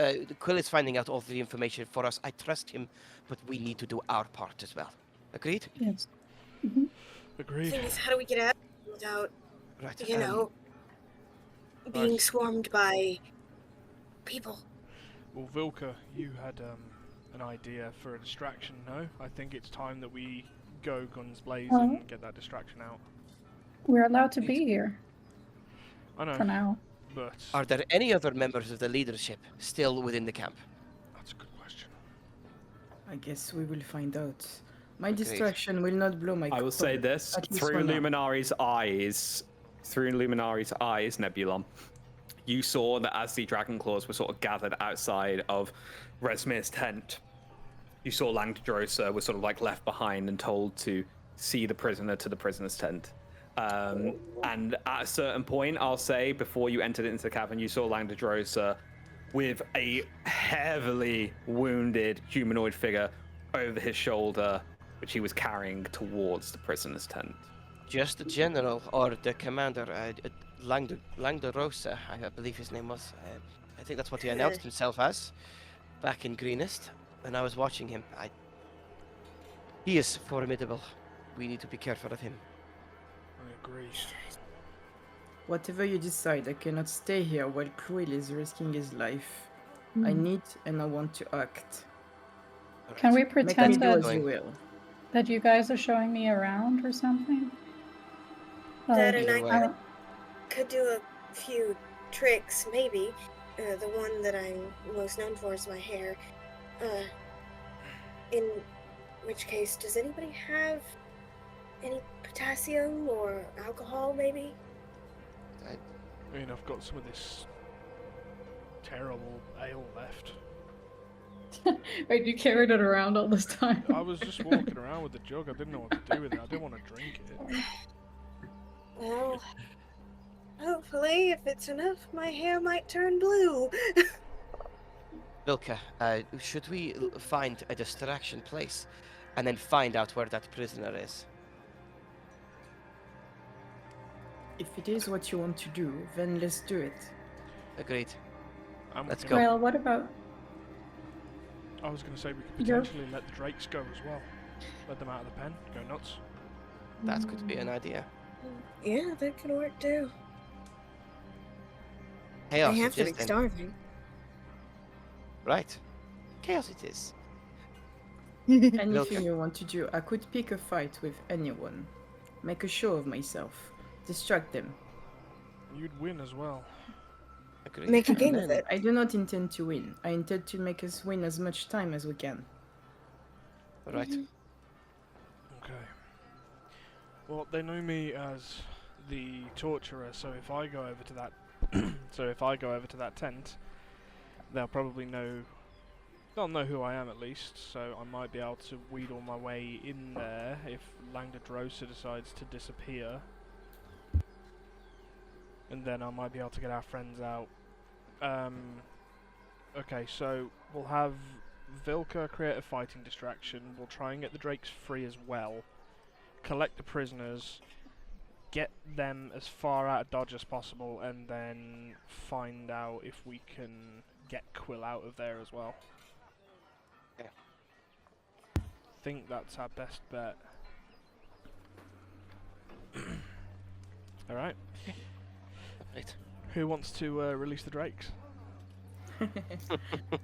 S7: Quill is finding out all the information for us. I trust him, but we need to do our part as well. Agreed?
S2: Yes.
S3: Agreed.
S8: Thing is, how do we get out without,
S7: Right.
S8: you know, being
S3: Right.
S8: swarmed by people?
S3: Well, Vilka, you had an idea for a distraction, no? I think it's time that we go guns blazing and get that distraction out.
S2: We're allowed to be here
S3: I know,
S2: for now.
S3: but
S7: Are there any other members of the leadership still within the camp?
S3: that's a good question.
S5: I guess we will find out. My
S7: Agreed.
S5: distraction will not blow my
S1: I will say
S5: cover,
S1: this,
S5: at least
S1: through
S5: for now.
S1: Luminari's eyes, Nebulon, you saw that as the Dragon Claws were sort of gathered outside of Resmir's tent, you saw Langdrosa was sort of like left behind and told to see the prisoner to the prisoner's tent. And at a certain point, I'll say, before you entered into the cavern, you saw Langdrosa with a heavily wounded humanoid figure over his shoulder, which he was carrying towards the prisoner's tent.
S7: Just the general or the commander, Langdorosa, I believe his name was. I think that's what he announced himself as, back in Greenest. And I was watching him. He is formidable. We need to be careful of him.
S3: I agree.
S5: Whatever you decide, I cannot stay here while Quill is risking his life. I need and I want to act.
S2: Can we
S5: Make me
S2: pretend
S5: do
S2: that
S5: as you will.
S2: you guys are showing me around or something?
S8: That
S2: Like,
S8: and I
S7: Either
S2: I
S7: way.
S2: don't-
S8: could do a few tricks, maybe. The one that I'm most known for is my hair. In which case, does anybody have any potassium or alcohol, maybe?
S3: I mean, I've got some of this terrible ale left.
S2: Wait, you carried it around all this time?
S3: I was just walking around with the jug. I didn't know what to do with it. I didn't want to drink it.
S8: Well, hopefully, if it's enough, my hair might turn blue.
S7: Vilka, should we find a distraction place and then find out where that prisoner is?
S5: If it is what you want to do, then let's do it.
S7: Agreed.
S3: I'm
S7: Let's
S3: gonna-
S7: go.
S2: Well, what about...
S3: I was going to say we could
S2: You're-
S3: potentially let the drakes go as well. Let them out of the pen, go nuts.
S7: That could be an idea.
S8: Yeah, that can work too.
S7: Chaos
S8: They have
S7: it
S8: to
S7: is
S8: be
S7: then.
S8: starving.
S7: Right. Chaos it is.
S5: Anything you want to do, I could pick a fight with anyone. Make a show of myself. Distract them.
S3: You'd win as well.
S7: Agreed.
S8: Make a game
S5: And
S8: of
S5: then
S8: it.
S5: I do not intend to win. I intend to make us win as much time as we can.
S7: Right.
S3: Okay. Well, they know me as the torturer. So if I go over to that, tent, they'll probably know. They'll know who I am at least. So I might be able to wheedle my way in there if Langdadrosa decides to disappear, and then I might be able to get our friends out. Okay, so we'll have Vilka create a fighting distraction. We'll try and get the Drakes free as well. Collect the prisoners, get them as far out of dodge as possible, and then find out if we can get Quill out of there as well.
S7: Okay.
S3: I think that's our best bet. Alright.
S7: Right.
S3: Who wants to release the Drakes?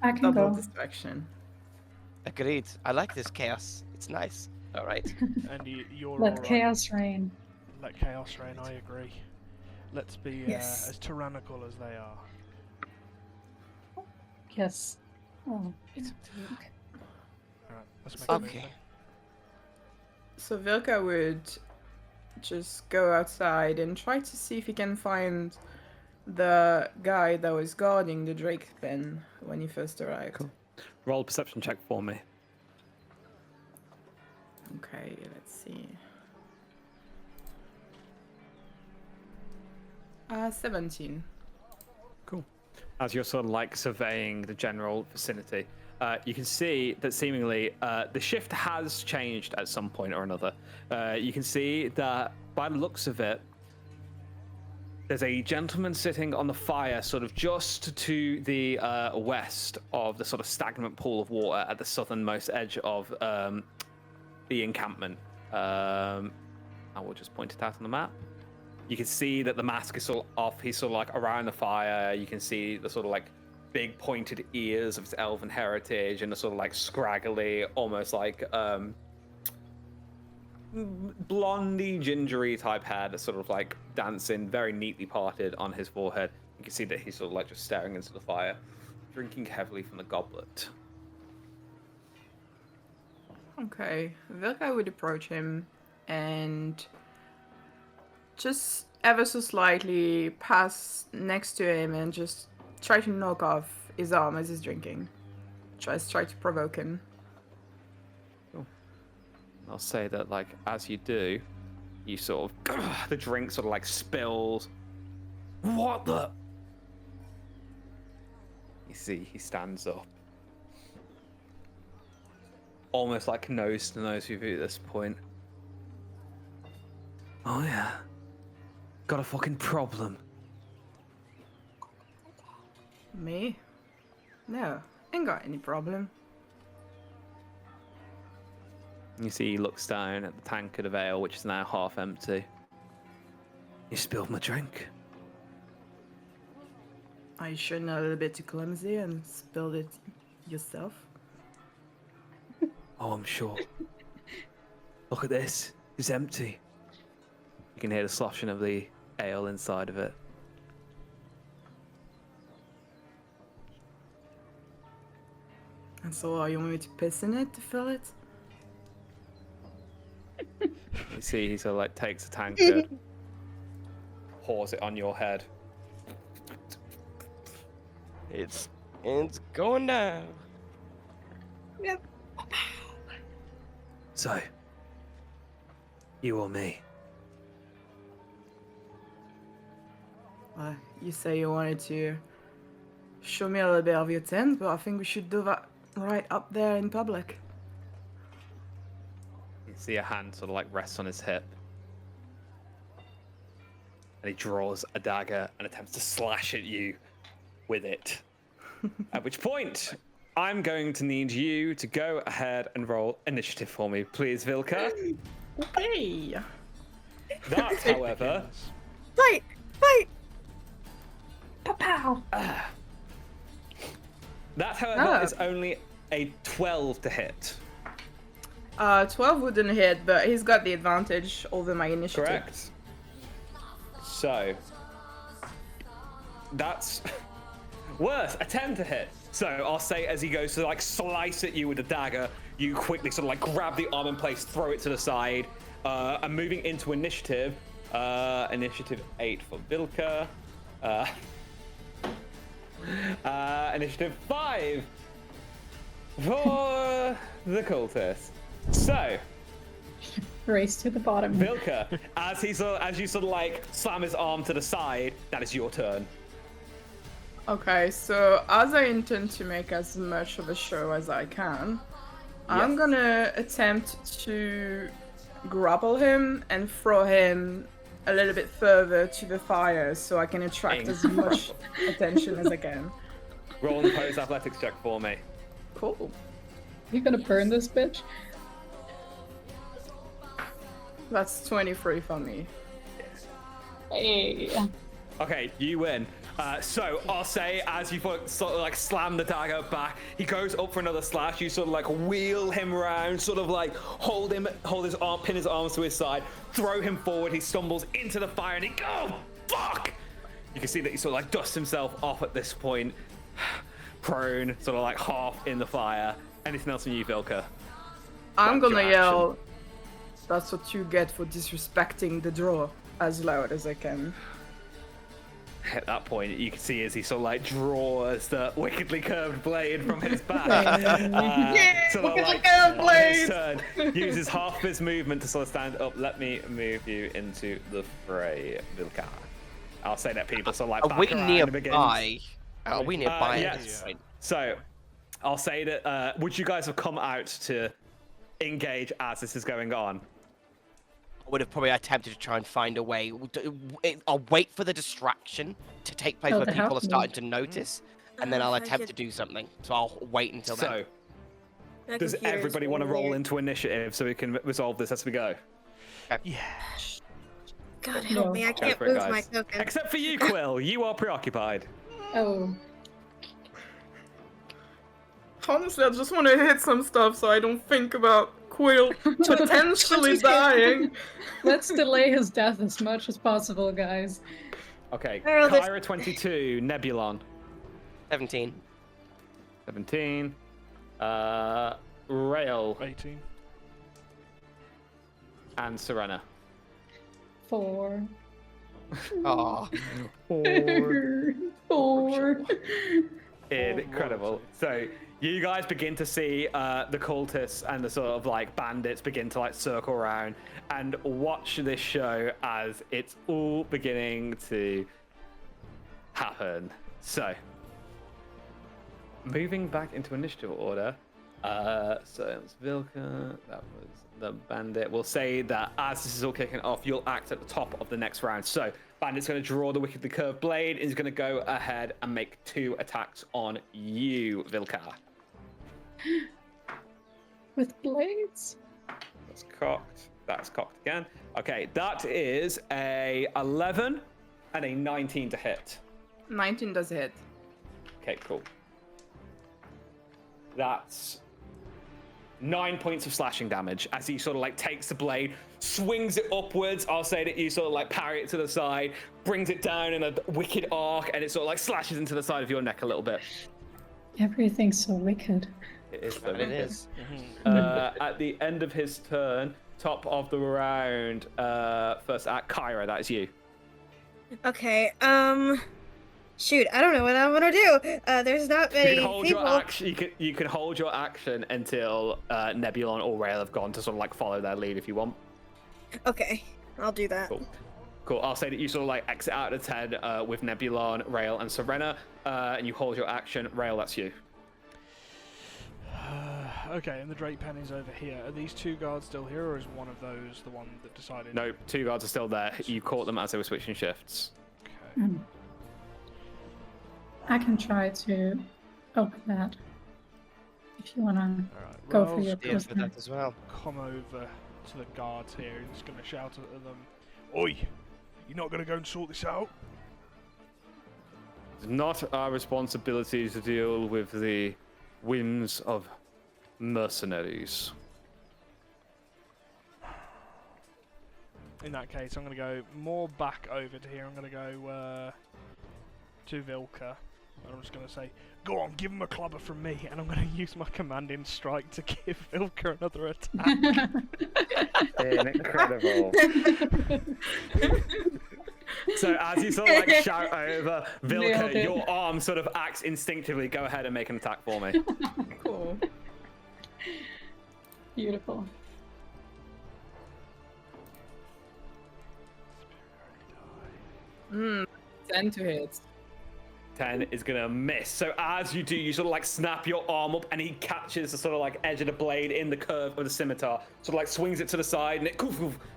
S2: I can
S5: Double
S2: go.
S5: distraction.
S7: Agreed. I like this chaos. It's nice. All right.
S3: And you're
S2: Let
S3: alright.
S2: chaos reign.
S3: Let chaos reign, I agree. Let's be
S2: Yes.
S3: as tyrannical as they are.
S2: Yes. Oh.
S3: Alright, let's make a move
S7: Okay.
S3: then.
S5: So Vilka would just go outside and try to see if he can find the guy that was guarding the Drake pen when he first arrived.
S1: Cool. Roll a perception check for me.
S5: Okay, let's see. 17.
S1: Cool. As you're sort of like surveying the general vicinity, you can see that seemingly the shift has changed at some point or another. You can see that by the looks of it, there's a gentleman sitting on the fire, sort of just to the west of the sort of stagnant pool of water at the southernmost edge of the encampment. I will just point it out on the map. You can see that the mask is sort of off. He's sort of like around the fire. You can see the sort of like big pointed ears of his elven heritage and the sort of like scraggly, almost like blondie, gingery type hair that's sort of like dancing, very neatly parted on his forehead. You can see that he's sort of like just staring into the fire, drinking heavily from the goblet.
S5: Okay, Vilka would approach him and just ever so slightly pass next to him and just try to knock off his arm as he's drinking. Try to provoke him.
S1: I'll say that, like, as you do, you sort of the drink sort of like spills. What the? You see, he stands up, almost like nose to nose with you at this point. Oh yeah, got a fucking problem.
S5: Me? No, ain't got any problem.
S1: You see, he looks down at the tankard of ale, which is now half empty. You spilled my drink.
S5: Are you sure not a little bit too clumsy and spilled it yourself?
S1: Oh, I'm sure. Look at this. It's empty. You can hear the sloshing of the ale inside of it.
S5: And so you want me to piss in it to fill it?
S1: You see, he sort of like takes a tankard, pours it on your head.
S7: It's going down.
S8: Yep.
S1: So, you or me?
S5: You say you wanted to show me a little bit of your tent, but I think we should do that right up there in public.
S1: You see a hand sort of like rests on his hip. And he draws a dagger and attempts to slash at you with it. At which point, I'm going to need you to go ahead and roll initiative for me, please, Vilka.
S5: Okay.
S1: That, however,
S8: Fight! Fight!
S2: Pow!
S1: that, however, is only a 12 to hit.
S5: 12 wouldn't hit, but he's got the advantage over my initiative.
S1: Correct. So, that's worse, a 10 to hit. So I'll say as he goes to like slice at you with the dagger, you quickly sort of like grab the arm in place, throw it to the side, and moving into initiative, Initiative 8 for Vilka. Initiative 5 for the cultist. So,
S2: Race to the bottom.
S1: Vilka, as you sort of like slam his arm to the side, that is your turn.
S5: Okay, so as I intend to make as much of a show as I can, I'm gonna attempt to grapple him and throw him a little bit further to the fire so I can attract as much attention as I can.
S1: Roll an opposed athletics check for me.
S5: Cool.
S2: You gonna burn this bitch?
S5: That's 23 for me.
S2: Hey.
S1: Okay, you win. So I'll say, as you sort of like slam the dagger back, he goes up for another slash. You sort of like wheel him around, sort of like hold his arm, pin his arms to his side, throw him forward. He stumbles into the fire and oh fuck! You can see that he sort of like dusts himself off at this point, prone, sort of like half in the fire. Anything else from you, Vilka?
S5: I'm
S1: That's
S5: gonna
S1: your
S5: yell, "That's what you get for disrespecting the draw," as loud as I can.
S1: At that point, you can see as he sort of like draws the wickedly curved blade from his back.
S5: Wickedly curved blade!
S1: Turn, uses half his movement to sort of stand up. Let me move you into the fray, Vilka. I'll say that people sort of like
S7: Are
S1: back
S7: we
S1: around
S7: nearby? Are we nearby?
S1: Yes. So, I'll say that. Would you guys have come out to engage as this is going on?
S7: I would have probably attempted to try and find a way. I'll wait for the distraction to take place where people are starting to notice, and then I'll attempt to do something. So I'll wait until then.
S1: So, does everybody want to roll into initiative so we can resolve this as we go?
S3: Yeah.
S8: God help me, I can't
S1: for it,
S8: move
S1: guys.
S8: my token.
S1: Except for you, Quill. You are preoccupied.
S2: Oh.
S5: Honestly, I just want to hit some stuff so I don't think about Quill potentially dying.
S2: Let's delay his death as much as possible, guys.
S1: Okay,
S8: Harold,
S1: Kyra 22, Nebulon
S7: 17.
S1: 17, Rail
S3: 18.
S1: and Serena.
S2: 4.
S7: Oh.
S2: 4.
S1: Incredible. So you guys begin to see the cultists and the sort of like bandits begin to like circle around and watch this show as it's all beginning to happen. So moving back into initiative order. So it was Vilka, that was the bandit. We'll say that as this is all kicking off, you'll act at the top of the next round. So bandit's going to draw the wickedly curved blade and he's going to go ahead and make 2 attacks on you, Vilka.
S2: With blades?
S1: That's cocked. That's cocked again. Okay, that is a 11 and a 19 to hit.
S5: 19 does hit.
S1: Okay, cool. That's 9 points of slashing damage as he sort of like takes the blade, swings it upwards. I'll say that you sort of like parry it to the side, brings it down in a wicked arc, and it sort of like slashes into the side of your neck a little bit.
S2: Everything's so wicked.
S1: It is.
S7: It is.
S1: At the end of his turn, top of the round, first at Kyra, that is you.
S8: Okay, shoot, I don't know what I want to do. There's not many
S1: You can hold
S8: people.
S1: your action. You can hold your action until Nebulon or Rail have gone to sort of like follow their lead if you want.
S8: Okay, I'll do that.
S1: Cool. I'll say that you sort of like exit out of 10 with Nebulon, Rail, and Serena, and you hold your action. Rail, that's you.
S3: Okay, and the Drake pen is over here. Are these 2 guards still here, or is one of those the one that decided?
S1: No, 2 guards are still there. You caught them as they were switching shifts.
S3: Okay.
S2: I can try to open that. If you wanna
S3: Alright,
S2: go
S3: well,
S2: for your
S7: Yeah, for
S2: prisoner.
S7: that as well.
S3: come over to the guards here and just going to shout at them, "Oi! You're not going to go and sort this out?"
S1: It's not our responsibility to deal with the whims of mercenaries.
S3: In that case, I'm going to go more back over to here. I'm going to go to Vilka. And I'm just going to say, go on, give him a clobber from me, and I'm going to use my commanding strike to give Vilka another attack.
S1: Incredible. So as you sort of like shout over, Vilka, your arm sort of acts instinctively. Go ahead and make an attack for me.
S5: Cool.
S2: Beautiful.
S5: Hmm. 10 to hit.
S1: 10 is gonna miss. So as you do, you sort of like snap your arm up, and he catches the sort of like edge of the blade in the curve of the scimitar. Sort of like swings it to the side, and it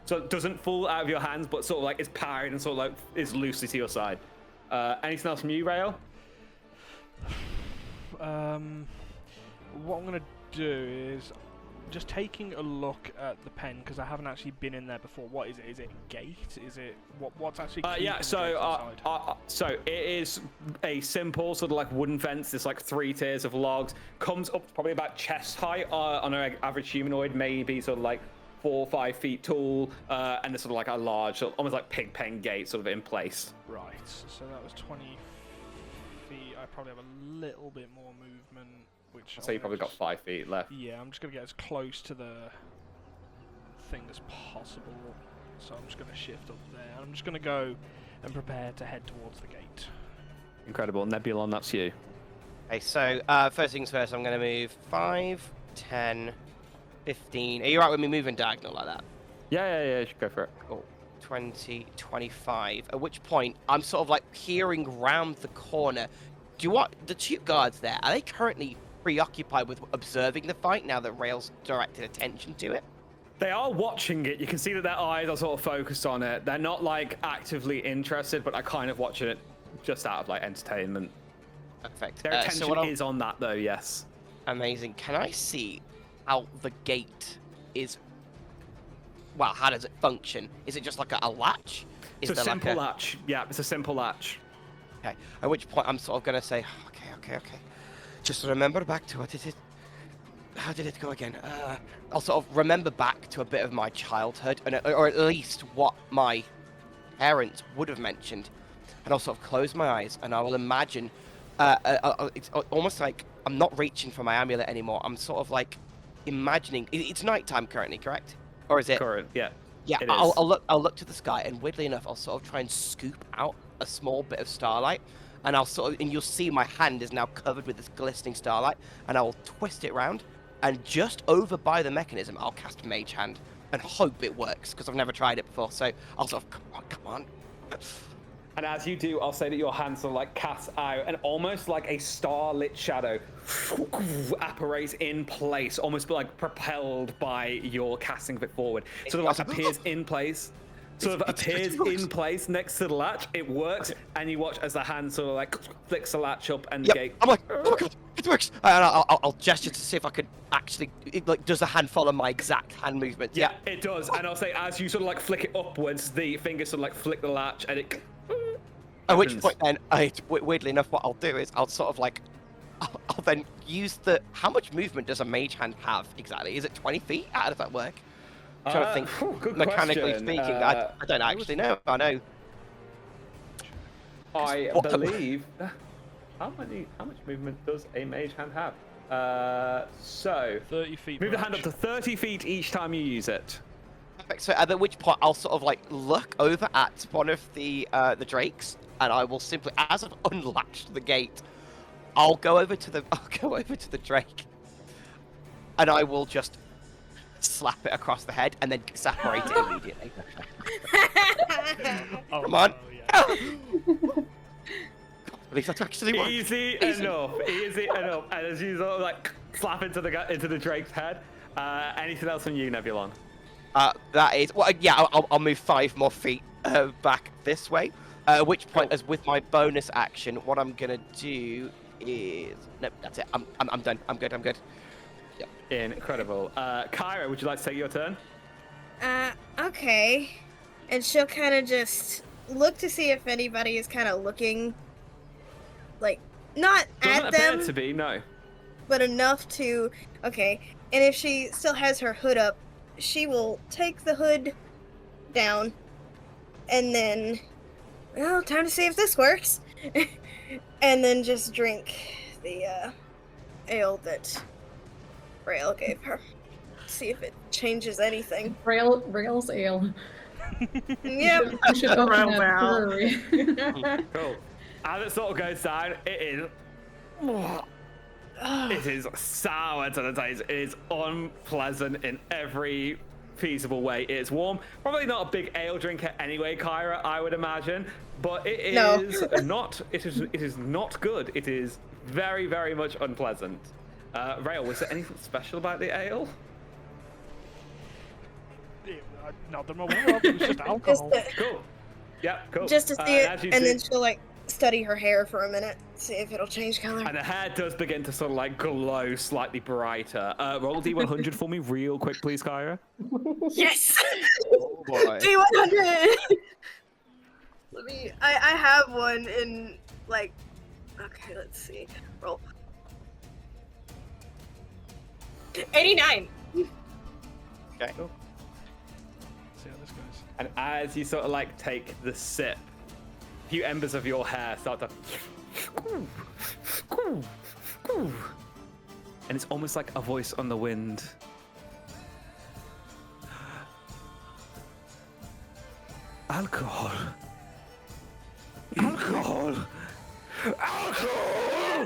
S1: so it doesn't fall out of your hands, but sort of like is parried and sort of like is loosely to your side. Anything else from you, Rael?
S3: What I'm gonna do is just taking a look at the pen, because I haven't actually been in there before. What is it? Is it a gate? Is it what's actually?
S1: Yeah. So it is a simple sort of like wooden fence. There's like 3 tiers of logs. Comes up probably about chest height on an average humanoid, maybe sort of like 4 or 5 feet tall, and there's sort of like a large, almost like pig pen gate sort of in place.
S3: Right. So that was 20 feet. I probably have a little bit more movement. Which
S1: So you probably got 5 feet left.
S3: Yeah, I'm just going to get as close to the thing as possible. So I'm just going to shift up there. I'm just going to go and prepare to head towards the gate.
S1: Incredible. Nebulon, that's you.
S7: Okay, so first things first, I'm going to move 5, 10, 15. Are you right with me moving diagonal like that?
S1: Yeah, you should go for it.
S7: Cool. 20, 25. At which point, I'm sort of like peering round the corner. Do you want the 2 guards there? Are they currently preoccupied with observing the fight now that Rail's directed attention to it?
S1: They are watching it. You can see that their eyes are sort of focused on it. They're not like actively interested, but they're kind of watching it just out of like entertainment.
S7: Perfect.
S1: Their attention is on that though, yes.
S7: Amazing. Can I see how the gate is? Well, how does it function? Is it just like a latch?
S1: It's a simple latch. Yeah, it's a simple latch.
S7: Okay. At which point I'm sort of gonna say, okay. Just remember back to how did it go again? I'll sort of remember back to a bit of my childhood, or at least what my parents would have mentioned, and I'll sort of close my eyes and I will imagine. It's almost like I'm not reaching for my amulet anymore. I'm sort of like imagining. It's nighttime currently, correct? Or is it?
S1: Correct. Yeah.
S7: Yeah.
S1: It is.
S7: I'll look to the sky, and weirdly enough, I'll sort of try and scoop out a small bit of starlight. And you'll see my hand is now covered with this glistening starlight, and I will twist it round, and just over by the mechanism, I'll cast Mage Hand and hope it works, because I've never tried it before. So I'll sort of, come on.
S1: And as you do, I'll say that your hand sort of like casts out, and almost like a starlit shadow apparates in place, almost like propelled by your casting of it forward. Sort of like appears in place. Sort of appears in place next to the latch. It works, and you watch as the hand sort of like flicks the latch up, and the gate.
S7: I'm like, oh my god, it works! And I'll gesture to see if I could actually. Does the hand follow my exact hand movement?
S1: Yeah, it does. And I'll say, as you sort of like flick it upwards, the fingers sort of like flick the latch, and it.
S7: At which point, then, weirdly enough, what I'll do is I'll sort of like, I'll then use the. How much movement does a mage hand have exactly? Is it 20 feet? How does that work? I'm trying to think.
S1: Good
S7: mechanically
S1: question.
S7: speaking, I don't actually know. I know.
S1: I believe. How much movement does a mage hand have? So
S3: 30 feet.
S1: Move the hand up to 30 feet each time you use it.
S7: Perfect. So at which point I'll sort of like look over at one of the drakes, and I will simply, as I've unlatched the gate, I'll go over to the drake, and I will just slap it across the head and then separate it immediately. Come on.
S3: Yeah.
S7: At least that's actually worked.
S1: Easy enough. And as you sort of like slap into the drake's head. Anything else from you, Nebulon?
S7: That is, well, yeah, I'll move 5 more feet back this way. At which point, as with my bonus action, what I'm gonna do is, no, that's it. I'm done. I'm good. Yep.
S1: Incredible. Kyra, would you like to take your turn?
S8: Okay. And she'll kind of just look to see if anybody is kind of looking, like, not
S1: Doesn't
S8: at them,
S1: appear to be, no.
S8: but enough to, okay. And if she still has her hood up, she will take the hood down, and then, well, time to see if this works. and then just drink the ale that Rael gave her. See if it changes anything.
S2: Rail's ale.
S8: Yep.
S2: You should open
S10: Rail
S2: that
S10: Rail.
S2: brewery.
S1: Cool. As it sort of goes down, it is sour to the taste. It is unpleasant in every feasible way. It's warm. Probably not a big ale drinker anyway, Kyra, I would imagine. But it is not. It is not good. It is very, very much unpleasant. Rael, was there anything special about the ale?
S3: Not that I'm aware of. It was just alcohol.
S1: Cool. Yeah, cool.
S8: Just to see it,
S1: as you
S8: and
S1: see-
S8: then she'll like study her hair for a minute, see if it'll change color.
S1: And the hair does begin to sort of like glow slightly brighter. Roll D100 for me real quick, please, Kyra.
S8: Yes.
S7: Oh boy.
S8: D100. Let me. I have one in like. Okay, let's see. Roll. 89.
S7: Okay.
S3: See how this goes.
S1: And as you sort of like take the sip, a few embers of your hair start to. And it's almost like a voice on the wind. Alcohol. Alcohol. Alcohol.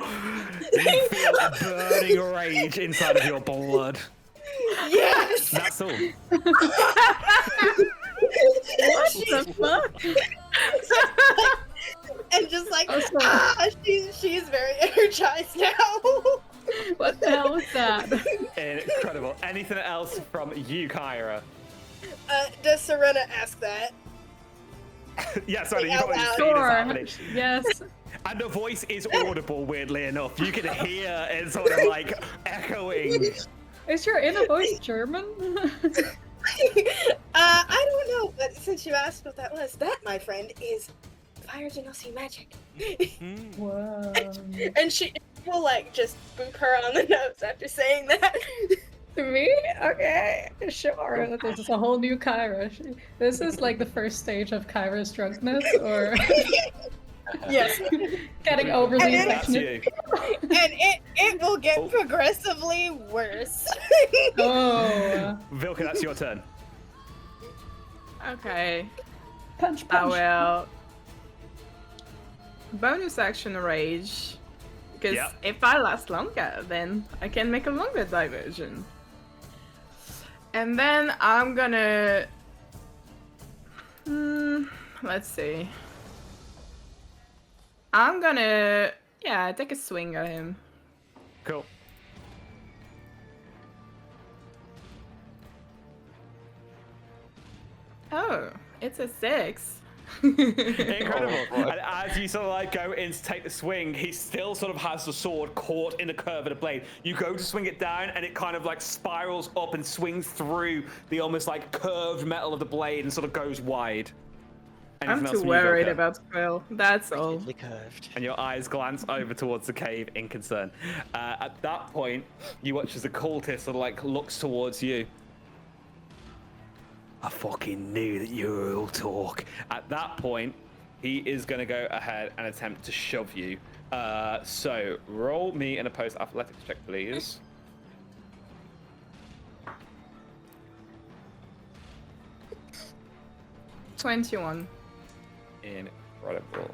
S1: You feel a burning rage inside of your blood.
S8: Yes.
S1: That's all.
S10: What the fuck?
S8: And just like
S2: Oh,
S8: she's very energized now.
S2: What the hell was that?
S1: Incredible. Anything else from you, Kyra?
S8: Does Serena ask that?
S1: Yeah, sorry,
S8: Like,
S1: you've already
S8: out
S1: seen this
S2: Sure.
S1: happening.
S2: Yes.
S1: And the voice is audible, weirdly enough. You can hear it sort of like echoing.
S2: Is your inner voice German?
S8: I don't know, but since you asked what that was, that, my friend, is fire genasi magic.
S2: Whoa.
S8: And she will like just boop her on the nose after saying that.
S2: Me? Okay, sure. This is a whole new Kyra. This is like the first stage of Kyra's drunkenness, or
S8: Yes.
S2: getting overly
S8: And then-
S1: That's
S2: affectionate.
S1: you.
S8: And it will get
S1: Oh.
S8: progressively worse.
S2: Oh,
S1: Vilka, that's your turn.
S10: Okay.
S2: punch,
S10: I
S2: punch.
S10: will. Bonus action rage. Because
S1: Yep.
S10: if I last longer, then I can make a longer diversion. And then I'm gonna. Let's see. I'm gonna. Yeah, take a swing at him.
S1: Cool.
S10: Oh, it's a 6.
S1: Incredible.
S7: Oh, boy.
S1: And as you sort of like go in to take the swing, he still sort of has the sword caught in the curve of the blade. You go to swing it down and it kind of like spirals up and swings through the almost like curved metal of the blade and sort of goes wide.
S10: I'm
S1: Anything else
S10: too
S1: from you,
S10: worried
S1: Vilka?
S10: about Quill. That's all.
S7: Rigidly curved.
S1: And your eyes glance over towards the cave in concern. At that point, you watch as the cultist sort of like looks towards you. I fucking knew that you were all talk. At that point, he is going to go ahead and attempt to shove you. So roll me an opposed athletics check, please.
S10: $21.
S1: Incredible.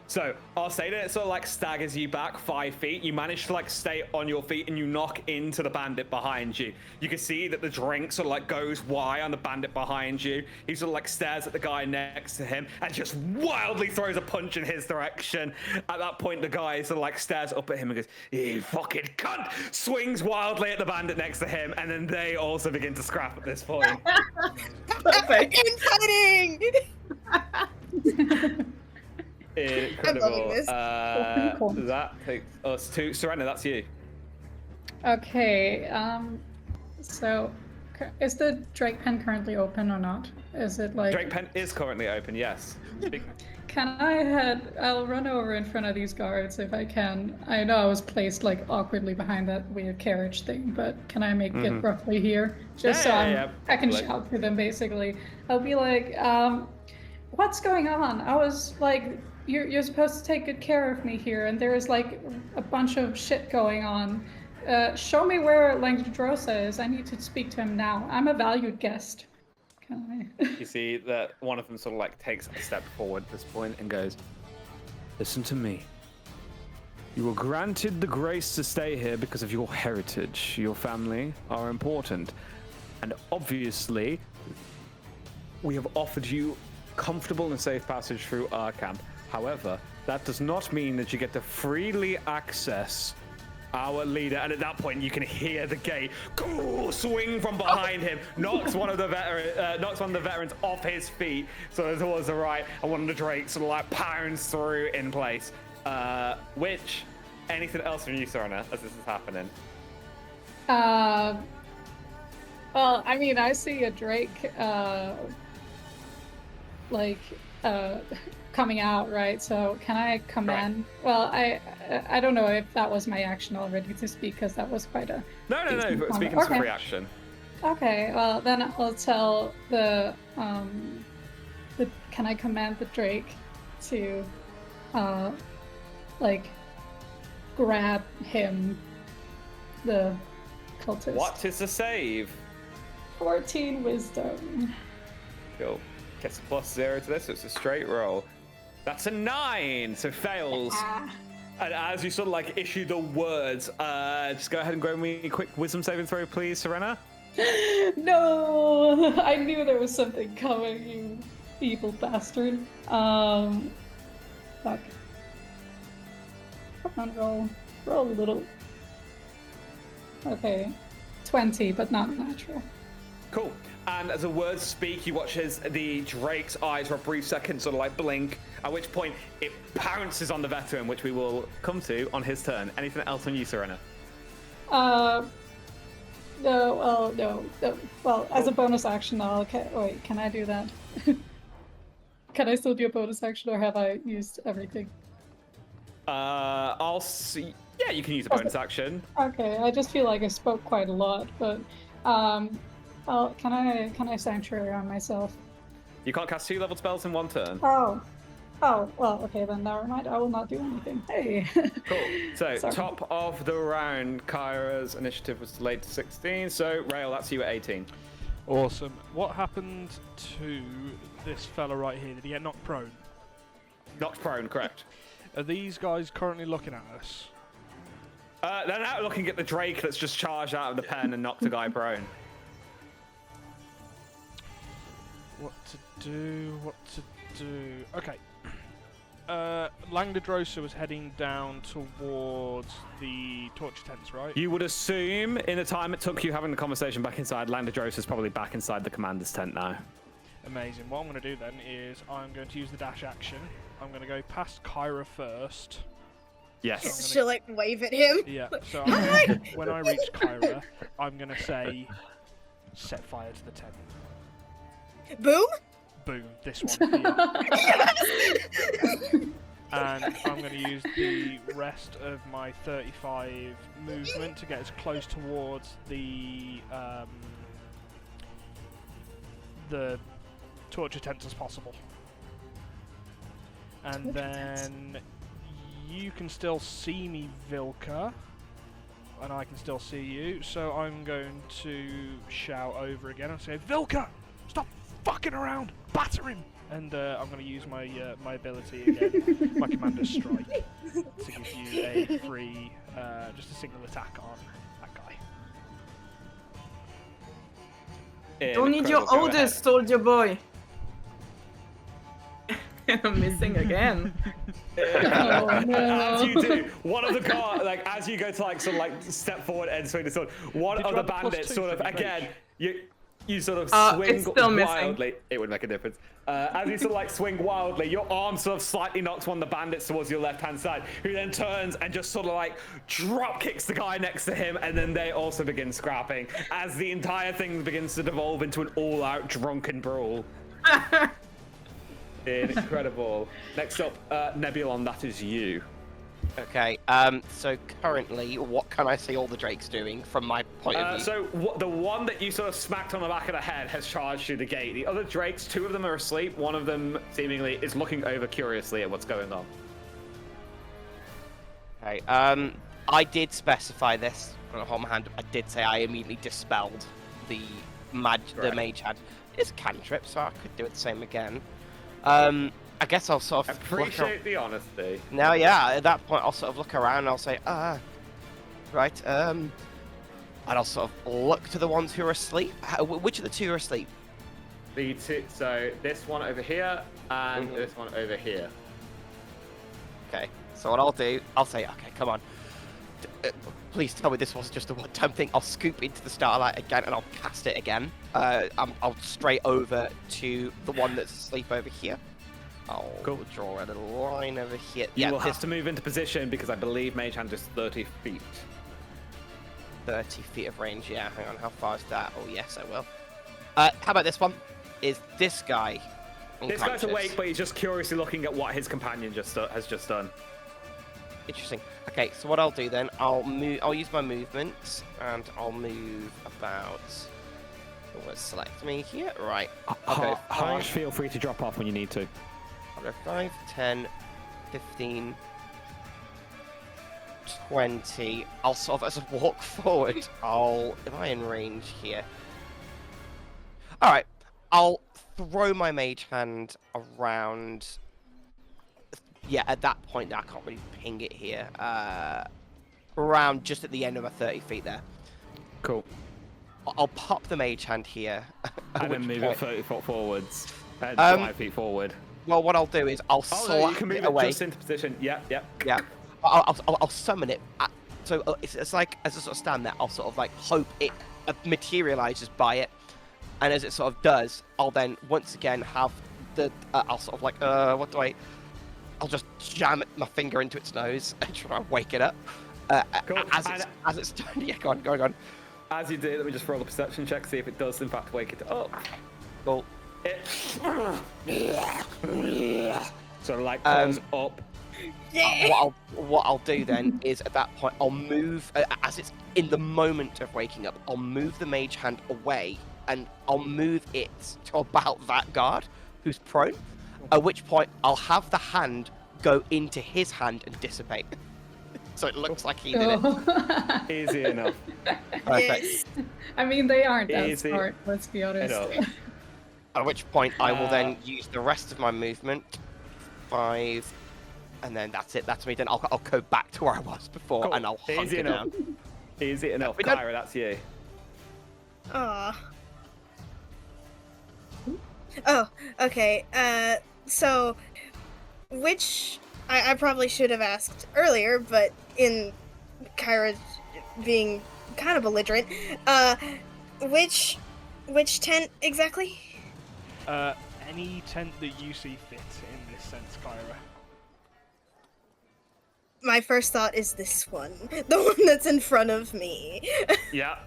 S1: So I'll say that it sort of like staggers you back 5 feet. You manage to like stay on your feet and you knock into the bandit behind you. You can see that the drink sort of like goes wide on the bandit behind you. He sort of like stares at the guy next to him and just wildly throws a punch in his direction. At that point, the guy sort of like stares up at him and goes, "You fucking cunt!" Swings wildly at the bandit next to him, and then they also begin to scrap at this point.
S10: Perfect.
S8: Infighting!
S1: Incredible.
S8: this.
S2: Cool.
S1: That takes us to Serena. That's you.
S2: Okay, so is the Drake pen currently open or not? Is it like...
S1: Drake Pen is currently open. Yes.
S2: Can I'll run over in front of these guards if I can. I know I was placed like awkwardly behind that weird carriage thing, but can I make it roughly here? Just
S1: Yeah,
S2: I can
S1: like-
S2: shout to them basically. I'll be like, what's going on? I was like, you're supposed to take good care of me here, and there is like a bunch of shit going on. Show me where Langdrosa is. I need to speak to him now. I'm a valued guest. Can I?
S1: You see that one of them sort of like takes a step forward at this point and goes, "Listen to me. You were granted the grace to stay here because of your heritage. Your family are important. And obviously, we have offered you comfortable and safe passage through our camp. However, that does not mean that you get to freely access our leader." And at that point, you can hear the gate swing from behind him, knocks one of the veterans off his feet, sort of towards the right, and one of the drakes sort of like pounds through in place. Which, anything else from you, Serena, as this is happening?
S2: Well, I mean, I see a drake, coming out, right? So can I command? Right. Well, I don't know if that was my action already to speak, because that was quite a...
S1: No, speaking to free action.
S2: Okay, well, then I'll tell the can I command the drake to, grab him, the cultist.
S1: What is the save?
S2: 14 wisdom.
S1: Cool. Gets a +0 to this, so it's a straight roll. That's a 9, so fails. And as you sort of like issue the words, just go ahead and grab me a quick wisdom saving throw, please, Serena.
S2: No, I knew there was something coming, you evil bastard. Fuck. Come on, roll a little. Okay, 20, but not natural.
S1: Cool. And as the words speak, you watch as the drake's eyes for a brief second sort of like blink, at which point it pounces on the veteran, which we will come to on his turn. Anything else on you, Serena?
S2: No. Well, as a bonus action, wait, can I do that? Can I still do a bonus action, or have I used everything?
S1: I'll see. Yeah, you can use a bonus action.
S2: Okay, I just feel like I spoke quite a lot, but can I sanctuary on myself?
S1: You can't cast 2-level spells in one turn.
S2: Oh, well, okay, then never mind. I will not do anything. Hey.
S1: Cool. So, top of the round, Kyra's initiative was delayed to 16. So, Rael, that's you at 18.
S3: Awesome. What happened to this fella right here? Did he get knocked prone?
S1: Knocked prone, correct.
S3: Are these guys currently looking at us?
S1: They're now looking at the drake that's just charged out of the pen and knocked a guy prone.
S3: What to do? Okay. Langdrosa was heading down towards the torture tents, right?
S1: You would assume, in the time it took you having the conversation back inside, Langdrosa's probably back inside the commander's tent now.
S3: Amazing. What I'm going to do then is I'm going to use the dash action. I'm going to go past Kyra first.
S1: Yes.
S8: So she'll like wave at him.
S3: Yeah. So when I reach Kyra, I'm going to say, set fire to the tent.
S8: Boom?
S3: Boom. This one here. And I'm going to use the rest of my 35 movement to get as close towards the torture tent as possible. And then you can still see me, Vilka, and I can still see you, so I'm going to shout over again and say, Vilka, stop fucking around, batter him! And I'm going to use my my ability again, my Commander's Strike, to give you a free, just a single attack on that guy.
S10: Don't need your oldest, soldier boy. I'm missing again.
S2: Oh, no.
S1: As you do, one of the guards, as you go to sort of step forward and swing the sword, one of the bandits sort of again, you sort of swing wildly. Missing. It would make a difference. As you sort of swing wildly, your arm sort of slightly knocks one of the bandits towards your left-hand side, who then turns and just sort of drop kicks the guy next to him, and then they also begin scrapping as the entire thing begins to devolve into an all-out drunken brawl. Incredible. Next up, Nebulon, that is you.
S7: Okay, so currently, what can I see all the drakes doing from my point of view?
S1: So the one that you sort of smacked on the back of the head has charged through the gate. The other drakes, 2 of them are asleep. One of them seemingly is looking over curiously at what's going on.
S7: Okay, I did specify this. I'm gonna hold my hand. I did say I immediately dispelled the mage hand. It's a cantrip, so I could do it the same again. I guess I'll sort of
S1: Appreciate the honesty.
S7: Now, yeah, at that point, I'll sort of look around and I'll say, right, and I'll sort of look to the ones who are asleep. Which of the 2 are asleep?
S1: The 2, so this one over here and this one over here.
S7: Okay, so what I'll do, I'll say, okay, come on. Please tell me this wasn't just a one-time thing. I'll scoop into the starlight again and I'll cast it again. I'll straight over to the one that's asleep over here. I'll draw a little line over here.
S1: You will have to move into position because I believe Mage Hand is 30 feet.
S7: 30 feet of range, yeah. Hang on, how far is that? Oh, yes, I will. How about this one? Is this guy
S1: This guy's awake, but he's just curiously looking at what his companion has just done.
S7: Interesting. Okay, so what I'll do then, I'll use my movements, and I'll move about... Let's select me here. Right. I'll go 5.
S1: Harsh, feel free to drop off when you need to.
S7: I'll go 5, 10, 15, 20. I'll sort of, as I walk forward, am I in range here? Alright, I'll throw my mage hand around. Yeah, at that point, I can't really ping it here. Around just at the end of my 30 feet there.
S1: Cool.
S7: I'll pop the mage hand here.
S1: And then move it 30 foot forwards. 5 feet forward.
S7: Well, what I'll do is I'll slap
S1: you can move
S7: it away.
S1: Just into position. Yeah.
S7: Yeah. I'll summon it. So it's like, as I sort of stand there, I'll sort of like hope it materializes by it. And as it sort of does, I'll then once again have the, I'll sort of like, what do I'll just jam my finger into its nose and try and wake it up.
S1: Cool.
S7: As it's done. Yeah, go on.
S1: As you do, let me just roll a perception check, see if it does in fact wake it up.
S7: Cool.
S1: Sort of like pulls up.
S8: Yeah.
S7: What I'll do then is at that point I'll move, as it's in the moment of waking up, I'll move the mage hand away and I'll move it to about that guard who's prone. At which point I'll have the hand go into his hand and dissipate. So it looks like he did it.
S1: Easy enough.
S7: Perfect.
S8: Yes.
S2: I mean, they aren't that
S1: Easy.
S2: smart, let's be honest.
S7: At which point I will then use the rest of my movement. 5, and then that's it. That's me. Then I'll go back to where I was before,
S1: Cool.
S7: and I'll hunker down.
S1: Easy enough.
S7: We done.
S1: Kyra, that's you.
S8: Aw. Oh, okay. So, which I probably should have asked earlier, but in Kyra being kind of belligerent, which tent exactly?
S3: Any tent that you see fit in this sense, Kyra.
S8: My first thought is this one, the one that's in front of me.
S1: Yeah.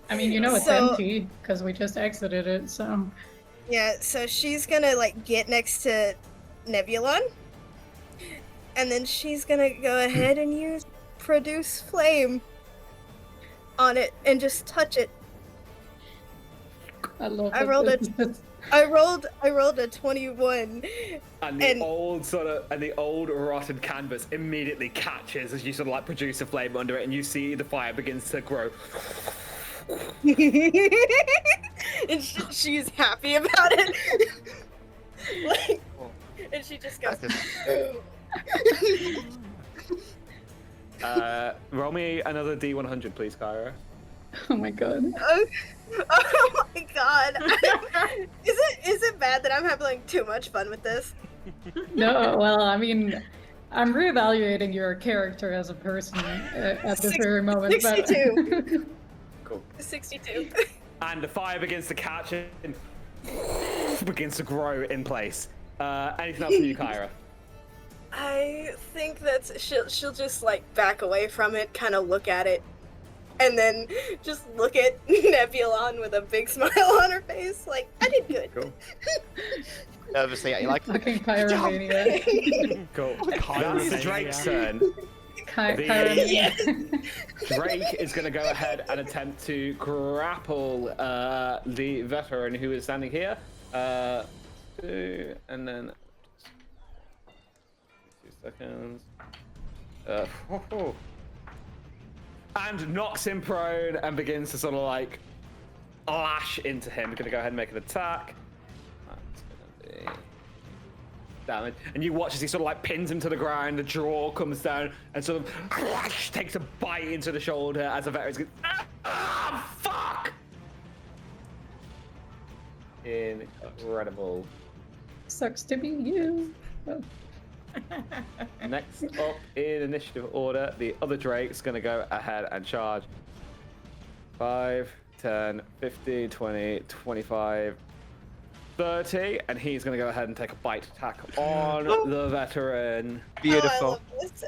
S2: I mean, you know it's
S8: So-
S2: empty, because we just exited it, so...
S8: Yeah, so she's gonna like get next to Nebulon, and then she's gonna go ahead and use produce flame on it and just touch it.
S2: I love
S8: I
S2: that
S8: rolled
S2: this
S8: it.
S2: is-
S8: I rolled a 21.
S1: And the old rotted canvas immediately catches as you sort of like produce a flame under it, and you see the fire begins to grow.
S8: And she's happy about it. Like, and she just goes.
S1: Roll me another D100, please, Kyra.
S2: Oh my god.
S8: Oh my god. Is it bad that I'm having too much fun with this?
S2: No, well, I mean, I'm reevaluating your character as a person at this very moment.
S8: 62.
S1: Cool.
S8: 62.
S1: And the fire begins to catch it and begins to grow in place. Anything else from you, Kyra?
S8: I think that's she'll just like back away from it, kind of look at it, and then just look at Nebulon with a big smile on her face, like, I did good.
S1: Cool.
S7: Obviously, you like
S2: Fucking pyromania.
S1: Cool. That's Drake's turn.
S2: Pyromania.
S1: Drake is going to go ahead and attempt to grapple the veteran who is standing here. And then 2 seconds. And knocks him prone and begins to sort of like lash into him. We're going to go ahead and make an attack. That's going to be damage. And you watch as he sort of like pins him to the ground. The jaw comes down and sort of takes a bite into the shoulder as the veteran's going, fuck! Incredible.
S2: Sucks to be you. Oh.
S1: Next up in initiative order, the other Drake's going to go ahead and charge. 5, 10, 15, 20, 25, 30. And he's going to go ahead and take a bite attack on the veteran.
S7: Beautiful.
S8: Oh, I love this.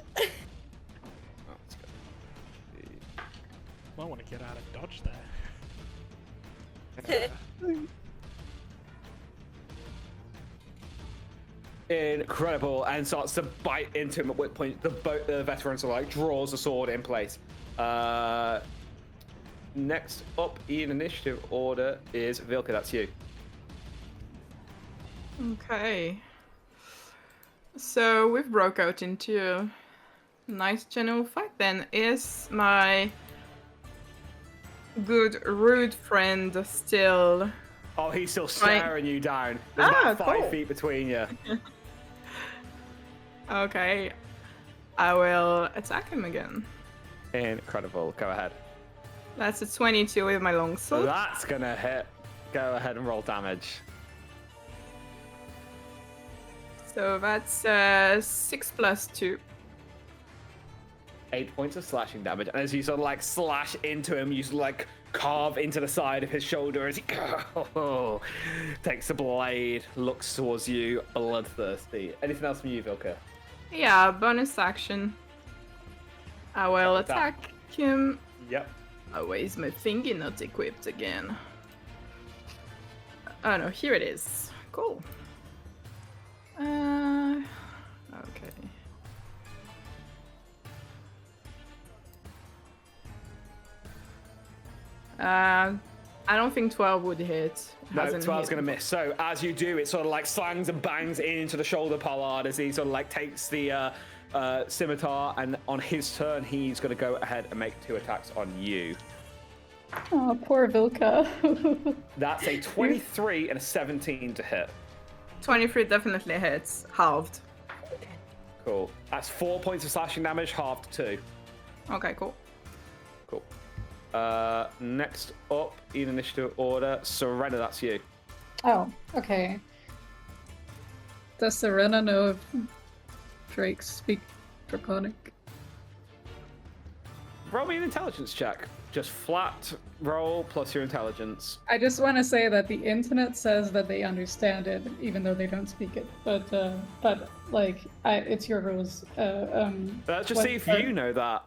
S3: Might want to get out of dodge there.
S1: Incredible, and starts to bite into him, at which point the veteran sort of like draws the sword in place. Next up in initiative order is Vilka, that's you.
S10: Okay. So we've broke out into a nice general fight then. Is my good rude friend still...
S1: Oh, he's still staring you down. There's about 5 feet between you.
S10: Okay. I will attack him again.
S1: Incredible, go ahead.
S10: That's a 22 with my longsword.
S1: That's gonna hit. Go ahead and roll damage.
S10: So that's 6 plus 2.
S1: 8 points of slashing damage, and as you sort of like slash into him, you sort of like carve into the side of his shoulder as he takes the blade, looks towards you, bloodthirsty. Anything else from you, Vilka?
S10: Yeah, bonus action. I will attack him.
S1: Yep.
S10: Oh, wait, is my thingy not equipped again? Oh no, here it is. Cool. Okay. I don't think 12 would hit.
S1: No, 12's gonna miss. So as you do, it sort of like slangs and bangs into the shoulder pollard as he sort of like takes the scimitar, and on his turn, he's gonna go ahead and make 2 attacks on you.
S2: Oh, poor Vilka.
S1: That's a 23 and a 17 to hit.
S10: 23 definitely hits, halved.
S1: Cool. That's 4 points of slashing damage, halved to 2.
S10: Okay, cool.
S1: Cool. Next up in initiative order, Serena, that's you.
S2: Oh, okay. Does Serena know if Drakes speak Draconic?
S1: Roll me an intelligence check. Just flat roll plus your intelligence.
S2: I just want to say that the internet says that they understand it, even though they don't speak it. But like, it's your rules.
S1: Let's just see if you know that.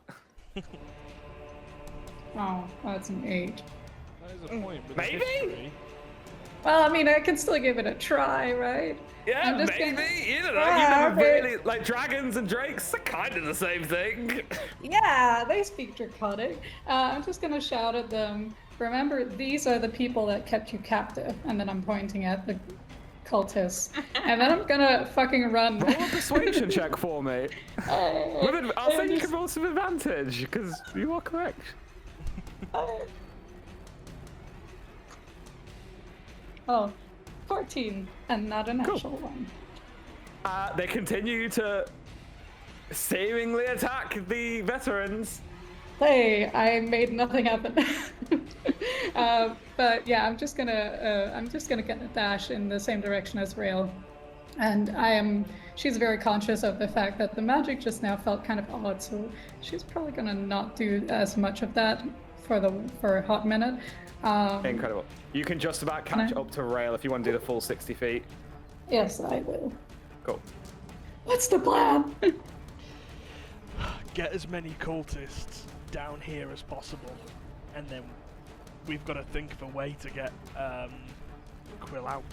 S2: Oh, that's an 8.
S3: That is a point. But
S1: Maybe?
S3: history-
S2: Well, I mean, I can still give it a try, right?
S1: Yeah,
S2: I'm just
S1: maybe.
S2: gonna-
S1: You don't know.
S2: Yeah,
S1: You never
S2: okay.
S1: really like dragons and drakes are kind of the same thing.
S2: Yeah, they speak Draconic. I'm just gonna shout at them. Remember, these are the people that kept you captive. And then I'm pointing at the cultists. And then I'm gonna fucking run.
S1: Roll a persuasion check for me. I'll say you can roll some advantage because you are correct.
S2: Oh, 14, and not an actual one.
S1: They continue to seemingly attack the veterans.
S2: Hey, I made nothing happen. But yeah, I'm just gonna get a dash in the same direction as Rail, and she's very conscious of the fact that the magic just now felt kind of odd, so she's probably gonna not do as much of that for a hot minute.
S1: Incredible. You can just about catch up to Rail if you want to do the full 60 feet.
S2: Yes, I will.
S1: Cool.
S2: What's the plan?
S3: Get as many cultists down here as possible, and then we've got to think of a way to get Quill out.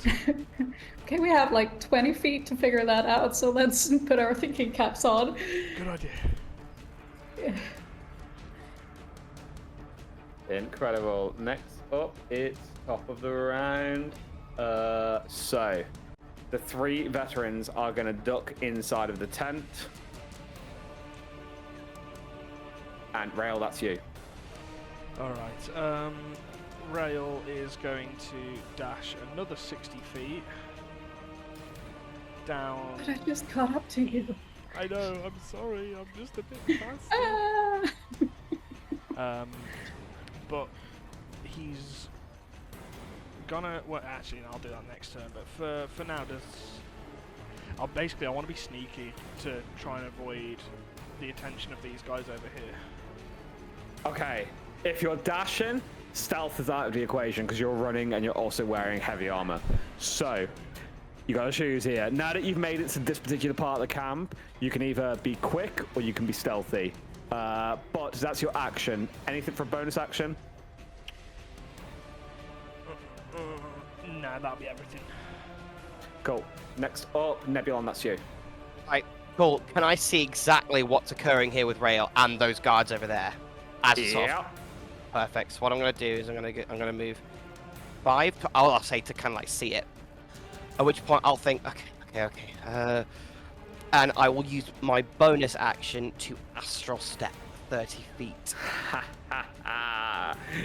S2: Okay, we have like 20 feet to figure that out, so let's put our thinking caps on.
S3: Good idea.
S1: Incredible. Next up, it's top of the round. So the 3 veterans are going to duck inside of the tent. And Rail, that's you.
S3: Alright, Rail is going to dash another 60 feet down.
S2: But I just caught up to you.
S3: I know, I'm sorry, I'm just a bit faster. But he's gonna. Well, actually, I'll do that next turn. But for now, I want to be sneaky to try and avoid the attention of these guys over here.
S1: Okay, if you're dashing, stealth is out of the equation because you're running and you're also wearing heavy armor. So you gotta choose here. Now that you've made it to this particular part of the camp, you can either be quick or you can be stealthy. But that's your action. Anything for a bonus action?
S3: Nah, that'll be everything.
S1: Cool. Next up, Nebulon, that's you.
S7: Right, cool. Can I see exactly what's occurring here with Rail and those guards over there?
S1: Yeah.
S7: Perfect. So what I'm gonna do is I'm gonna move 5. I'll say to kind of like see it. At which point I'll think, okay. And I will use my bonus action to astral step 30 feet.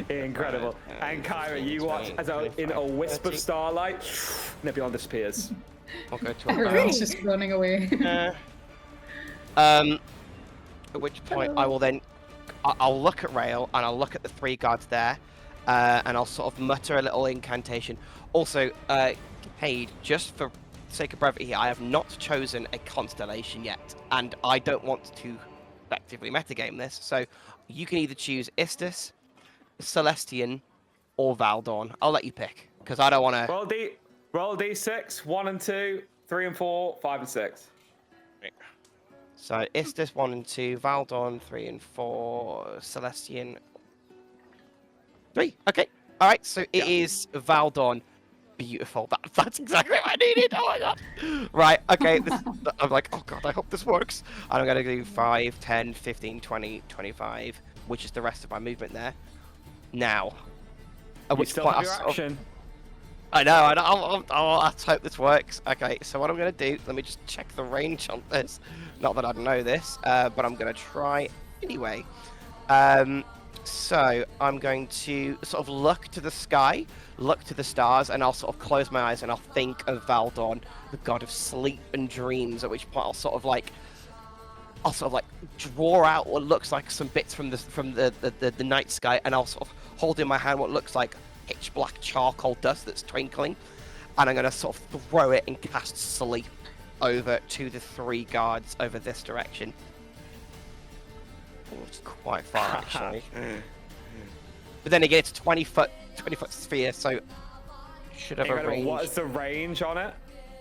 S1: Incredible. And Kyra, you watch as in a wisp of starlight, Nebulon disappears.
S7: I'll go to
S2: Everyone's just running away.
S7: At which point I will then, I'll look at Rail and I'll look at the 3 guards there, and I'll sort of mutter a little incantation. Also, Cade, just for sake of brevity here, I have not chosen a constellation yet, and I don't want to effectively metagame this, so you can either choose Istis, Celestian, or Valdorn. I'll let you pick, because I don't want to...
S1: Roll D6, 1 and 2, 3 and 4, 5 and 6.
S7: So, Istis 1 and 2, Valdorn 3 and 4, Celestian 3. Okay. Alright, so it is Valdorn. Beautiful. That's exactly what I needed. Oh my god. Right, okay. I'm like, oh god, I hope this works. And I'm going to do 5, 10, 15, 20, 25, which is the rest of my movement there. Now. At which
S1: still
S7: point
S1: have your action.
S7: I know. Let's hope this works. Okay, so what I'm going to do, let me just check the range on this. Not that I'd know this, but I'm going to try anyway. So I'm going to sort of look to the sky, look to the stars, and I'll sort of close my eyes and I'll think of Valdorn, the god of sleep and dreams, at which point I'll sort of like draw out what looks like some bits from the night sky, and I'll sort of hold in my hand what looks like pitch black charcoal dust that's twinkling, and I'm going to sort of throw it and cast sleep over to the 3 guards over this direction. Oh, it's quite far actually. But then again, it's 20 foot sphere, so should have a range.
S1: What is the range on it?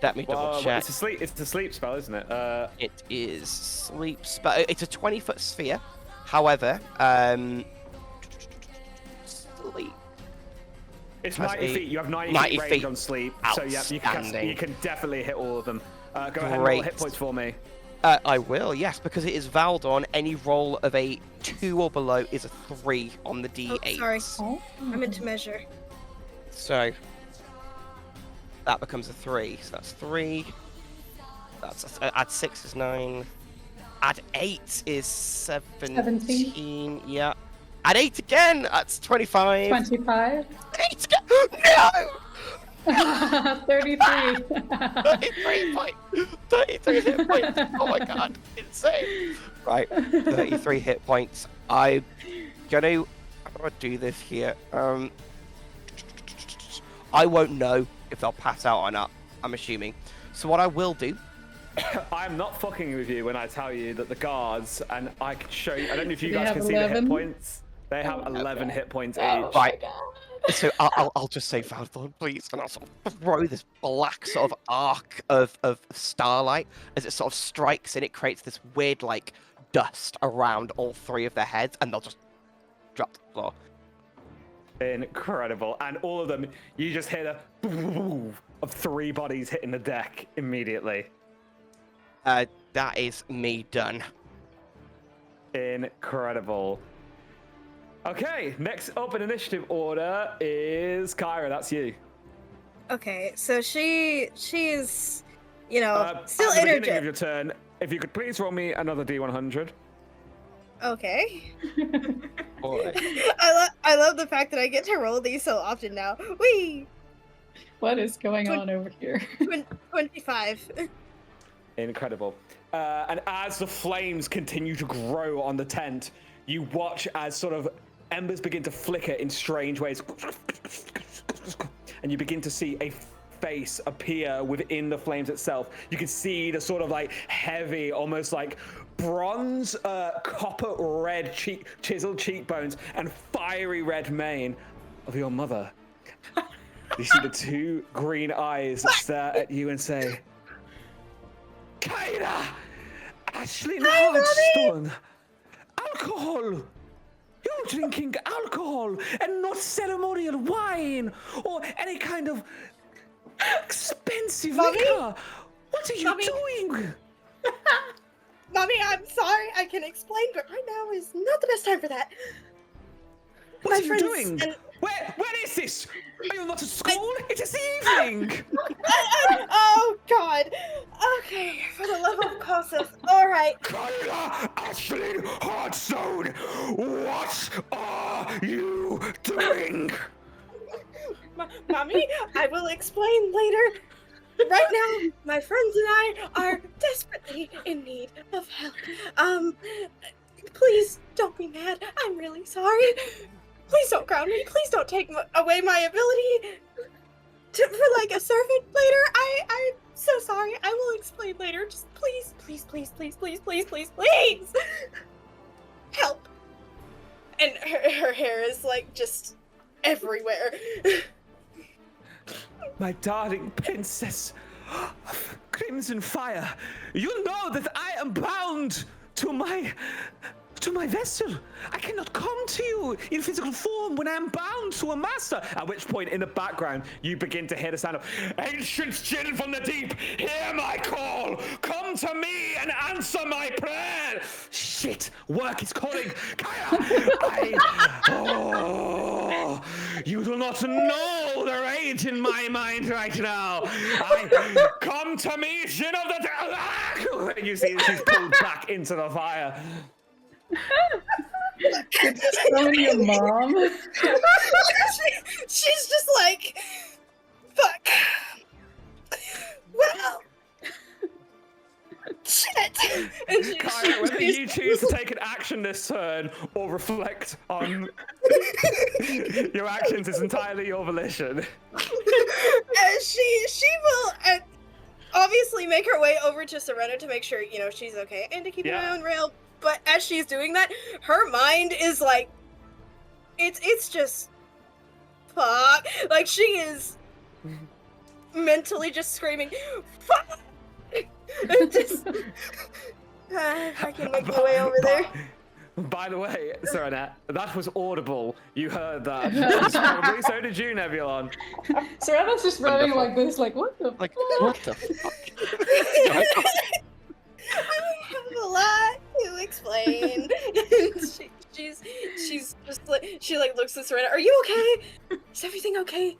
S7: Let me double check.
S1: It's a sleep spell, isn't it?
S7: It is sleep spell. It's a 20-foot sphere. However, sleep.
S1: It's 90 feet. You have 90 feet range on sleep. So yeah, you can definitely hit all of them. Go ahead and roll hit points for me.
S7: I will, yes, because it is Valdorn. Any roll of a 2 or below is a 3 on the D8.
S8: Oh, sorry. I meant to measure.
S7: So that becomes a 3. So that's 3. That's add 6 is 9. Add 8 is 17. Yeah. Add 8 again. That's 25.
S2: 25.
S7: 8 again. No.
S2: 33.
S7: 33 hit points. Oh my god, insane. Right, 33 hit points. I'm gonna do this here. I won't know if they'll pass out or not, I'm assuming. So what I will do...
S1: I'm not fucking with you when I tell you that the guards, and I can show you, I don't know if you guys can
S2: 11?
S1: see the hit points. They have 11 hit points each.
S7: Right. So I'll just say Valdorn, please, and I'll sort of throw this black sort of arc of starlight as it sort of strikes, and it creates this weird like dust around all three of their heads, and they'll just drop to the floor.
S1: Incredible. And all of them, you just hear the of 3 bodies hitting the deck immediately.
S7: That is me done.
S1: Incredible. Okay, next up in initiative order is Kyra. That's you.
S8: Okay, so she's, still
S1: At the beginning of
S8: energetic.
S1: your turn, if you could please roll me another D100.
S8: Okay.
S7: Alright.
S8: I love the fact that I get to roll these so often now. Whee!
S2: What is going on over here?
S8: 25.
S1: Incredible. And as the flames continue to grow on the tent, you watch as sort of embers begin to flicker in strange ways. And you begin to see a face appear within the flames itself. You can see the sort of like heavy, almost like bronze, copper red chiseled cheekbones and fiery red mane of your mother. You see the 2 green eyes stare at you and say, Kyra! Ashley Hardstone! Alcohol! You're drinking alcohol and not ceremonial wine or any kind of expensive liquor! What are you doing?
S8: Mommy, I'm sorry. I can explain, but right now is not the best time for that.
S1: What are you doing? Where is this? Are you not at school? It is evening!
S8: Oh, God. Okay, for the love of Kossuth. All right.
S9: Kyla Ashley Hardstone, what are you doing?
S8: Mommy, I will explain later. Right now, my friends and I are desperately in need of help. Please don't be mad. I'm really sorry. Please don't ground me. Please don't take away my ability for like a servant later. I'm so sorry. I will explain later. Just please, please, please, please, please, please, please, please, help. And her hair is like just everywhere.
S1: My darling princess of Crimson Fire, you know that I am bound to my vessel. I cannot come to you in physical form when I am bound to a master. At which point, in the background, you begin to hear the sound of ancient Jinn from the deep. Hear my call. Come to me and answer my prayer. Shit, work is calling. Kaya, you do not know the rage in my mind right now. Come to me, Jinn of the. And you see that she's pulled back into the fire.
S2: It's your mom.
S8: She's just like, fuck. Well, shit. And
S1: Kyra, whether you choose to take an action this turn or reflect on your actions is entirely your volition.
S8: She will obviously make her way over to Serena to make sure, she's okay and to keep an eye on Rail. But as she's doing that, her mind is like, it's just, fuck. Like, she is mentally just screaming, fuck. Just, I can make my way over there.
S1: By the way, Serena, that was audible. You heard that. Probably so did you, Nebulon.
S2: Serena's just running like this, like, what the fuck?
S7: What the fuck?
S8: I have a lot to explain. she's just like, she like looks at Serena. Are you okay? Is everything okay?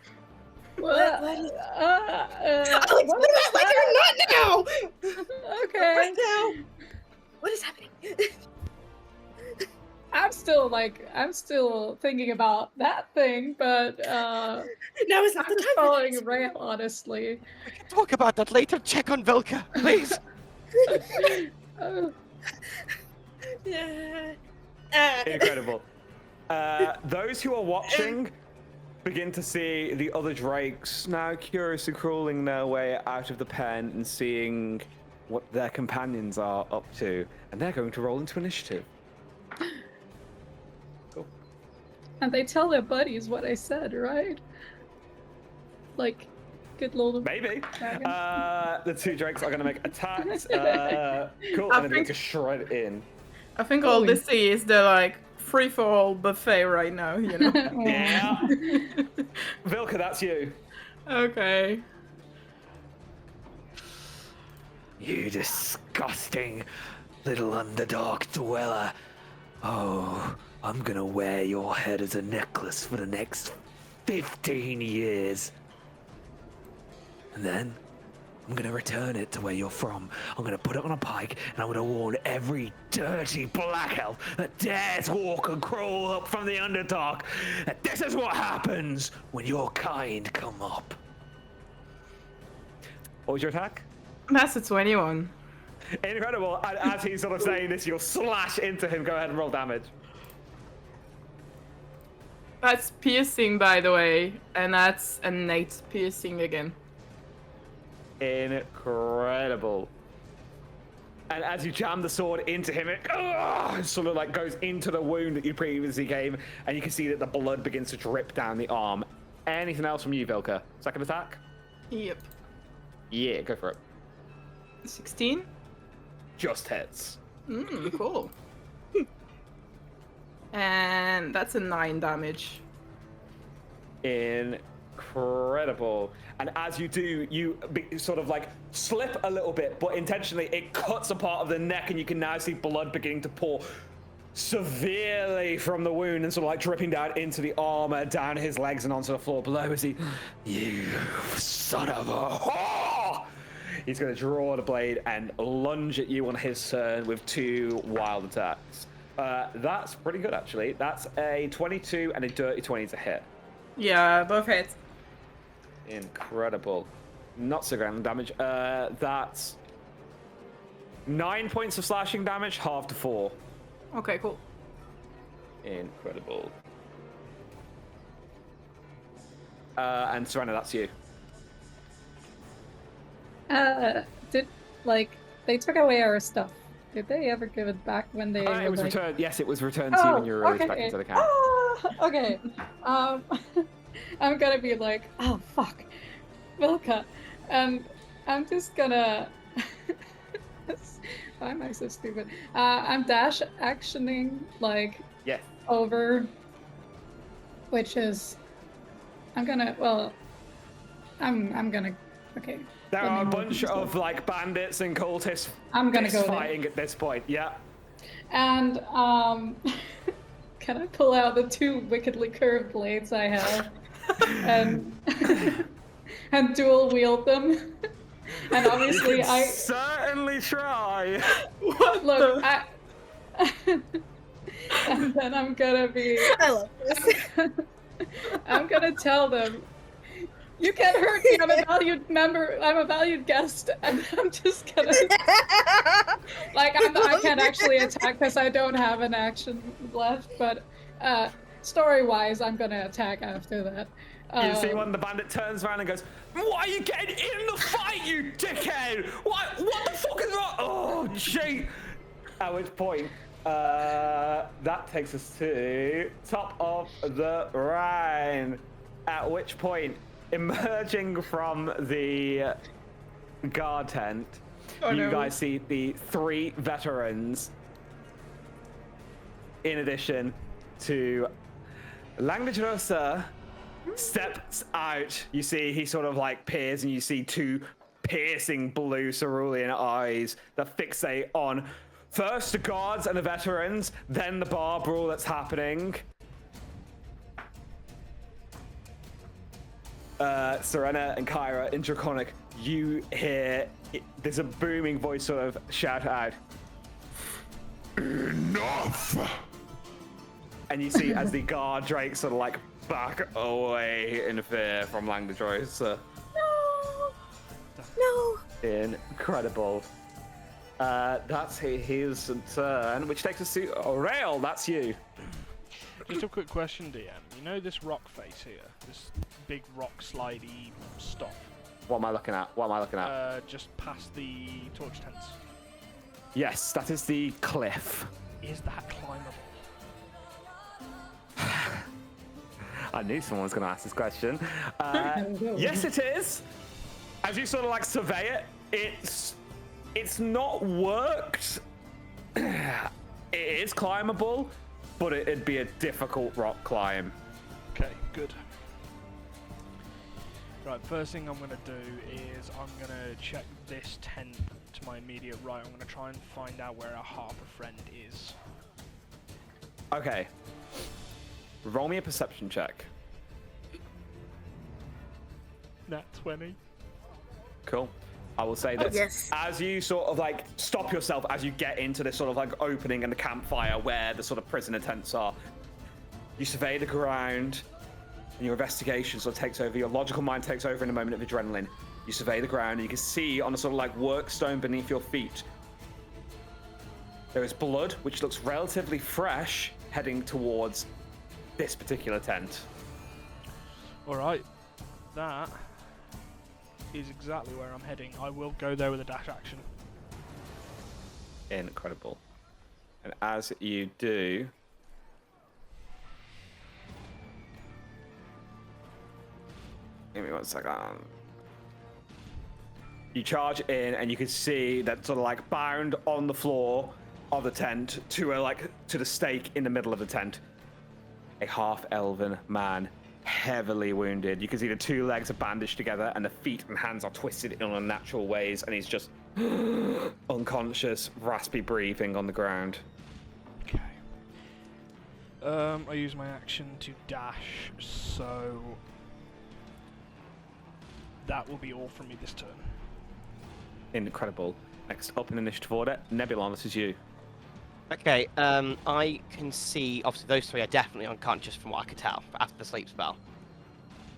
S8: What is... I'll explain that later, not now!
S2: Okay.
S8: Right now. What is happening?
S2: I'm still thinking about that thing, but
S8: now is not
S2: I'm
S8: the
S2: just
S8: time.
S2: following Rail, honestly.
S7: We can talk about that later. Check on Vilka, please.
S1: Incredible. Those who are watching begin to see the other drakes now curiously crawling their way out of the pen and seeing what their companions are up to, and they're going to roll into initiative. Cool.
S2: And they tell their buddies what I said, right? Like, good little
S1: Maybe.
S2: dragon.
S1: The 2 drakes are going to make attacks. Cool, and then make a shred in.
S10: I think all this is the like free-for-all buffet right now, you know.
S1: Yeah. Vilka, that's you.
S10: Okay.
S11: You disgusting little underdark dweller. Oh, I'm gonna wear your head as a necklace for the next 15 years. And then I'm gonna return it to where you're from. I'm gonna put it on a pike, and I'm gonna warn every dirty black elf that dares walk and crawl up from the Underdark that this is what happens when your kind come up.
S1: What was your attack?
S10: That's a 21.
S1: Incredible. And as he's sort of saying this, you'll slash into him. Go ahead and roll damage.
S10: That's piercing, by the way, and that's an 8 piercing again.
S1: Incredible. And as you jam the sword into him, it sort of like goes into the wound that you previously gave, and you can see that the blood begins to drip down the arm. Anything else from you, Vilka? Second attack?
S10: Yep.
S1: Yeah, go for it.
S10: 16?
S1: Just hits.
S10: Cool. And that's a 9 damage.
S1: Incredible. And as you do, you sort of like slip a little bit, but intentionally it cuts a part of the neck, and you can now see blood beginning to pour severely from the wound and sort of like dripping down into the armor, down his legs and onto the floor below as he, you son of a whore! He's going to draw the blade and lunge at you on his turn with 2 wild attacks. That's pretty good, actually. That's a 22 and a dirty 20 to hit.
S10: Yeah, both hits.
S1: Incredible. Not so grand damage. That's 9 points of slashing damage, half to 4.
S10: Okay, cool.
S1: Incredible. And Serena, that's you.
S2: They took away our stuff. Did they ever give it back when they
S1: It
S2: were
S1: was
S2: like...
S1: returned. Yes, it was returned to you when you were released back into the camp.
S2: Okay. I'm gonna be like, oh fuck, Vilka, and I'm just gonna. Why am I so stupid? I'm dash actioning like
S1: Yes.
S2: over, which is, I'm gonna. Okay.
S1: There
S2: let
S1: are a
S2: me
S1: bunch
S2: move
S1: of like bandits and cultists
S2: I'm gonna go
S1: fighting at this point. Yeah.
S2: And can I pull out the 2 wickedly curved blades I have and and dual wield them? And obviously
S1: You can certainly try.
S2: Look, and then I'm gonna be.
S8: I love this.
S2: I'm gonna tell them. You can't hurt me. I'm a valued member. I'm a valued guest, and I'm just gonna. I can't actually attack because I don't have an action left. But story-wise, I'm gonna attack after that.
S1: You see when the bandit turns around and goes, "Why are you getting in the fight, you dickhead? What the fuck is wrong?" Oh, gee. At which point, that takes us to top of the round. At which point, emerging from the guard tent, guys see the 3 veterans, in addition to Langdrosa steps out. You see he sort of like peers, and you see 2 piercing blue cerulean eyes that fixate on first the guards and the veterans, then the bar brawl that's happening. Serena and Kyra in Draconic, you hear there's a booming voice sort of shout out,
S9: Enough!
S1: and you see as the guard Drake sort of like back away in fear from Langdrosa.
S8: No.
S1: Incredible. That's his turn, which takes us to Rail. That's you.
S3: Just a quick question, DM. You know this rock face here? This big rock slidey stuff?
S1: What am I looking at?
S3: Just past the torch tents.
S1: Yes, that is the cliff.
S3: Is that climbable?
S1: I knew someone was going to ask this question. Yes, it is. As you sort of like survey it, it's not worked It is climbable, but it'd be a difficult rock climb.
S3: Okay, good. Right, first thing I'm going to do is I'm going to check this tent to my immediate right. I'm going to try and find out where our harbour friend is.
S1: Okay. Roll me a perception check.
S3: Nat 20.
S1: Cool. I will say this.
S8: Yes.
S1: As you sort of like stop yourself as you get into this sort of like opening in the campfire where the sort of prisoner tents are, you survey the ground and your investigation sort of takes over. Your logical mind takes over in a moment of adrenaline. You survey the ground and you can see on a sort of like workstone beneath your feet, there is blood which looks relatively fresh heading towards this particular tent.
S3: Alright, that is exactly where I'm heading. I will go there with a dash action.
S1: Incredible. And as you do, give me 1 second. You charge in, and you can see that sort of like bound on the floor of the tent to the stake in the middle of the tent, a half-elven man, heavily wounded. You can see the 2 legs are bandaged together, and the feet and hands are twisted in unnatural ways, and he's just unconscious, raspy breathing on the ground.
S3: Okay. I use my action to dash, so that will be all from me this turn.
S1: Incredible. Next up in initiative order, Nebulon, this is you.
S7: Okay, I can see, obviously those 3 are definitely unconscious from what I could tell after the sleep spell.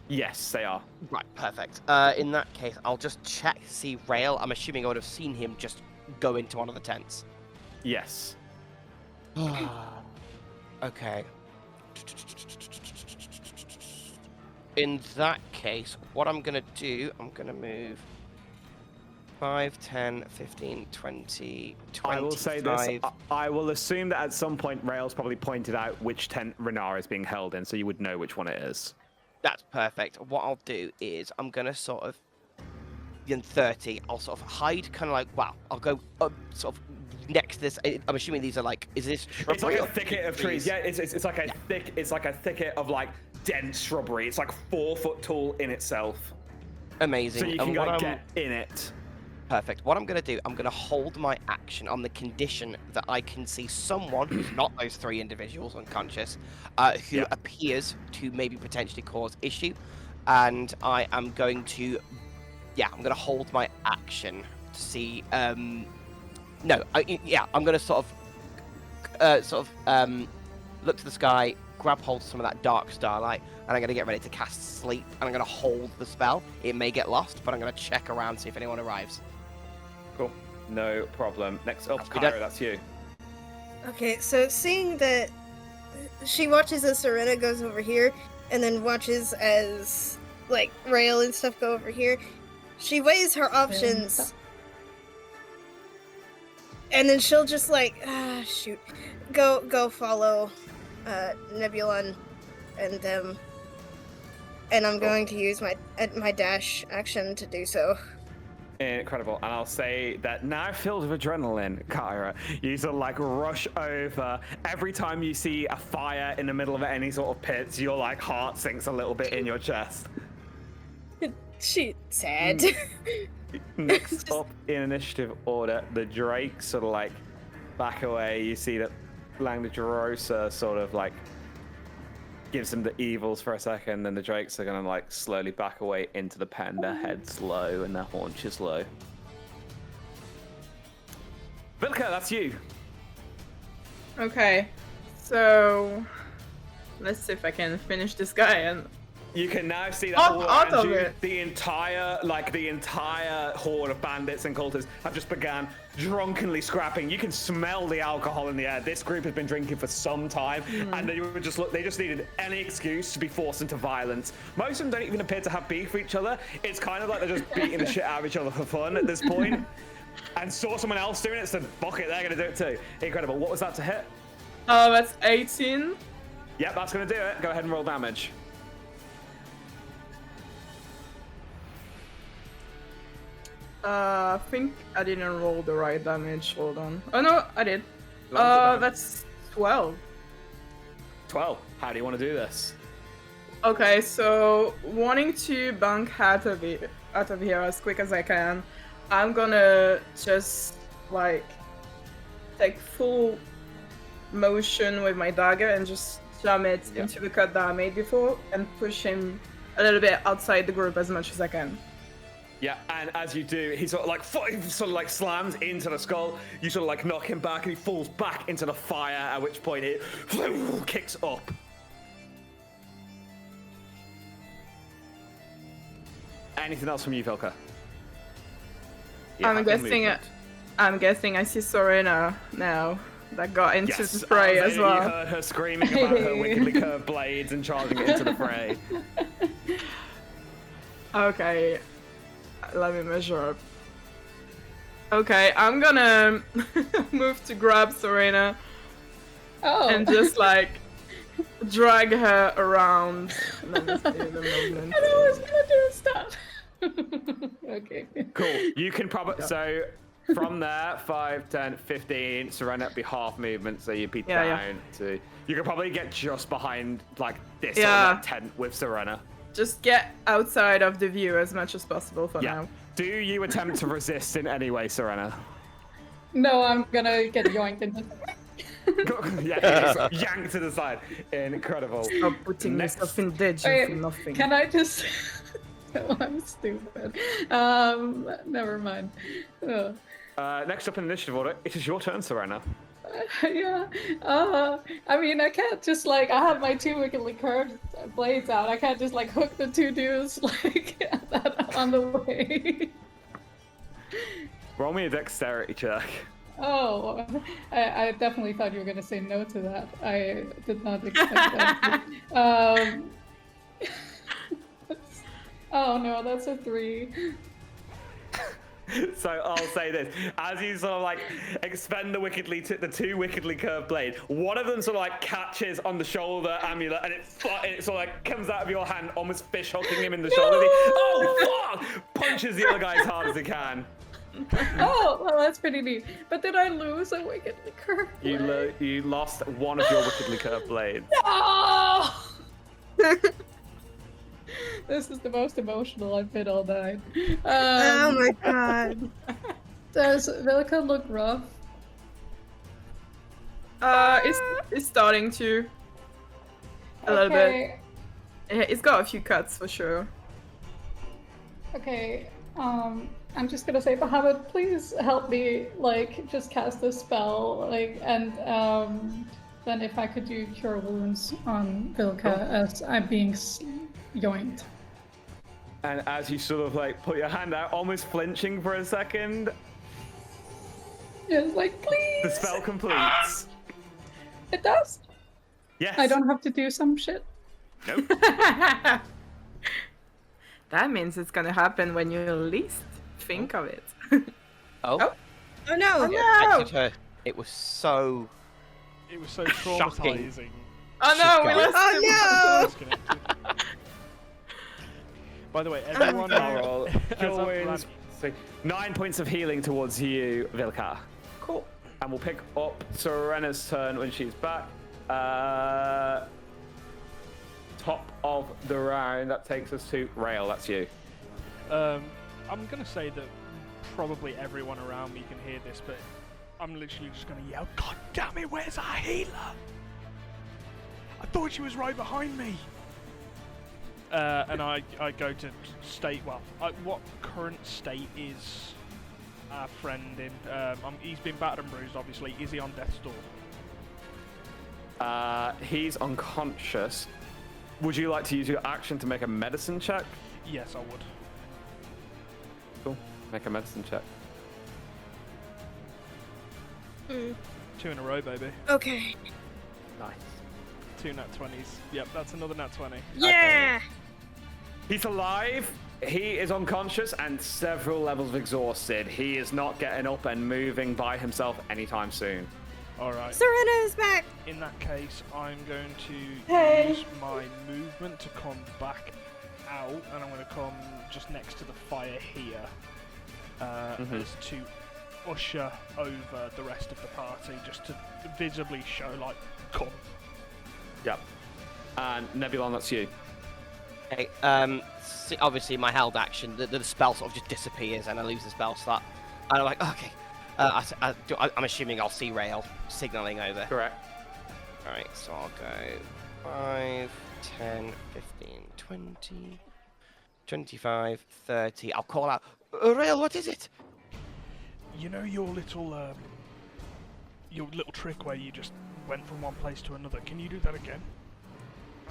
S1: Yes, they are.
S7: Right, perfect. In that case, I'll just check to see Rail. I'm assuming I would have seen him just go into one of the tents.
S1: Yes.
S7: Okay. In that case, what I'm going to do, I'm going to move 5, 10, 15, 20, 25.
S1: I will say this. I will assume that at some point Rails probably pointed out which tent Renar is being held in, so you would know which one it is.
S7: That's perfect. What I'll do is I'm going to sort of, in 30, I'll sort of hide kind of like, wow, I'll go up sort of next to this. I'm assuming these are like, is this shrubbery?
S1: It's like a thicket of trees. Yeah, it's like a it's like a thicket of like dense shrubbery. It's like 4 foot tall in itself.
S7: Amazing.
S1: So you can go get in it.
S7: Perfect. What I'm going to do, I'm going to hold my action on the condition that I can see someone who's not those 3 individuals unconscious, who appears to maybe potentially cause issue, and I am going to, I'm going to hold my action to see. I'm going to sort of look to the sky, grab hold of some of that dark starlight, and I'm going to get ready to cast sleep, and I'm going to hold the spell. It may get lost, but I'm going to check around, see if anyone arrives.
S1: Cool. No problem. Next up, Kyra, that's you.
S8: Okay, so seeing that she watches as Serena goes over here, and then watches as, like, Rail and stuff go over here, she weighs her options, and then she'll just, like, go follow Nebulon and them, and I'm going to use my dash action to do so.
S1: Incredible. And I'll say that now filled with adrenaline, Kyra, you sort of like rush over. Every time you see a fire in the middle of any sort of pits, your like heart sinks a little bit in your chest.
S8: She's sad.
S1: Next up in initiative order, the Drake sort of like back away. You see that Langdrosa sort of like gives them the evils for a second, then the Drakes are gonna like slowly back away into the pen, their heads low and their haunches low. Vilka, that's you.
S10: Okay, so let's see if I can finish this guy and
S1: You can now see that
S10: Out
S1: all
S10: of
S1: around you,
S10: it.
S1: the entire horde of bandits and cultists have just began drunkenly scrapping. You can smell the alcohol in the air. This group has been drinking for some time, and they just needed any excuse to be forced into violence. Most of them don't even appear to have beef with each other. It's kind of like they're just beating the shit out of each other for fun at this point. And saw someone else doing it, so fuck it, they're gonna do it too. Incredible. What was that to hit?
S10: that's 18.
S1: Yep, that's gonna do it. Go ahead and roll damage.
S10: I think I didn't roll the right damage. Hold on. Oh no, I did. That's 12.
S1: 12. How do you want to do this?
S10: Okay, so wanting to bank out of here as quick as I can, I'm gonna just like take full motion with my dagger and just jam it into the cut that I made before and push him a little bit outside the group as much as I can.
S1: Yeah, and as you do, he sort of like slams into the skull. You sort of like knock him back, and he falls back into the fire. At which point it kicks up. Anything else from you, Vilka?
S10: I'm guessing I see Serena now that got into the fray as well.
S1: You heard her screaming about her wickedly curved blades and charging it into the fray.
S10: Okay, let me measure up. Okay, I'm gonna move to grab Serena and just like drag her around. Let me see the movement.
S2: I know I was gonna do stuff. Okay.
S1: Cool. You can probably from there 5, 10, 15. Serena would be half movement, so you'd be down to. You could probably get just behind like this sort of, like, tent with Serena.
S10: Just get outside of the view as much as possible for now.
S1: Do you attempt to resist in any way, Serena?
S2: No, I'm gonna get yoinked in.
S1: Yeah, yanked to the side. Incredible.
S10: Stop putting myself in danger for nothing.
S2: Can I just? Oh, I'm stupid. Never mind.
S1: Next up in initiative order, it is your turn, Serena.
S2: Yeah. I mean, I can't just like I have my 2 wickedly curved blades out. I can't just like hook the 2 dudes like on the way.
S1: Roll me a dexterity check.
S2: Oh, I definitely thought you were gonna say no to that. I did not expect that. Oh no, that's a 3.
S1: So I'll say this: as you sort of like expend the 2 wickedly curved blades, one of them sort of like catches on the shoulder amulet, and it sort of like comes out of your hand, almost fish hooking him in the shoulder. Oh fuck! Punches the other guy as hard as he can.
S2: Oh, well, that's pretty neat. But did I lose a wickedly curved blade?
S1: You lost one of your wickedly curved blades.
S2: No! This is the most emotional I've been all night.
S8: Oh my god.
S2: Does Vilka look rough?
S10: It's starting to. A little bit. Yeah, it's got a few cuts for sure.
S2: Okay, I'm just gonna say, Bahamut, please help me, like, just cast a spell, like, and then if I could do Cure Wounds on Vilka as I'm being yoinked.
S1: And as you sort of like put your hand out, almost flinching for a second,
S2: Just like, please!
S1: the spell completes.
S2: It does?
S1: Yes.
S2: I don't have to do some shit?
S1: Nope.
S10: That means it's gonna happen when you least think of it.
S7: Oh.
S8: Oh no!
S10: No!
S7: It was so.
S3: It was so
S7: Shocking.
S3: traumatizing.
S10: Oh no, we
S7: She's
S10: lost him!
S8: Oh no!
S3: By the way, everyone
S1: Roll
S3: as
S1: Cure
S3: I'm
S1: Wounds. So 9 points of healing towards you, Vilka.
S10: Cool.
S1: And we'll pick up Serena's turn when she's back. Top of the round. That takes us to Rail. That's you.
S3: I'm gonna say that probably everyone around me can hear this, but I'm literally just gonna yell, "God damn it, where's our healer? I thought she was right behind me." And I go to state, what current state is our friend in? He's been battered and bruised, obviously. Is he on death's door?
S1: He's unconscious. Would you like to use your action to make a medicine check?
S3: Yes, I would.
S1: Cool. Make a medicine check.
S3: 2 in a row, baby.
S8: Okay.
S1: Nice.
S3: 2 nat 20s. Yep, that's another nat 20.
S8: Yeah!
S1: He's alive. He is unconscious and several levels of exhausted. He is not getting up and moving by himself anytime soon.
S3: Alright.
S8: Serena is back!
S3: In that case, I'm going to
S2: Hey.
S3: use my movement to come back out, and I'm going to come just next to the fire here as to usher over the rest of the party just to visibly show, like, come.
S1: Yep. And Nebulon, that's you.
S7: Okay, see, obviously my held action, the spell sort of just disappears and I lose the spell slot. And I'm like, okay. I'm assuming I'll see Rail signaling over.
S1: Correct.
S7: Alright, so I'll go 5, 10, 15, 20, 25, 30. I'll call out, Rail, what is it?
S3: You know your little trick where you just went from one place to another. Can you do that again?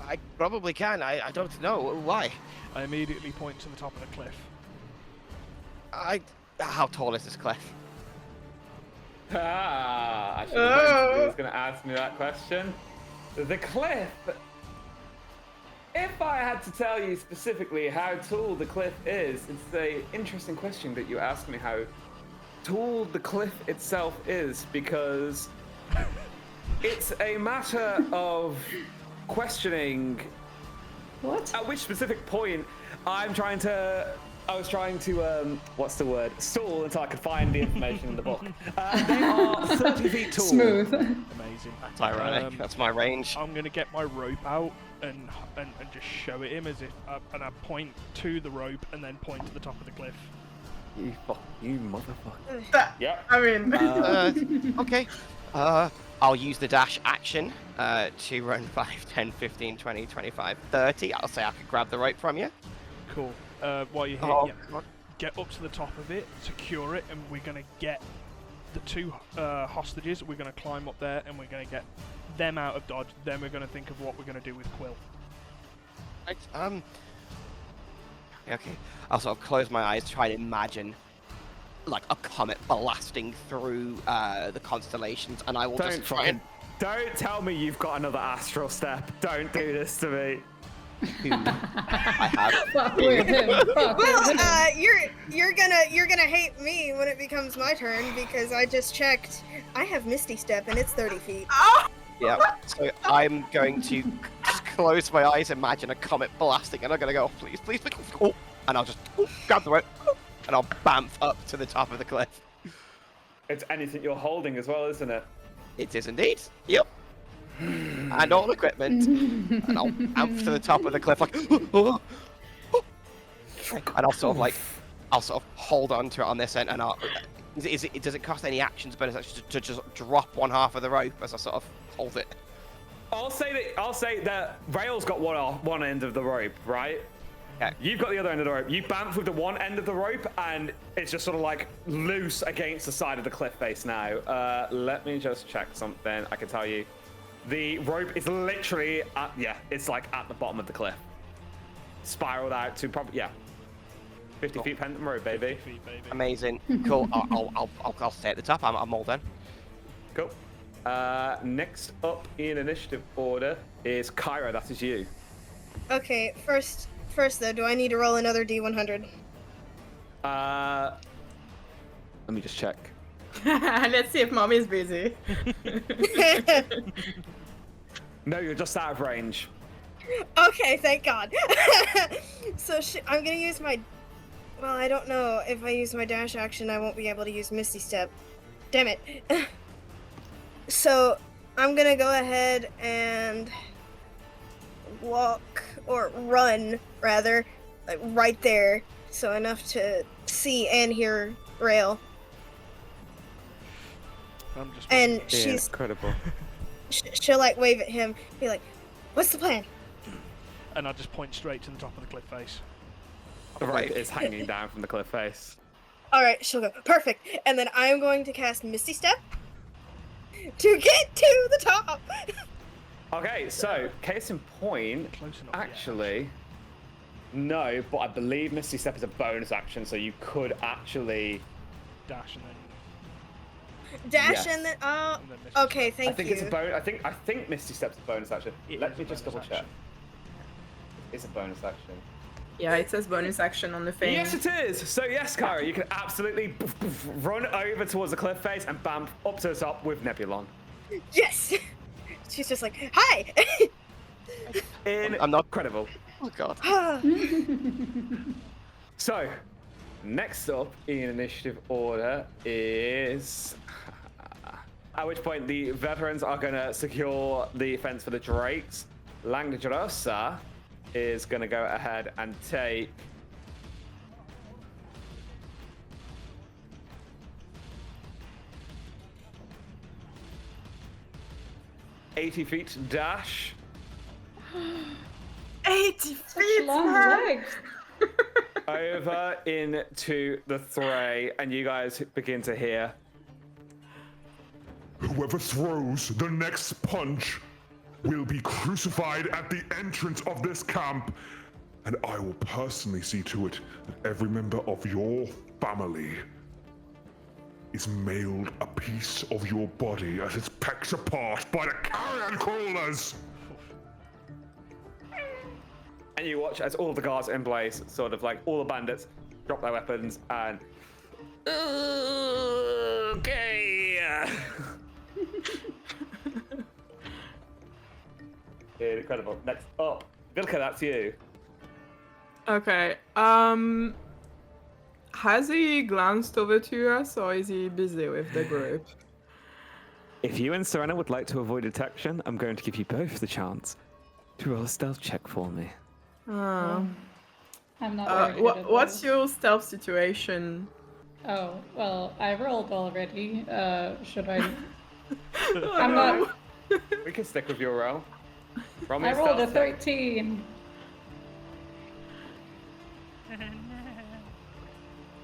S7: I probably can. I don't know. Why?
S3: I immediately point to the top of the cliff.
S7: How tall is this cliff?
S1: I should have known he was going to ask me that question. The cliff. If I had to tell you specifically how tall the cliff is, it's an interesting question that you ask me how tall the cliff itself is, because it's a matter of questioning
S2: What?
S1: at which specific point I was trying to what's the word, stall until I could find the information in the book. They are 30 feet tall.
S2: Smooth.
S3: Amazing.
S7: That's ironic. That's my range.
S3: I'm gonna get my rope out and just show it him as if, and I point to the rope and then point to the top of the cliff.
S1: You motherfucker.
S10: Yep. I mean,
S7: Okay. I'll use the dash action to run 5, 10, 15, 20, 25, 30. I'll say I could grab the rope from you.
S3: Cool. While you're here,
S7: Oh,
S3: yeah,
S7: God.
S3: get up to the top of it, secure it, and we're gonna get the 2 hostages. We're gonna climb up there, and we're gonna get them out of dodge. Then we're gonna think of what we're gonna do with Quill.
S7: Right, okay. I'll sort of close my eyes, try to imagine like a comet blasting through the constellations, and I will just try and.
S1: Don't tell me you've got another astral step. Don't do this to me.
S7: I have.
S2: Fuck with him. Fuck
S8: Well,
S2: with him.
S8: you're gonna hate me when it becomes my turn because I just checked. I have Misty Step and it's 30 feet.
S7: Yeah. So I'm going to just close my eyes, imagine a comet blasting, and I'm gonna go, oh, please, please, please, oh, and I'll just grab the rope, and I'll bamf up to the top of the cliff.
S1: It's anything you're holding as well, isn't it?
S7: It is indeed. Yep. And all equipment, and I'll bamf to the top of the cliff like, and I'll sort of hold on to it on this end, and does it cost any actions bonus action to just drop one half of the rope as I sort of hold it?
S1: I'll say that Rail's got one end of the rope, right?
S7: Okay.
S1: You've got the other end of the rope. You bamf with the one end of the rope, and it's just sort of like loose against the side of the cliff face now. Let me just check something. I can tell you, the rope is literally it's like at the bottom of the cliff, spiraled out to probably 50 feet pendant rope, baby.
S3: 50 feet, baby.
S7: Amazing. Cool. I'll stay at the top. I'm all done.
S1: Cool. Next up in initiative order is Kyra. That is you.
S8: Okay, first though, do I need to roll another D100?
S1: Let me just check.
S10: let's see if Mommy's busy.
S1: No, you're just out of range.
S8: Okay, thank God. So I'm gonna use my. Well, I don't know. If I use my dash action, I won't be able to use Misty Step. Damn it. So I'm gonna go ahead and walk, or run rather, like right there, so enough to see and hear Rail.
S3: I'm just
S8: And
S3: wondering-
S8: she's
S1: incredible.
S8: she'll like wave at him, be like, "What's the plan?"
S3: and I'll just point straight to the top of the cliff face.
S1: The rope is hanging down from the cliff face.
S8: All right, she'll go, "Perfect," and then I'm going to cast Misty Step to get to the top.
S1: Okay, so case in point,
S3: Close enough, yeah.
S1: actually, no, but I believe Misty Step is a bonus action, so you could actually.
S3: Dash and then.
S8: Dash
S1: Yes.
S8: and then
S3: And then Misty
S8: okay,
S3: Step.
S8: thank
S1: I think
S8: you.
S1: it's a bonus. I think Misty Step's a bonus action.
S3: It
S1: Let
S3: is
S1: me
S3: a
S1: just
S3: bonus
S1: double check.
S3: action.
S1: It's a bonus action.
S10: Yeah, it says bonus action on the thing.
S1: Yes, it is. So yes, Kyra, you can absolutely run over towards the cliff face and bam up to the top with Nebulon.
S8: Yes. She's just like, "Hi."
S7: I'm not.
S1: Incredible.
S7: Oh God.
S1: So, Next up in initiative order is... At which point the veterans are going to secure the fence for the drakes. Langdrosa is going to go ahead and take... ...80 feet dash.
S10: 80
S2: Such
S10: feet,
S2: long
S10: man!
S2: legs.
S1: Over into the Thray, and you guys begin to hear...
S9: Whoever throws the next punch will be crucified at the entrance of this camp, and I will personally see to it that every member of your family is mailed a piece of your body as it's pecked apart by the carrion crawlers.
S1: And you watch as all the guards in place, sort of like all the bandits, drop their weapons and... Okay. Incredible. Next up, Vilka, that's you.
S10: Okay, has he glanced over to us, or is he busy with the group?
S1: If you and Serena would like to avoid detection, I'm going to give you both the chance to roll a stealth check for me.
S2: I'm not very good at
S10: What's
S2: those.
S10: your stealth situation?
S2: Oh, well, I rolled already. Should I? I'm not.
S1: We can stick with your roll. Roll me
S2: I rolled a
S1: stealth check.
S2: 13.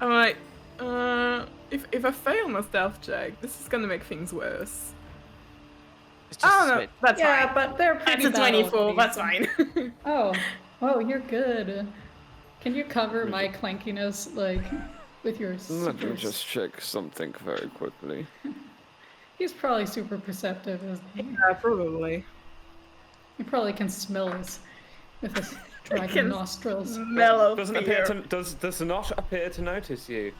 S10: I'm like, if I fail my stealth check, this is gonna make things worse.
S7: It's just
S10: Oh
S7: a
S10: no,
S7: smidge.
S10: that's
S2: Yeah,
S10: fine.
S2: but they're pretty
S10: That's a
S2: battle
S10: 24, that's
S2: decent.
S10: fine.
S2: Oh, you're good. Can you cover my clankiness, like, with your
S1: Let me
S2: super...
S1: just check something very quickly.
S2: He's probably super perceptive, isn't he?
S10: Yeah, probably.
S2: He probably can smell us with his dragon
S10: can
S2: nostrils.
S10: Mellow
S1: Does not appear to notice you.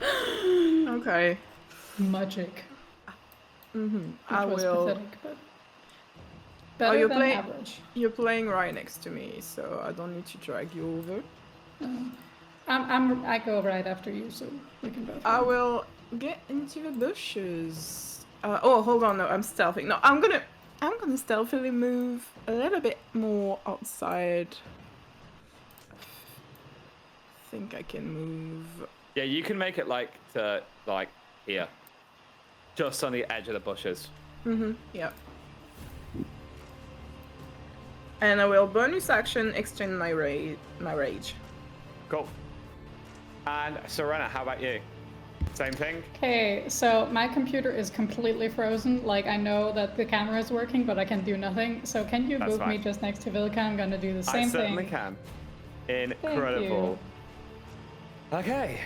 S10: Okay.
S2: Magic.
S10: Mm-hmm.
S2: Which
S10: I
S2: was
S10: will.
S2: pathetic, but better
S10: you're
S2: than
S10: playing-
S2: average.
S10: You're playing right next to me, so I don't need to drag you over.
S2: I go right after you, so we can both.
S10: I
S2: run.
S10: will get into the bushes. Oh, hold on, no, I'm stealthing. No, I'm gonna stealthily move a little bit more outside. I think I can move.
S1: Yeah, you can make it like to like here, just on the edge of the bushes.
S10: Mm-hmm. Yeah. And I will bonus action extend my rage.
S1: Cool. And Serena, how about you? Same thing?
S2: Okay, so my computer is completely frozen. Like, I know that the camera is working, but I can do nothing. So can you
S1: That's
S2: move me
S1: fine.
S2: just next to Vilka? I'm gonna do the
S1: I
S2: same
S1: certainly
S2: thing.
S1: can. Incredible. Okay.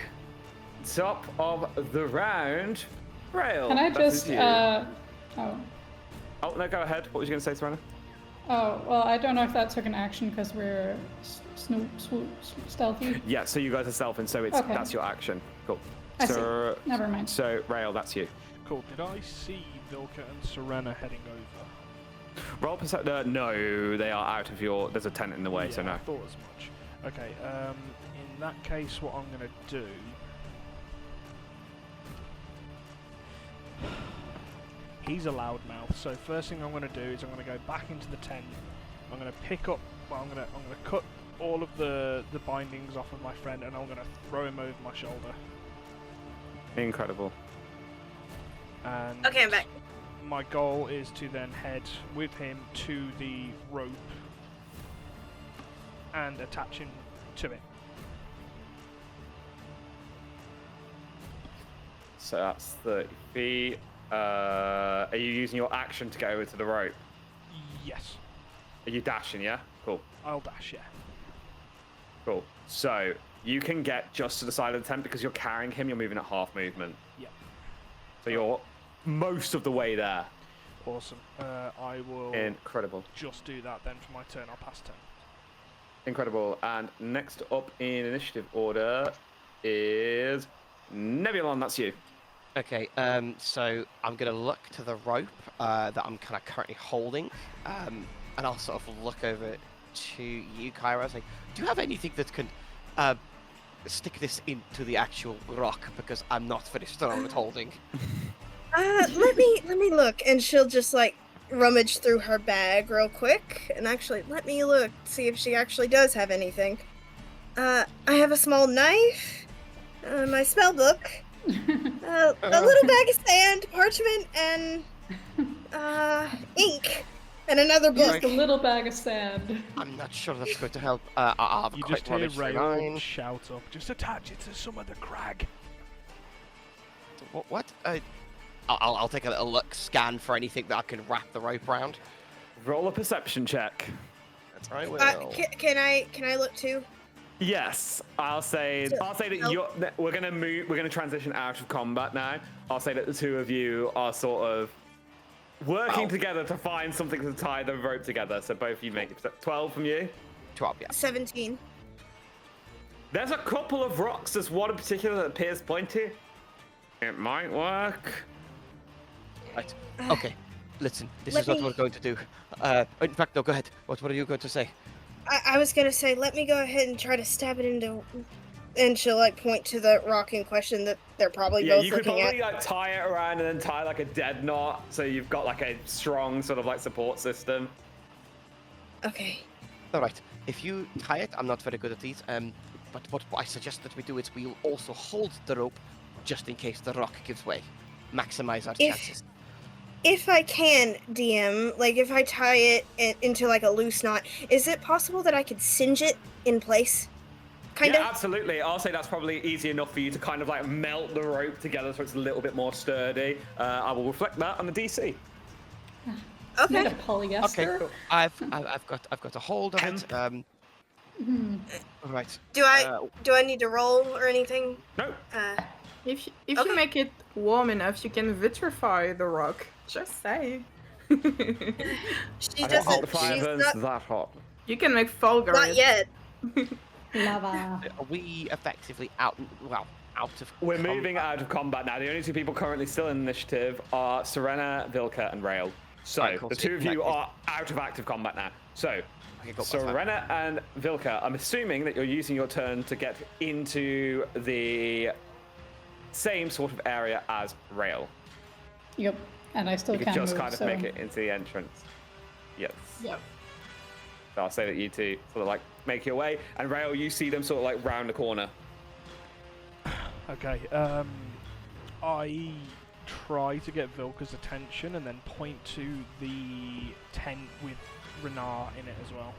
S1: Top of the round. Rail.
S2: Can I
S1: that
S2: just,
S1: is you.
S2: oh.
S1: Oh, no, go ahead. What was you going to say, Serena?
S2: Oh, well, I don't know if that took an action because we're stealthy.
S1: Yeah, so you guys are stealthing, so it's
S2: Okay.
S1: that's your action. Cool.
S2: I see. Never mind.
S1: So, Rail, that's you.
S3: Cool. Did I see Vilka and Serena heading over?
S1: Roll perception. No, they are out of your. There's a tent in the way, so
S3: Yeah,
S1: no.
S3: I thought as much. Okay. In that case, what I'm gonna do. He's a loudmouth, so first thing I'm going to do is I'm going to go back into the tent. I'm going to pick up, well, I'm going to cut all of the bindings off of my friend, and I'm going to throw him over my shoulder.
S1: Incredible.
S8: Okay,
S3: And
S8: I'm back.
S3: my goal is to then head with him to the rope and attach him to it.
S1: So that's 30 feet. Are you using your action to get over to the rope?
S3: Yes,
S1: Are you dashing, yeah? Cool.
S3: I'll dash, yeah.
S1: Cool. So you can get just to the side of the tent because you're carrying him, you're moving at half movement.
S3: Yep.
S1: So you're most of the way there.
S3: Awesome. I will
S1: Incredible.
S3: just do that then for my turn. I'll pass turn.
S1: Incredible. And next up in initiative order is Nebulon, that's you.
S7: Okay, so I'm going to look to the rope that I'm kind of currently holding, and I'll sort of look over to you, Kyra. I was like, do you have anything that can stick this into the actual rock because I'm not very strong at holding.
S8: Let me look, and she'll just like rummage through her bag real quick, and actually let me look, see if she actually does have anything. I have a small knife, my spell book, a little bag of sand, parchment, and ink, and another book.
S2: Just a little bag of sand.
S7: I'm not sure that's going to help. I'll have a
S3: You
S7: quick
S3: just hear
S7: rummage through
S3: Rail
S7: mine.
S3: shout up, just attach it to some of the crag.
S7: What? I'll take a little look, scan for anything that I can wrap the rope around.
S1: Roll a perception check.
S7: That's right, will.
S8: Can I look too?
S1: Yes, I'll say that we're gonna transition out of combat now. I'll say that the two of you are sort of working together to find something to tie the rope together. So both of you make it. 12 from you.
S7: 12, yeah.
S8: 17.
S1: There's a couple of rocks. There's one in particular that appears pointy. It might work.
S7: Right. Okay. Listen, this is
S8: Let
S7: what
S8: me-
S7: we're going to do. In fact, no, go ahead. What are you going to say?
S8: I was gonna say, let me go ahead and try to stab it into, and she'll like point to the rock in question that they're probably
S1: Yeah,
S8: both
S1: you could
S8: looking
S1: probably
S8: at.
S1: like tie it around and then tie like a dead knot, so you've got like a strong sort of like support system.
S8: Okay.
S7: All right. If you tie it, I'm not very good at these. But what I suggest that we do is we'll also hold the rope, just in case the rock gives way. Maximize our chances.
S8: If I can, DM, like if I tie it into like a loose knot, is it possible that I could singe it in place? Kinda?
S1: Yeah, absolutely. I'll say that's probably easy enough for you to kind of like melt the rope together so it's a little bit more sturdy. I will reflect that on the DC.
S2: Made
S8: Okay.
S2: of polyester.
S7: Okay. Cool. I've got a hold of it. Right.
S8: Do I need to roll or anything?
S1: No.
S10: If you
S8: Okay.
S10: make it warm enough, you can vitrify the rock. Just say.
S8: She
S1: I don't
S8: doesn't.
S1: hold the fire
S8: She's
S1: burns
S8: not.
S1: that hot.
S10: You can make Fulgur.
S8: Not yet.
S2: Lava.
S7: Are we effectively out of?
S1: We're moving out of combat now. The only two people currently still in initiative are Serena, Vilka, and Rail. So
S7: Right, cool.
S1: the
S7: So
S1: two of
S7: in that
S1: you
S7: case-
S1: are out of active combat now. So
S7: Okay, cool, that's fine.
S1: Serena and Vilka, I'm assuming that you're using your turn to get into the same sort of area as Rail.
S2: Yep. And I still
S1: You can
S2: can't
S1: just
S2: move,
S1: kind of
S2: so...
S1: make it into the entrance. Yes.
S10: Yep.
S1: So I'll say that you two sort of like make your way, and Rail, you see them sort of like round the corner.
S3: Okay, I try to get Vilka's attention and then point to the tent with Renar in it as well.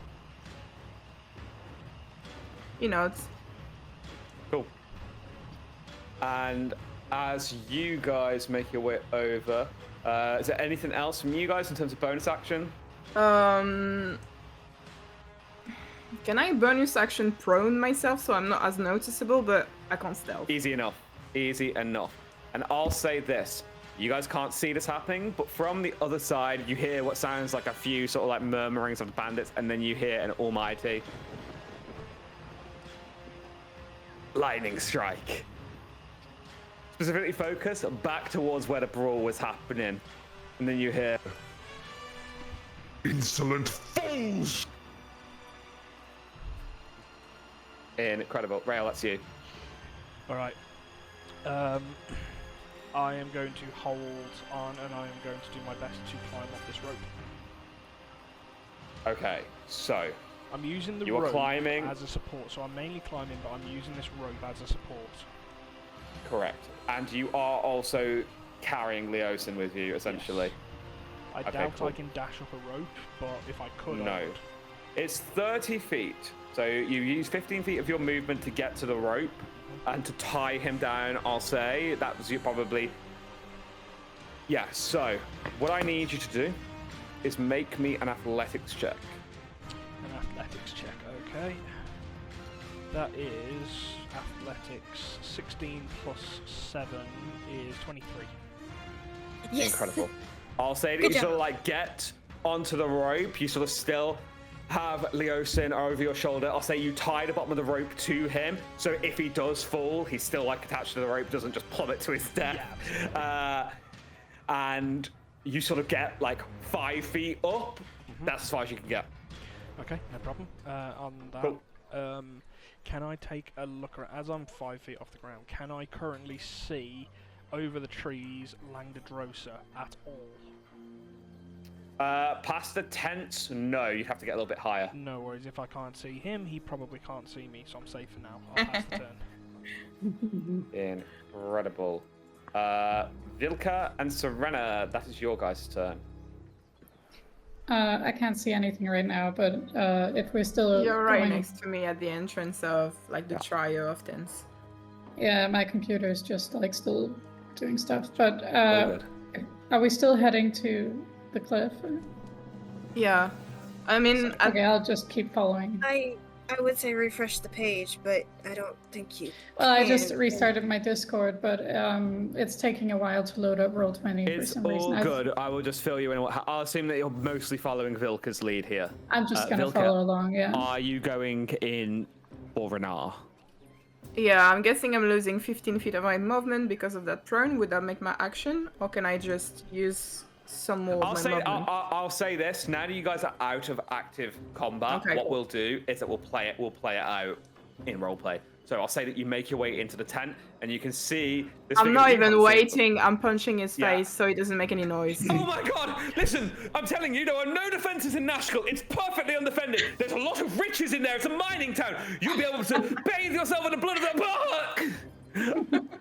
S10: You know, it's
S1: Cool. And as you guys make your way over, is there anything else from you guys in terms of bonus action?
S10: Can I bonus action prone myself so I'm not as noticeable, but I can't stealth?
S1: Easy enough. Easy enough. And I'll say this. You guys can't see this happening, but from the other side, you hear what sounds like a few sort of like murmurings of the bandits, and then you hear an almighty lightning strike. Specifically focus back towards where the brawl was happening. And then you hear,
S9: Insolent fools!
S1: incredible. Rail, that's you.
S3: Alright. I am going to hold on and I am going to do my best to climb off this rope.
S1: Okay, so
S3: I'm using the
S1: You are
S3: rope
S1: climbing.
S3: as a support, so I'm mainly climbing, but I'm using this rope as a support.
S1: correct. And you are also carrying Leosin with you, essentially.
S3: I
S1: Okay,
S3: doubt
S1: cool.
S3: I can dash up a rope, but if I could, I
S1: No.
S3: would.
S1: It's 30 feet. So you use 15 feet of your movement to get to the rope and to tie him down, I'll say. That was you probably... Yeah, so what I need you to do is make me an athletics check.
S3: An athletics check, okay. That is athletics. 16 plus 7 is 23.
S8: Yes.
S1: Incredible. I'll say that
S8: Good
S1: you sort
S8: job.
S1: of like get onto the rope. You sort of still have Leosin over your shoulder. I'll say you tie the bottom of the rope to him, so if he does fall, he's still like attached to the rope, doesn't just plummet to his death. And you sort of get like 5 feet up. That's as far as you can get.
S3: Okay, no problem. On that,
S1: Cool.
S3: Can I take a look around? As I'm 5 feet off the ground, can I currently see over the trees Langdadrosa at all?
S1: Past the tents, no. You'd have to get a little bit higher.
S3: No worries. If I can't see him, he probably can't see me, so I'm safe for now. I'll pass the turn.
S1: Incredible. Vilka and Serena, that is your guys' turn.
S2: I can't see anything right now, but if we're still
S10: You're right
S2: going...
S10: next to me at the entrance of like the trio of tents.
S2: Yeah, my computer is just like still doing stuff. But
S1: All good.
S2: are we still heading to the cliff?
S10: Yeah, I mean,
S2: Okay, I'll just keep following.
S8: I would say refresh the page, but I don't think you.
S2: Well, I just
S8: can.
S2: restarted my Discord, but it's taking a while to load up Roll20 for
S1: It's
S2: some
S1: all
S2: reason.
S1: good. I will just fill you in. I'll assume that you're mostly following Vilka's lead here.
S2: I'm just gonna
S1: Vilka,
S2: follow along, yeah.
S1: Are you going in or Renar?
S10: yeah, I'm guessing I'm losing 15 feet of my movement because of that prone. Would that make my action, or can I just use some more of my movement?
S1: I'll say this. Now that you guys are out of active combat,
S10: Okay,
S1: what
S10: cool.
S1: we'll do is that we'll play it out in roleplay. So I'll say that you make your way into the tent, and you can see this.
S10: I'm
S1: figure
S10: not
S1: that you
S10: even
S1: can't see.
S10: waiting. I'm punching his
S1: Yeah.
S10: face so it doesn't make any noise.
S1: Oh my god! Listen, I'm telling you, there are no defenses in Nashville. It's perfectly undefended. There's a lot of riches in there. It's a mining town. You'll be able to bathe yourself in the blood of the buck.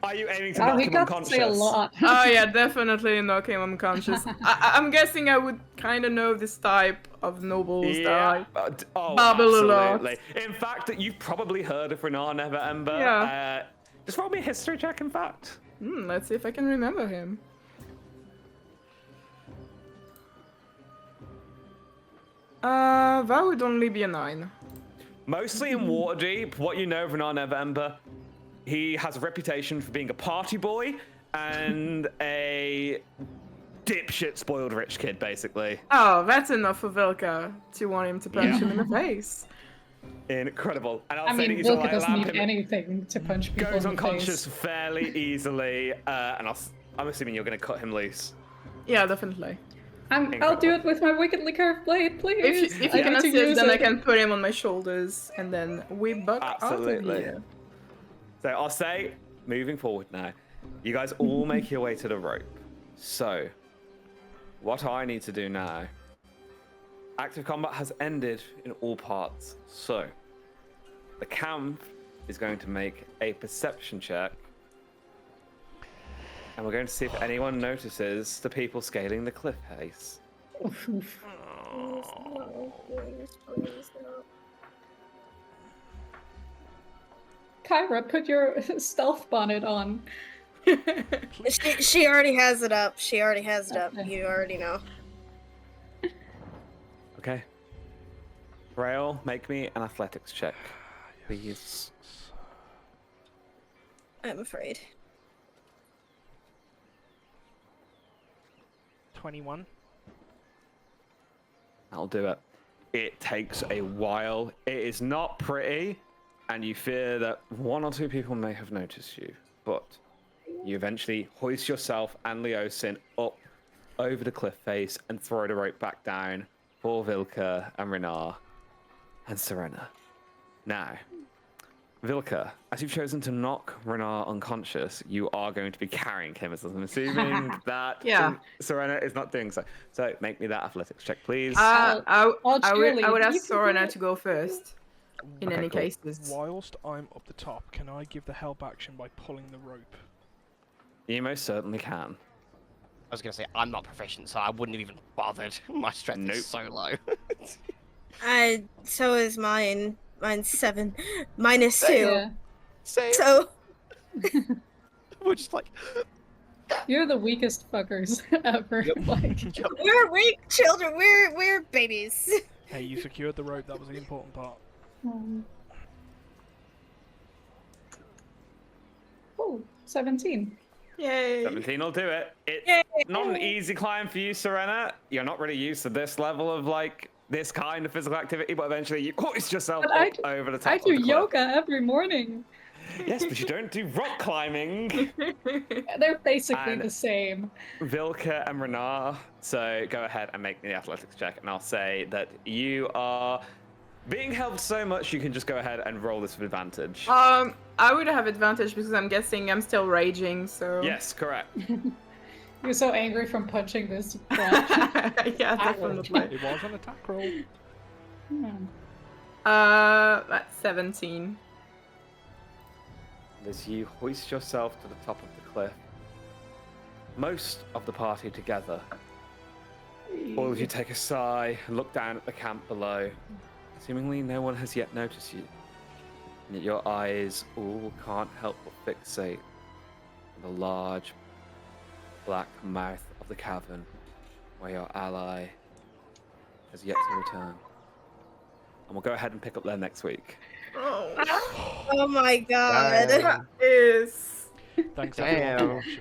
S1: Are you aiming to knock
S2: he
S1: him
S2: got
S1: unconscious?
S2: to say a lot.
S10: Oh yeah, definitely knock him unconscious. I'm guessing I would kind of know this type of nobles
S1: Yeah.
S10: that I
S1: Oh,
S10: babble a lot.
S1: absolutely. In fact, you've probably heard of Renar Never Ember.
S10: Yeah.
S1: Just roll me a history check, in fact.
S10: Let's see if I can remember him. That would only be a 9.
S1: Mostly in Waterdeep, what you know of Renar Never Ember, he has a reputation for being a party boy and a dipshit spoiled rich kid, basically.
S10: Oh, that's enough for Vilka to want him to punch him in the face.
S1: Incredible. And I'll
S2: I
S1: say
S2: mean,
S1: that he's a
S2: Vilka
S1: light
S2: doesn't
S1: lamp
S2: need
S1: him.
S2: anything to punch people
S1: Goes
S2: in the
S1: unconscious
S2: face.
S1: fairly easily, and I'm assuming you're going to cut him loose.
S10: Yeah, definitely.
S2: I'll do it with my wickedly curved blade, please.
S10: If
S2: I
S10: you can
S2: need to
S10: assist,
S2: use
S10: then I
S2: it.
S10: can put him on my shoulders and then we buck out of
S1: Absolutely.
S10: here.
S1: So I'll say, moving forward now, you guys all make your way to the rope. So, what I need to do now, active combat has ended in all parts. So, the camp is going to make a perception check. And we're going to see if anyone notices the people scaling the cliff face.
S8: Please no, please no.
S2: Kyra, put your stealth bonnet on.
S8: She already has it up. She already has it up.
S2: Okay.
S8: You already know.
S1: Okay. Rail, make me an athletics check, please.
S8: I'm afraid.
S3: 21.
S1: I'll do it. It takes a while. It is not pretty, and you fear that one or two people may have noticed you, but you eventually hoist yourself and Leosin up over the cliff face and throw the rope back down for Vilka and Renar and Serena. Now, Vilka, as you've chosen to knock Renar unconscious, you are going to be carrying him, as I'm assuming that
S10: Yeah.
S1: Serena is not doing so. So make me that athletics check, please.
S2: I'll
S10: I would
S2: cheerlead.
S10: ask
S2: You can do
S10: Sorana
S2: it.
S10: to go first. In
S1: Okay,
S10: any
S1: cool.
S10: cases.
S3: Whilst I'm up the top, can I give the help action by pulling the rope?
S1: You most certainly can.
S7: I was gonna say I'm not proficient, so I wouldn't have even bothered. My strength
S1: Nope.
S7: is so low.
S8: So is mine. Mine's 7 minus 2.
S2: Yeah.
S7: Same.
S8: So
S7: We're just like,
S2: You're the weakest fuckers ever. Like,
S8: we're weak children. We're babies.
S3: Hey, you secured the rope. That was the important part.
S2: oh, 17.
S10: Yay.
S1: 17 will do it. It's
S8: Yay.
S1: not an easy climb for you, Serena. You're not really used to this level of, like, this kind of physical activity, but eventually you hoist yourself
S2: But
S1: up over the top
S2: I
S1: of
S2: do
S1: the cliff.
S2: yoga every morning.
S1: Yes, but you don't do rock climbing.
S2: They're basically
S1: And-
S2: the same.
S1: Vilka and Renar, so go ahead and make me the athletics check, and I'll say that you are Being held so much, you can just go ahead and roll this with advantage.
S10: I would have advantage because I'm guessing I'm still raging, so...
S1: Yes, correct.
S2: You're so angry from punching this branch.
S10: Yeah, definitely.
S3: It was an attack roll.
S10: That's 17.
S1: As you hoist yourself to the top of the cliff, most of the party together, all of you take a sigh and look down at the camp below. Seemingly no one has yet noticed you, and yet your eyes all can't help but fixate on the large black mouth of the cavern where your ally has yet to return. And we'll go ahead and pick up there next week.
S8: Oh my god.
S10: That is...
S3: Thanks everyone for watching.